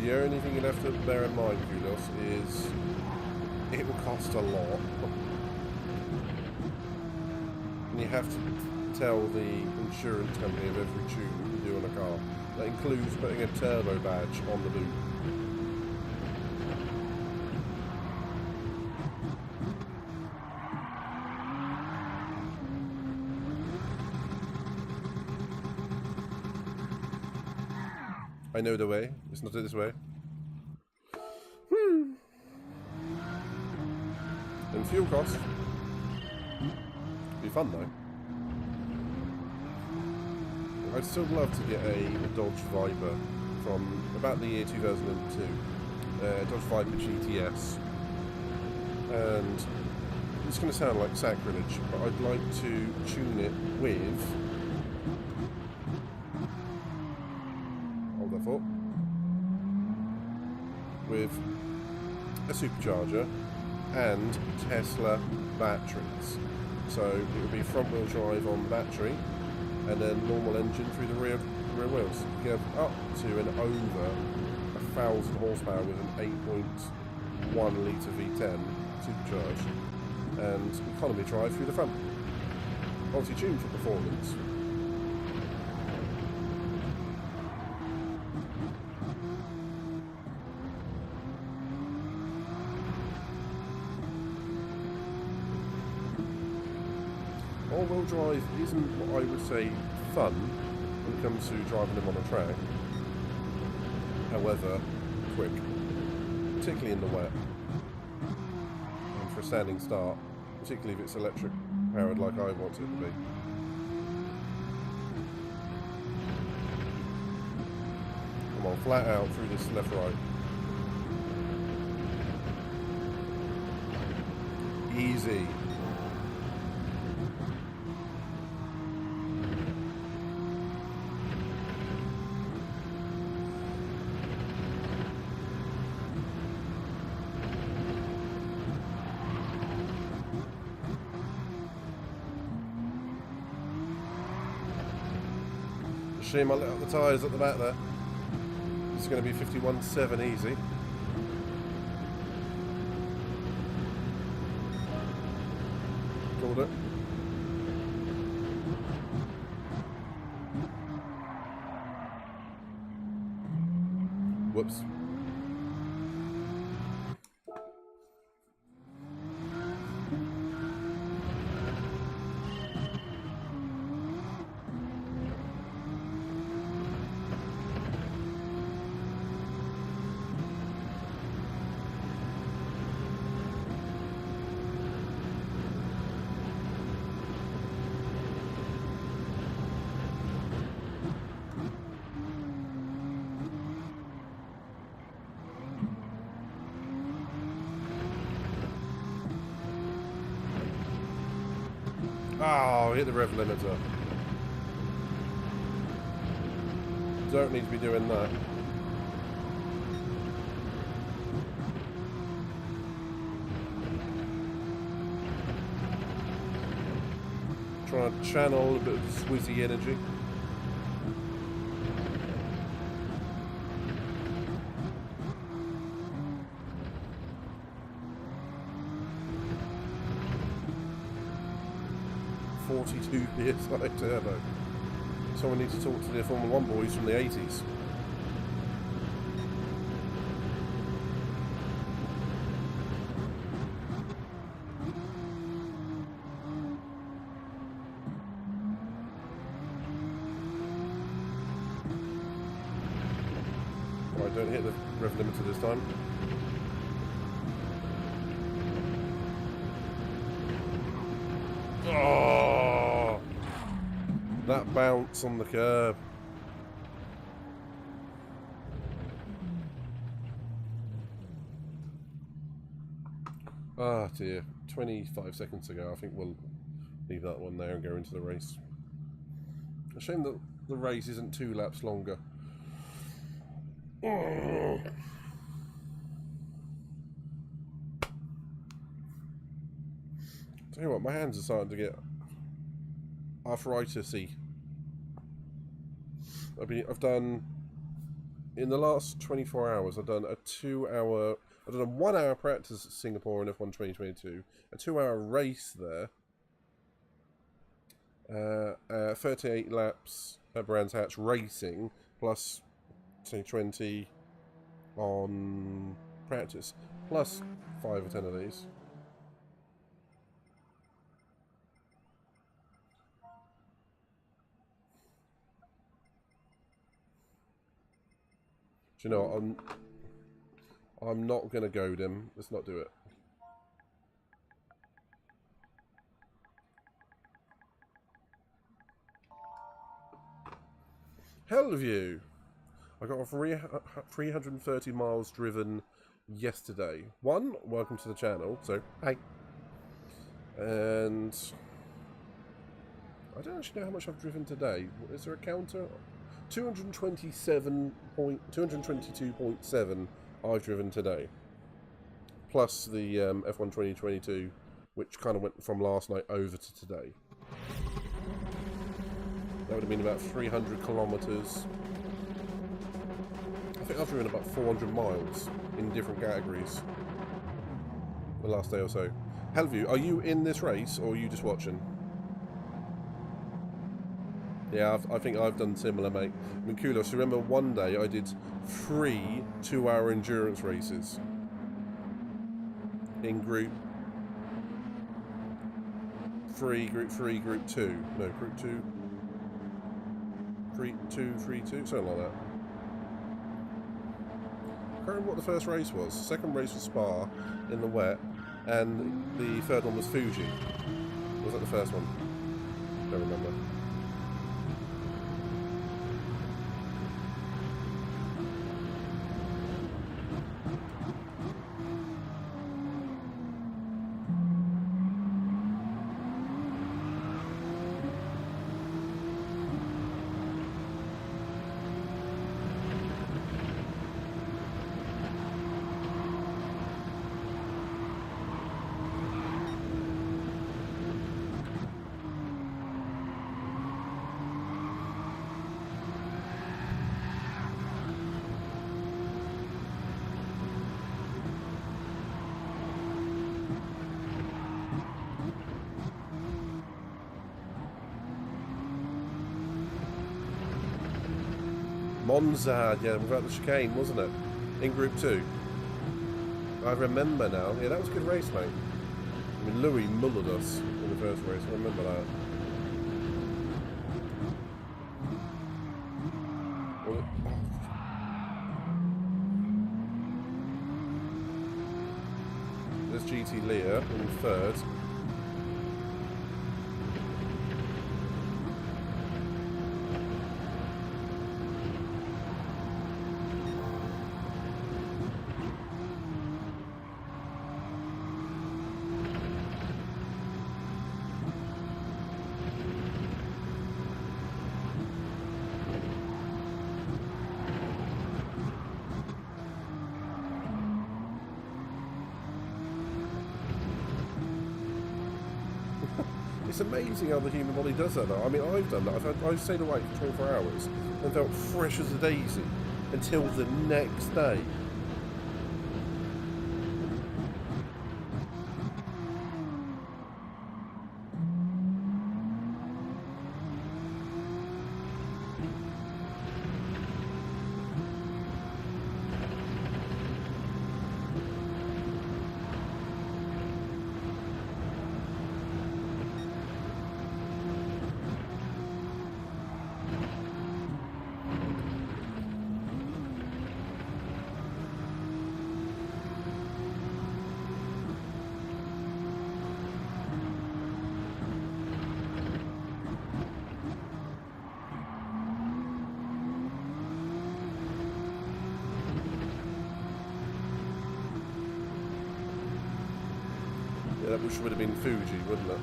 The only thing you'll have to bear in mind, Kudos, is it will cost a lot. And you have to tell the insurance company of every tune you do on a car. That includes putting a turbo badge on the boot. I know the way. It's not this way. And fuel costs. Be fun though. I'd still love to get a Dodge Viper from about the year 2002. Dodge Viper GTS. And it's going to sound like sacrilege, but I'd like to tune it with... Hold that thought. With a supercharger and Tesla batteries. So it would be front wheel drive on the battery and then normal engine through the rear wheels. You can have up to and over 1,000 horsepower with an 8.1 litre V10 supercharged and economy drive through the front. Obviously tuned for performance. All-wheel drive isn't what I would say fun when it comes to driving them on a track. However, quick, particularly in the wet, and for a standing start, particularly if it's electric powered like I want it to be. Come on, flat out through this left-right. Easy. Shame I let out the tyres at the back there. It's going to be 51.7 easy. Called it. Whoops. Oh, hit the rev limiter. Don't need to be doing that. Trying to channel a bit of swizzy energy. PSI turbo. Someone needs to talk to their Formula 1 boys from the 80s. Alright, don't hit the rev limiter this time. Oh, that bounce on the curb. Ah dear, 25 seconds ago. I think we'll leave that one there and go into the race. A shame that the race isn't 2 laps longer. Oh. Tell you what, my hands are starting to get arthritis-y. I've done in the last 24 hours, I've done a 1 hour practice at Singapore in F1 2022, a 2 hour race there, 38 laps at Brands Hatch racing, plus say 20 on practice, plus 5 or 10 of these. Do you know what? I'm not gonna goad him. Let's not do it. Hellview. I got 330 miles driven yesterday. One, welcome to the channel. So, hey. And I don't actually know how much I've driven today. Is there a counter? 222.7 I've driven today, plus the F1 2022, which kind of went from last night over to today. That would have been about 300 kilometers. I think I've driven about 400 miles in different categories the last day or so. Hellview, are you in this race or are you just watching? Yeah, I think I've done similar, mate. I mean, Kulos, remember one day I did 3 2-hour endurance races in Group 3, Group 3, Group 2. No, Group 2. 3, 2, 3, 2, something like that. I can't remember what the first race was. The second race was Spa in the wet, and the third one was Fuji. Was that the first one? Don't remember. Monza, yeah, without the chicane, wasn't it? In Group 2. I remember now. Yeah, that was a good race, mate. I mean, Louis mullered us in the first race. I remember that. Well, there's GT Leah in third. It's amazing how the human body does that though. I mean, I've done that. I've stayed awake for 24 hours and felt fresh as a daisy until the next day. Yeah, that would have been Fuji, wouldn't it?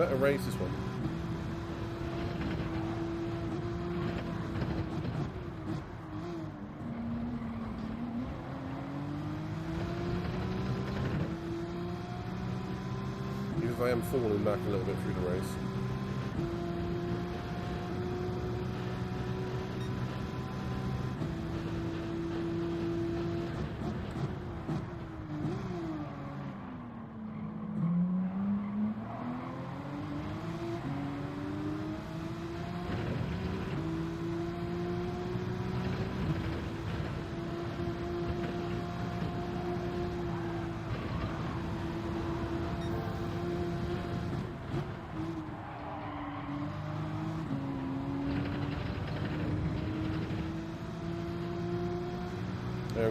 Better race this one. Even if I am falling back a little bit through the race.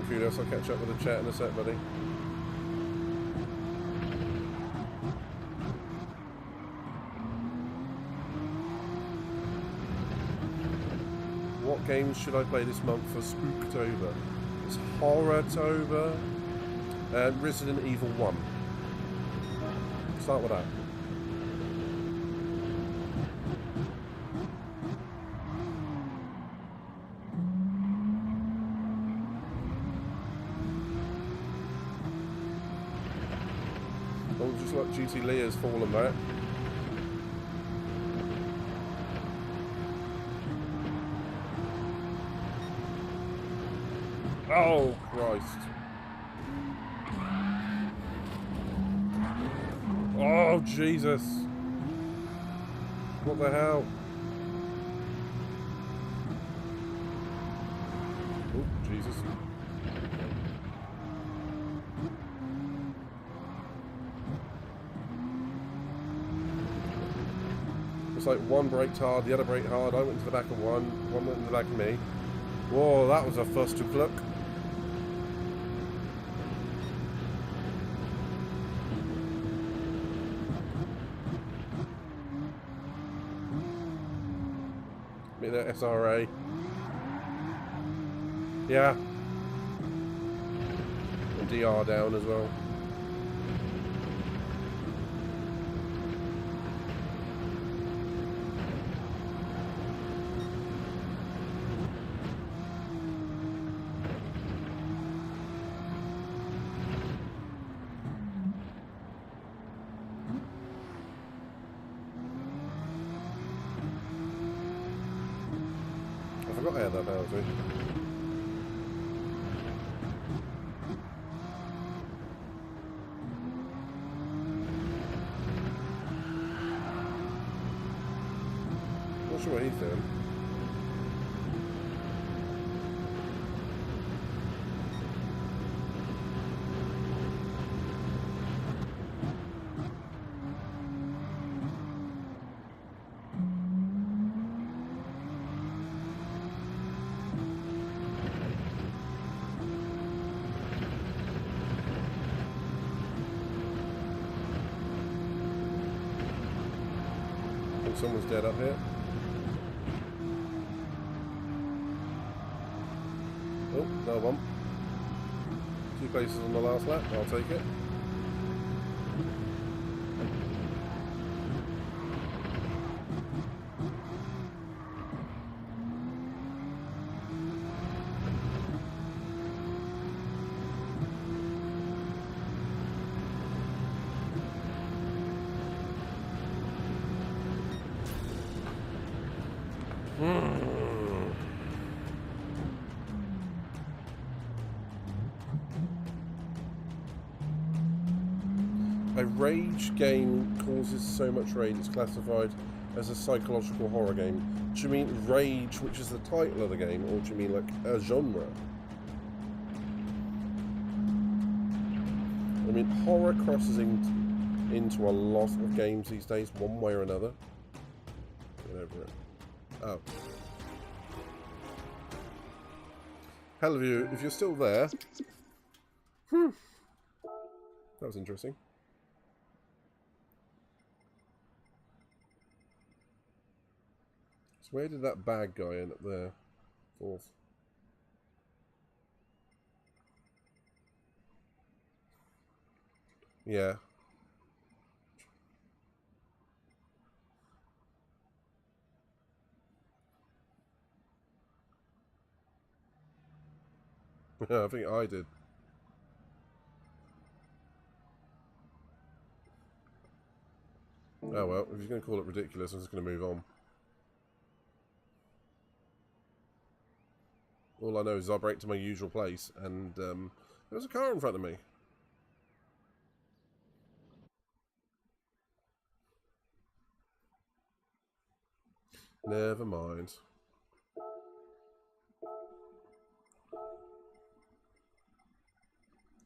Kudos, I'll catch up with the chat in a sec, buddy. What games should I play this month for Spooktober? It's Horrortober and Resident Evil 1. Start with that. Just like GT Leah's fallen back. Oh, Christ. Oh, Jesus. What the hell? Oh, Jesus. It's like one braked hard, the other braked hard. I went into the back of one went into the back of me. Whoa, that was a first to look. Meet the SRA. Yeah. And DR down as well. I forgot I had that penalty. Not sure what he's doing. Someone's dead up here. Oh, another one. 2 places on the last lap. I'll take it. A rage game causes so much rage it's classified as a psychological horror game. Do you mean Rage, which is the title of the game, or do you mean like a genre? I mean, horror crosses into a lot of games these days, one way or another. Get over it. Oh. Hell of you, if you're still there. That was interesting. So where did that bag guy end up there? 4th. Yeah. I think I did. Oh well, if you're going to call it ridiculous, I'm just going to move on. All I know is I braked to my usual place, and there was a car in front of me. Never mind.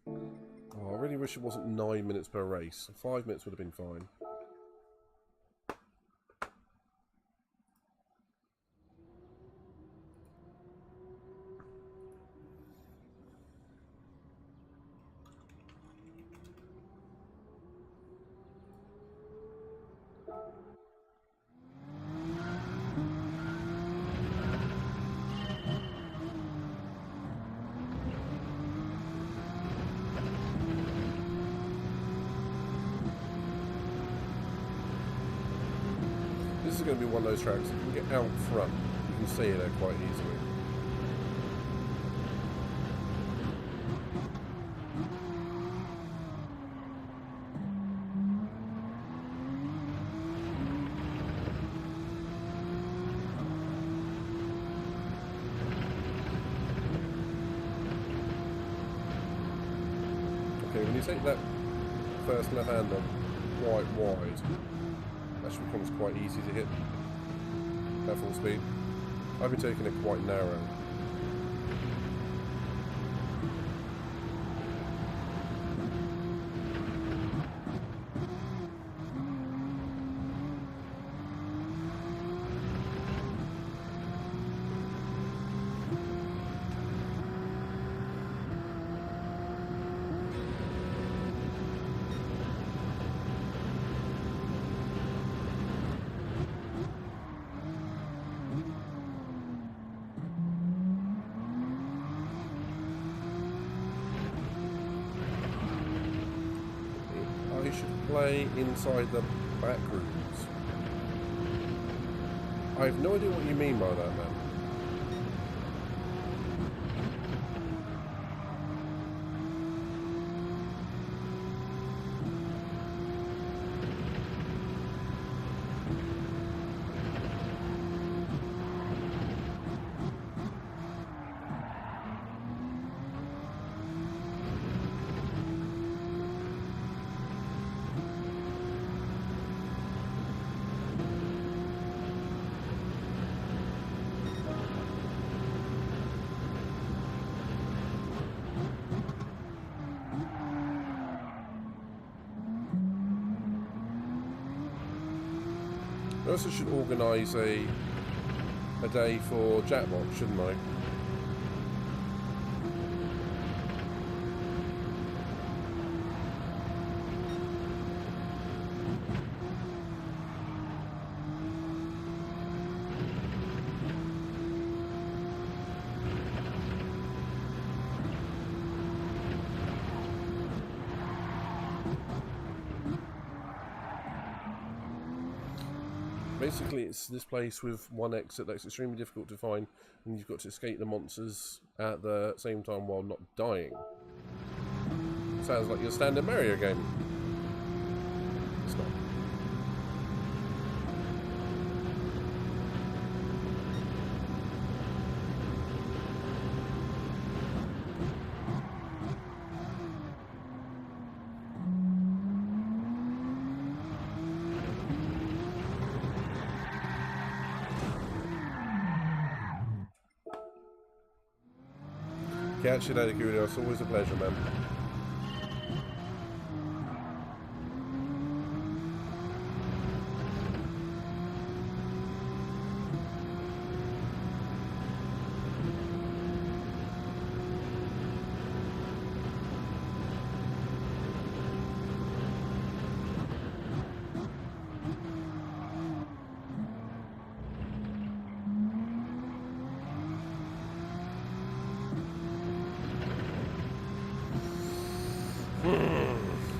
Oh, I really wish it wasn't 9 minutes per race. 5 minutes would have been fine. This is going to be one of those tracks, if you can get out front, you can see it there quite easily. Okay, when you take that first left hand on quite wide, actually becomes quite easy to hit at full speed. I've been taking it quite narrow. I should play inside the back rooms. I have no idea what you mean by that, man. I also should organise a day for Jackbox, shouldn't I? Basically, it's this place with one exit that's extremely difficult to find, and you've got to escape the monsters at the same time while not dying. Sounds like your standard Mario game. It's not. Catch you later, Julio. It's always a pleasure, man.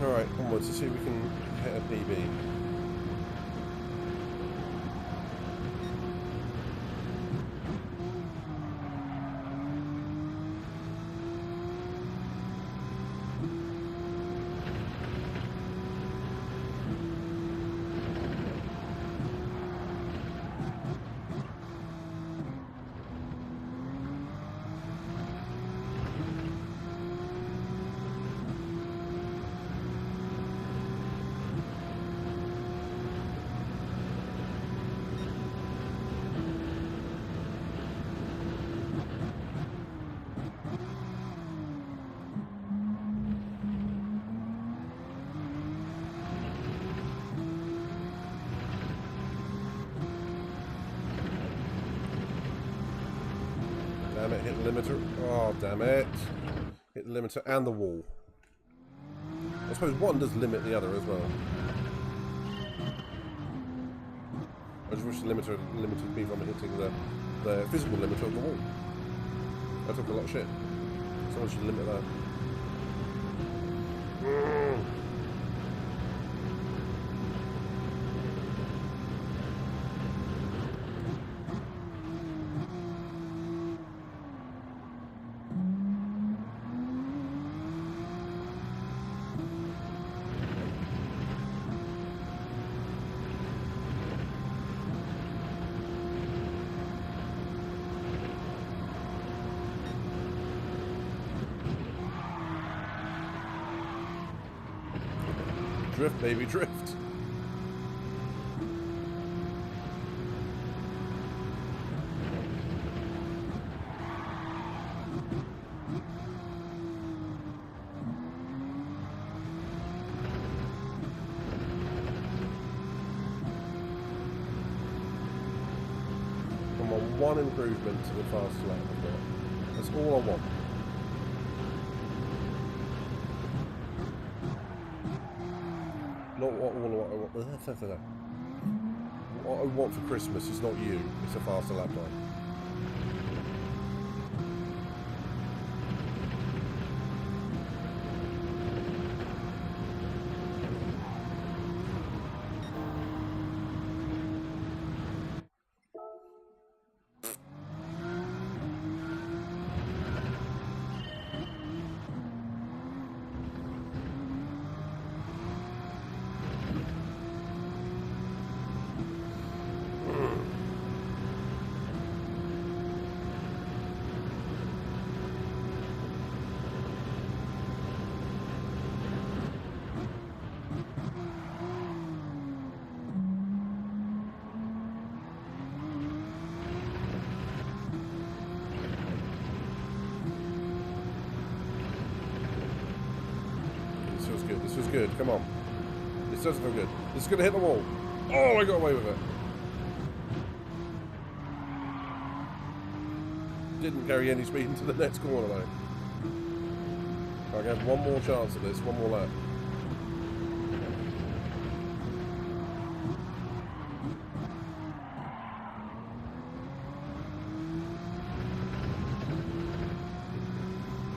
Alright, onwards to see if we can hit a PB. Damn it, hit the limiter. Oh, damn it. Hit the limiter and the wall. I suppose one does limit the other as well. I just wish the limiter limited me from hitting the physical limiter of the wall. I took a lot of shit. Someone should limit that. Drift, baby, drift. Come on, one improvement to the fast lap I've got. That's all I want. Not what I want. What I want for Christmas is not you, it's a faster lap time. This was good. Come on. This doesn't feel good. This is going to hit the wall. Oh, I got away with it. Didn't carry any speed into the next corner though. I have one more chance at this. One more lap.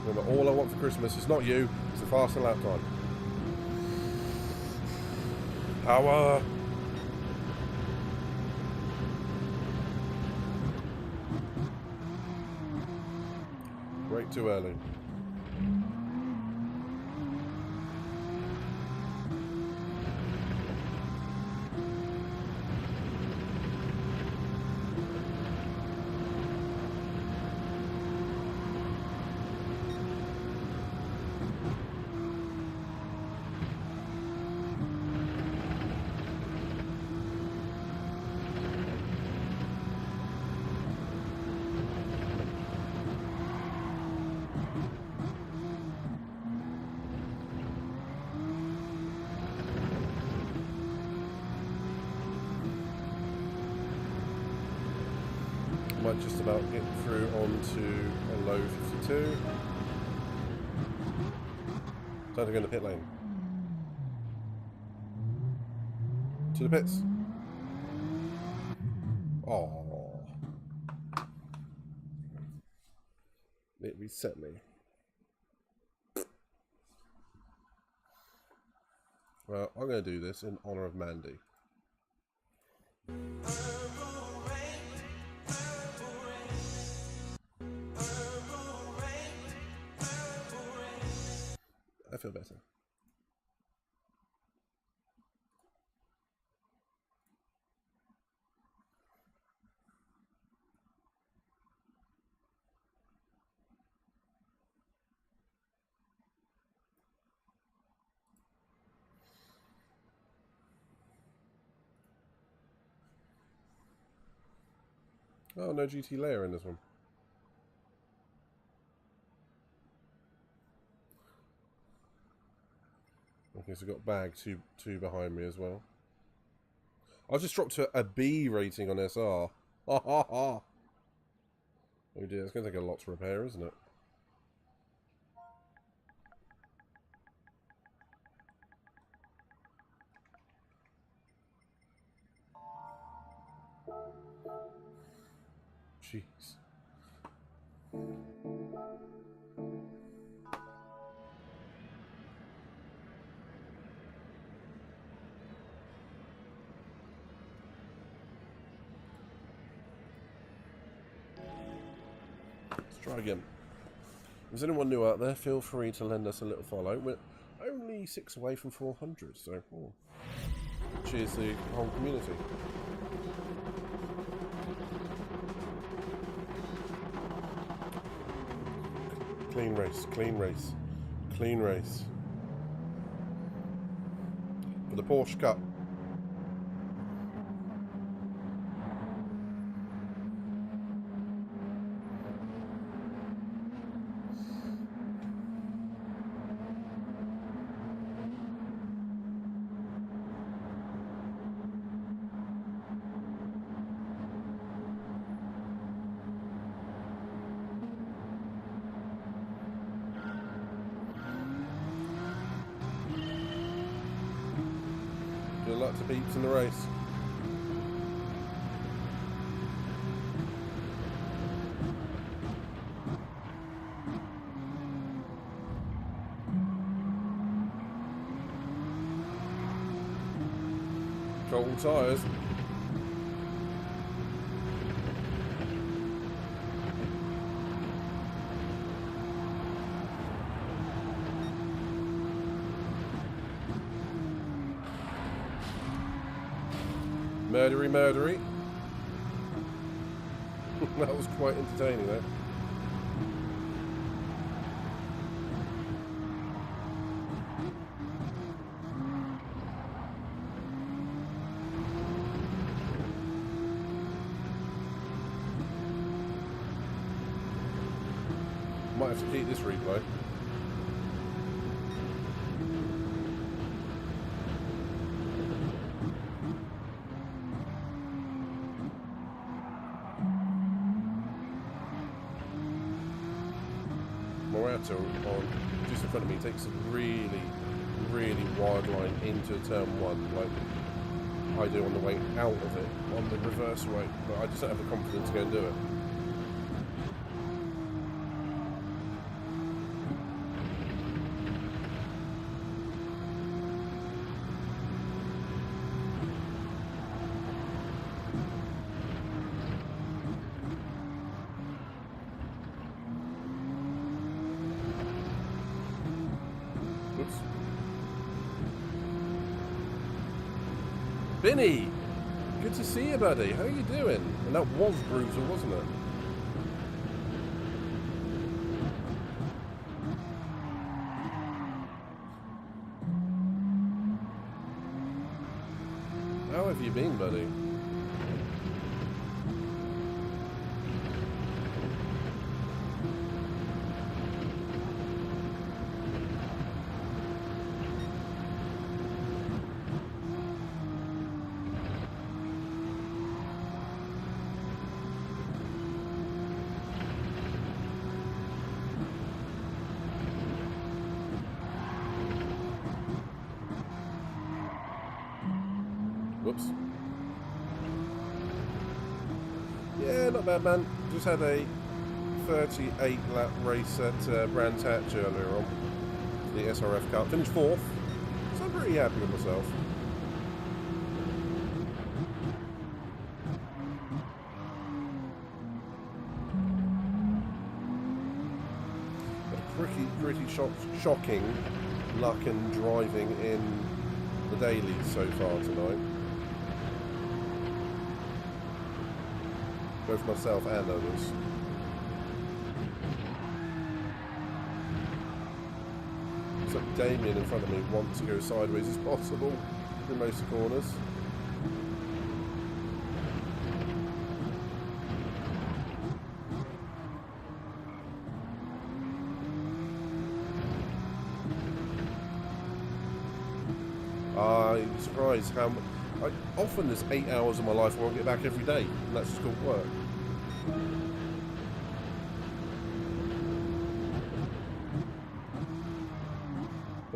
Remember, all I want for Christmas is not you. It's a faster lap time. Power! Brake too early. Might just about get through onto a low 52. Time to go in the pit lane. To the pits. Oh, it reset me. Well, I'm going to do this in honor of Mandy. I feel better. Oh, no GT layer in this one. Okay, so got bag two behind me as well. I've just dropped to a B rating on SR. Ha ha ha. Oh dear, it's going to take a lot to repair, isn't it? Jeez. Let's try again. If there's anyone new out there, feel free to lend us a little follow. We're only 6 away from 400, so cheers the whole community. Clean race, clean race, clean race. For the Porsche Cup. Good luck to Beeps in the race. Cold tyres. Murdery, murdery. That was quite entertaining, though. Might have to keep this replay. On just in front of me takes a really, really wide line into turn 1, like I do on the way out of it, on the reverse way, but I just don't have the confidence to go and do it. Vinny! Good to see you, buddy. How are you doing? And that was brutal, wasn't it? How have you been, buddy? Whoops. Yeah, not bad, man. Just had a 38 lap race at Brands Hatch earlier on, the SRF Cup. Finished 4th, so I'm pretty happy with myself. Pretty shocking luck and driving in the dailies so far tonight. Both myself and others. So Damien in front of me wants to go sideways as possible through most of the corners. I'm surprised how much. Often there's 8 hours of my life I won't get back every day, and that's just called work.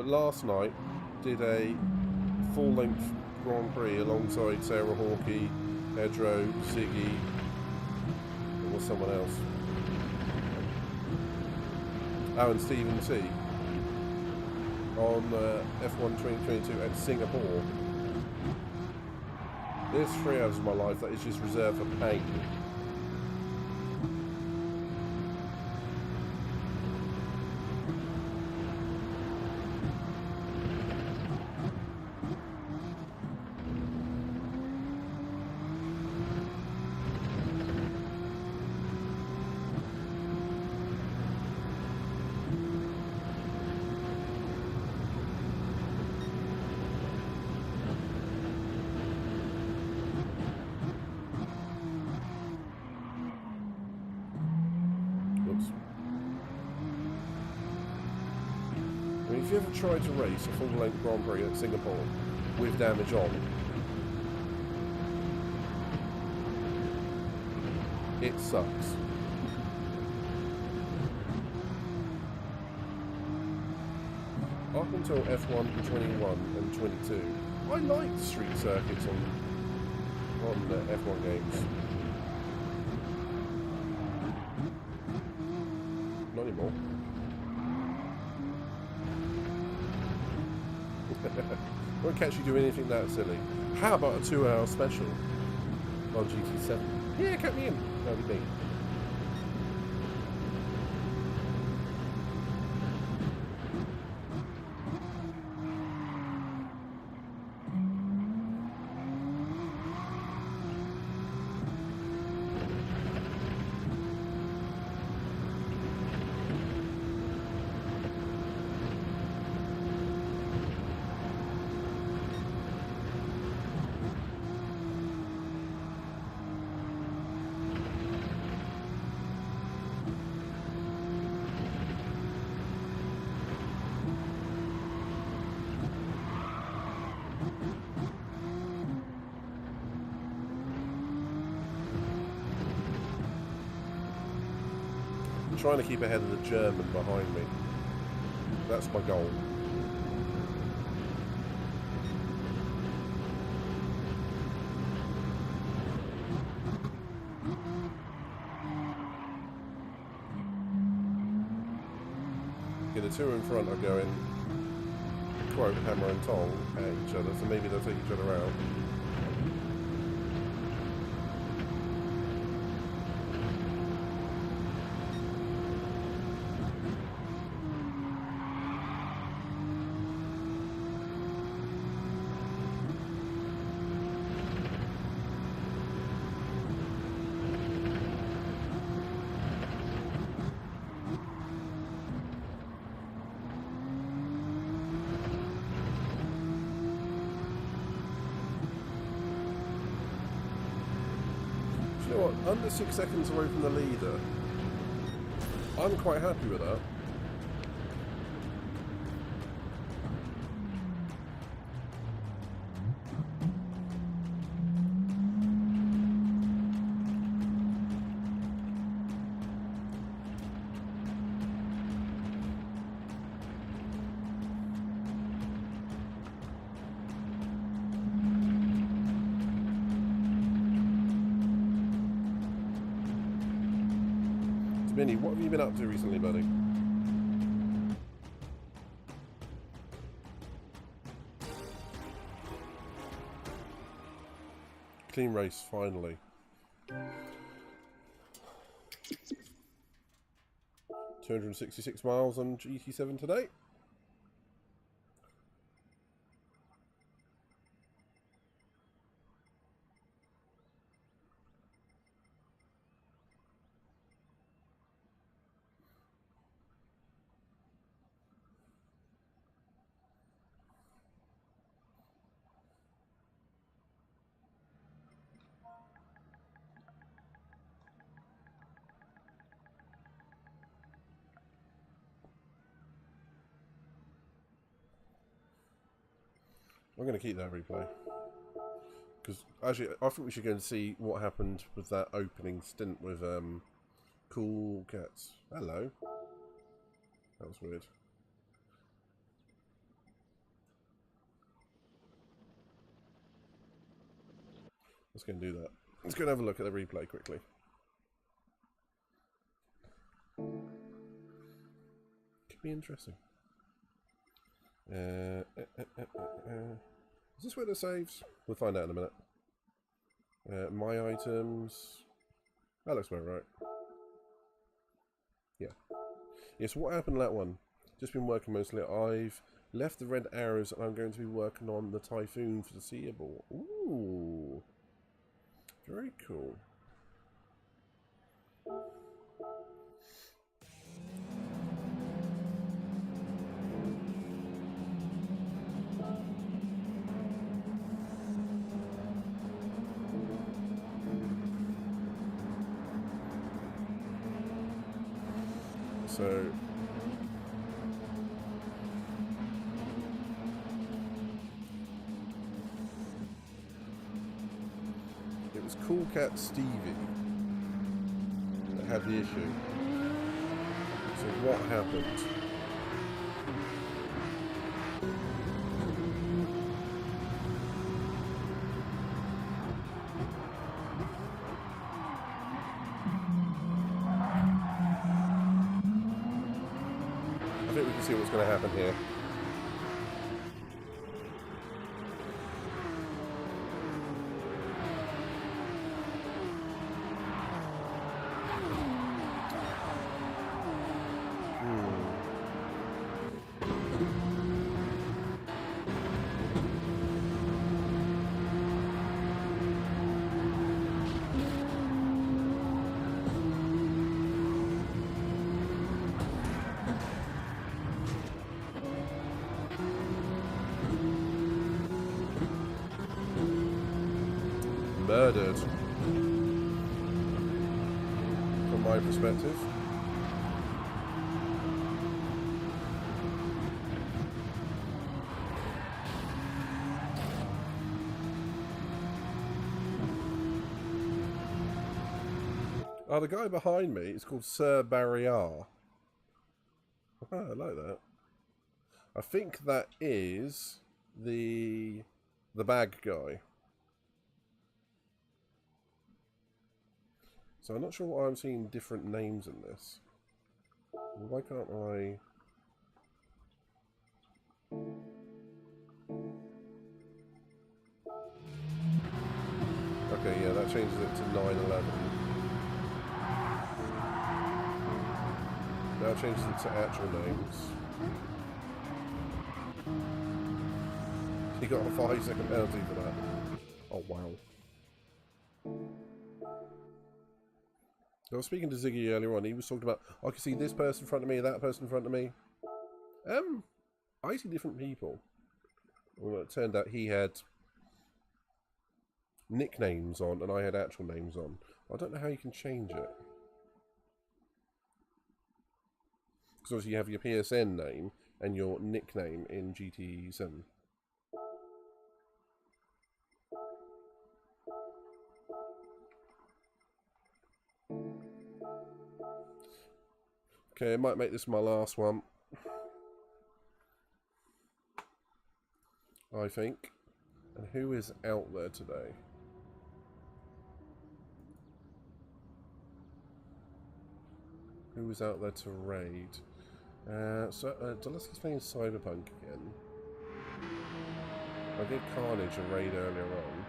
But last night, did a full-length Grand Prix alongside Sarah Hawkey, Pedro, Ziggy, or was someone else? Oh, and Stephen T. On F1 2022 at Singapore. There's 3 hours of my life that is just reserved for pain. If you ever tried to race a full-length Grand Prix at Singapore with damage on, it sucks. Up until F1 and 21 and 22, I liked street circuits on F1 games. Not anymore. Won't catch you doing anything that silly. How about a 2-hour special on GT7? Yeah, count me in. That'd be neat. Trying to keep ahead of the German behind me. That's my goal. Okay, the two in front are going, quote, hammer and tong at each other, so maybe they'll take each other out. You know what? Under 6 seconds away from the leader. I'm quite happy with that. Minnie, what have you been up to recently, buddy? Clean race, finally. $266 miles on GT7 today. I'm going to keep that replay. Because actually, I think we should go and see what happened with that opening stint with Cool Cats. Hello. That was weird. Let's go and do that. Let's go and have a look at the replay quickly. Could be interesting. Is this where the saves? We'll find out in a minute. My items. That looks about right. Yeah. Yes, what happened to that one? Just been working mostly. I've left the red arrows and I'm going to be working on the Typhoon for the Seeable. Ooh. Very cool. So it was Cool Cat Stevie that had the issue. So what happened? I think we can see what's going to happen here. Murdered, from my perspective. Oh, the guy behind me is called Sir Barrier. Oh, I like that. I think that is the bag guy. So I'm not sure why I'm seeing different names in this. Why can't I... Okay, yeah, that changes it to 9/11. Now it changes it to actual names. He got a 5-second penalty for that. Oh, wow. I was speaking to Ziggy earlier on. He was talking about, I can see this person in front of me, that person in front of me. I see different people. Well, it turned out he had nicknames on and I had actual names on. I don't know how you can change it. Because obviously you have your PSN name and your nickname in GT7. Okay, I might make this my last one. I think. And who is out there today? Who is out there to raid? Deleski's playing Cyberpunk again. I gave Carnage a raid earlier on.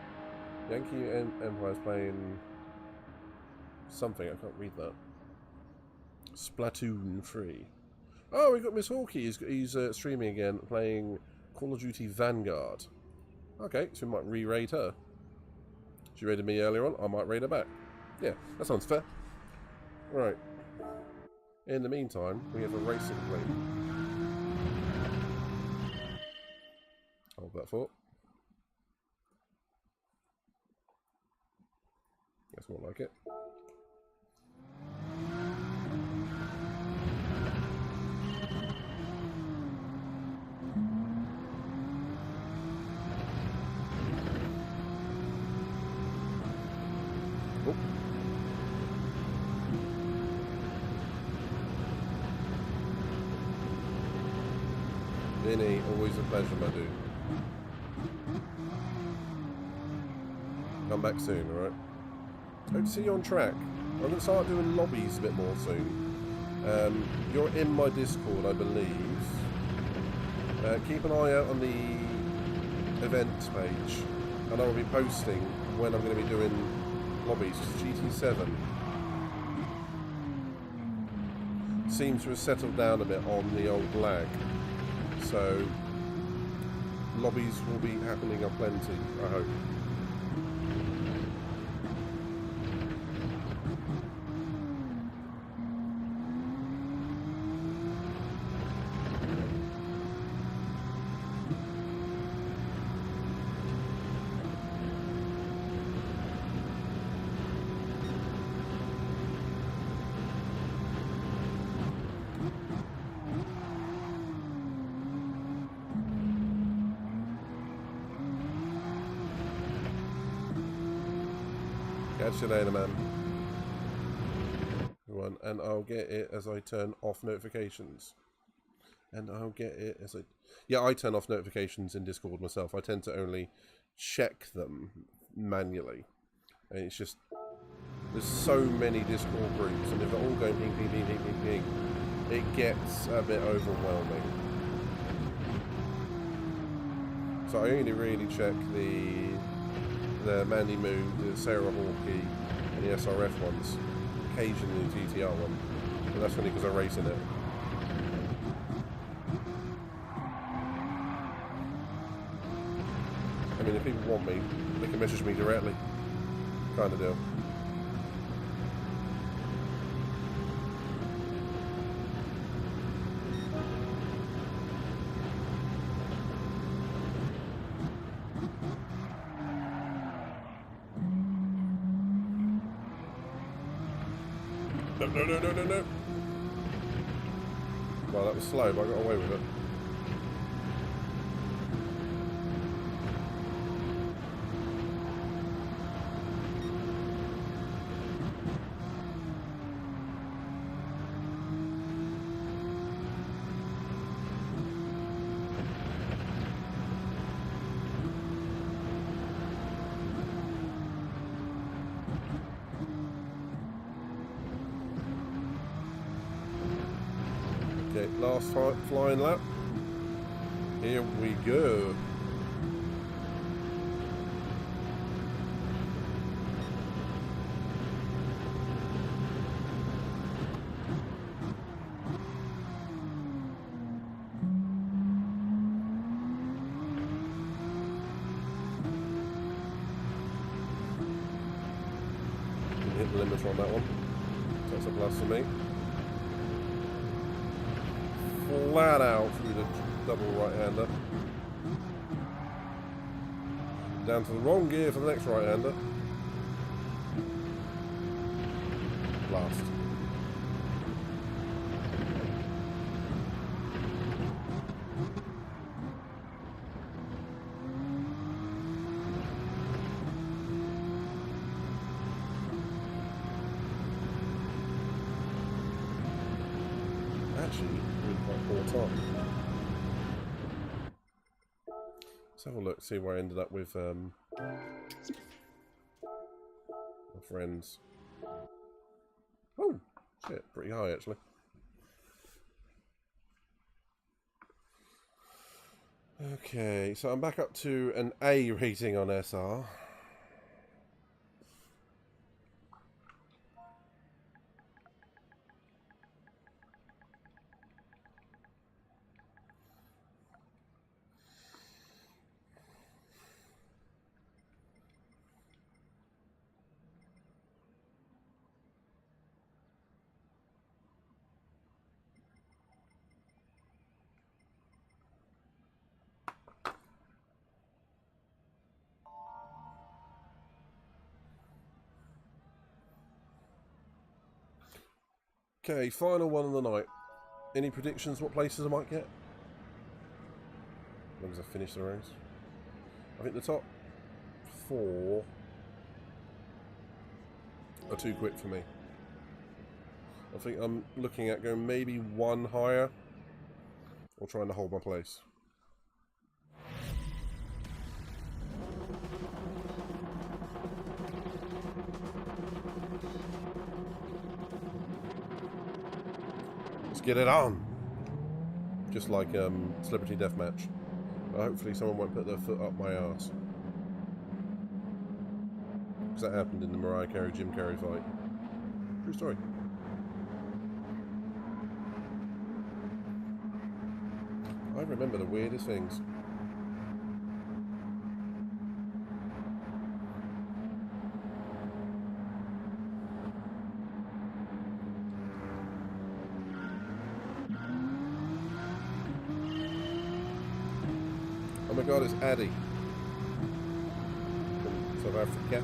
Yankee Empire's playing something, I can't read that. Splatoon 3. Oh, we got Miss Hawkey. He's streaming again, playing Call of Duty Vanguard. Okay, so we might re-raid her. She raided me earlier on, I might raid her back. Yeah, that sounds fair. Right. In the meantime, we have a race to complete. Hold that thought. That's more like it. Always a pleasure, my dude. Come come back soon, alright? Hope to see you on track. I'm going to start doing lobbies a bit more soon. You're in my Discord, I believe. Keep an eye out on the events page, and I'll be posting when I'm going to be doing lobbies. GT7 seems to have settled down a bit on the old lag, so lobbies will be happening aplenty, I hope. Catch you later, man. Everyone, and I'll get it as I turn off notifications. And I'll get it as I... Yeah, I turn off notifications in Discord myself. I tend to only check them manually. And it's just... There's so many Discord groups, and if they're all going ping, ping, ping, ping, ping, ping, it gets a bit overwhelming. So I only really check the Mandy Moo, the Sarah Hawkey, and the SRF ones. Occasionally the GTR one. But that's only because I race in it. I mean, if people want me, they can message me directly. Kind of deal. No. Well, that was slow, but I got away with it. Okay, last flying lap. Here we go. Hit the limiter on that one. That's a plus for me. Flat out through the double right-hander. Down to the wrong gear for the next right-hander. Last. Actually, really quite poor time. Let's have a look, see where I ended up with my friends. Oh, shit, pretty high actually. Okay, so I'm back up to an A rating on SR. Okay, final one of the night. Any predictions what places I might get? As long as I finish the race. I think the top 4 are too quick for me. I think I'm looking at going maybe 1 higher or trying to hold my place. Let's get it on. Just like Celebrity Deathmatch. Hopefully someone won't put their foot up my arse. Because that happened in the Mariah Carey Jim Carrey fight. True story. I remember the weirdest things. Oh my god, it's Addy from South Africa.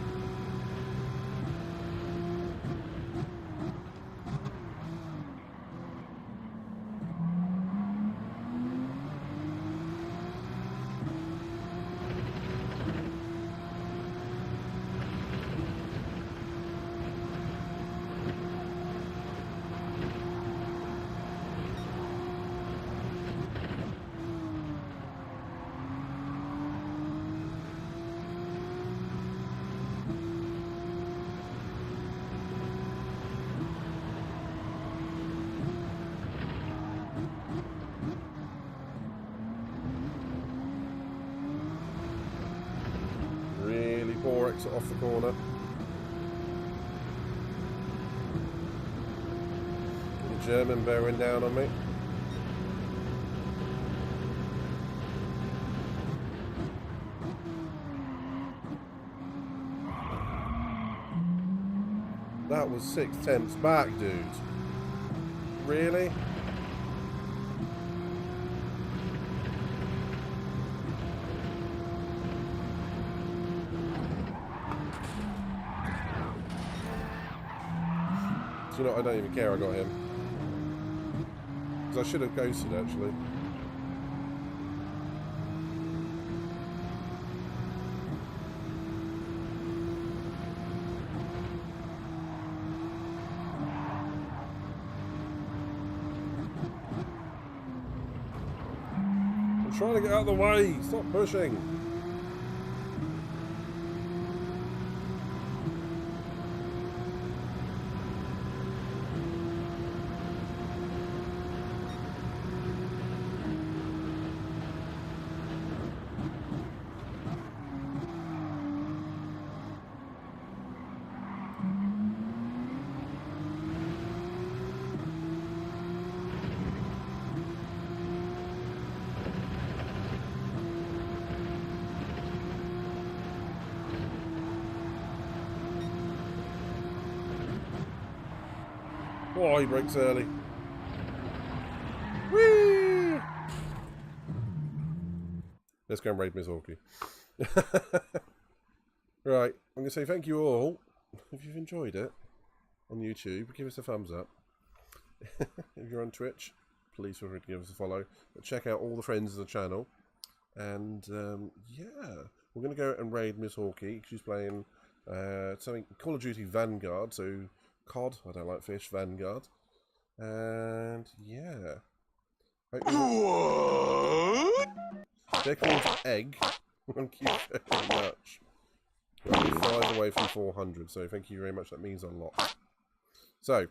Poor exit off the corner. The German bearing down on me. That was 6/10 back, dude. Really? You know, I don't even care I got him. Because I should have ghosted, actually. I'm trying to get out of the way! Stop pushing! Oh, he brakes early. Whee! Let's go and raid Miss Hawkey. Right, I'm going to say thank you all. If you've enjoyed it on YouTube, give us a thumbs up. If you're on Twitch, please feel free to give us a follow. But check out all the friends of the channel. And, yeah, we're going to go and raid Miss Hawkey. She's playing something Call of Duty Vanguard, so COD, I don't like fish, Vanguard. And yeah. What? They're called Egg. Thank you very much. We're only 5 away from 400, so thank you very much, that means a lot. So,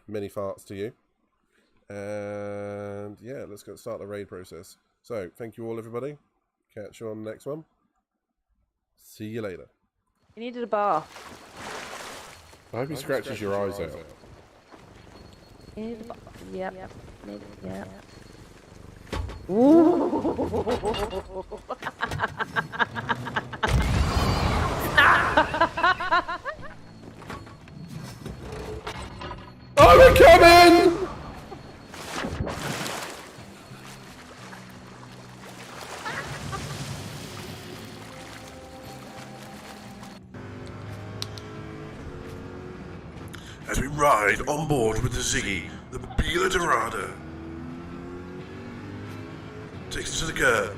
many farts to you. And yeah, let's go start the raid process. So, thank you all everybody. Catch you on the next one. See you later. You needed a bath. I hope he scratches your eyes out. Yep. Yeah. Ooh. Oh, we're coming! As we ride on board with the Ziggy, the Bila Dorada takes us to the curb,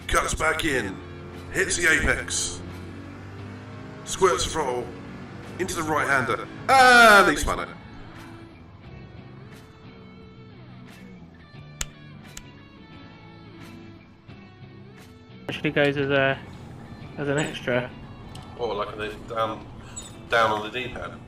cuts back in, hits the apex, squirts the throttle into the right-hander, and he spun it. Actually goes as an extra. Or like down on the D-pad.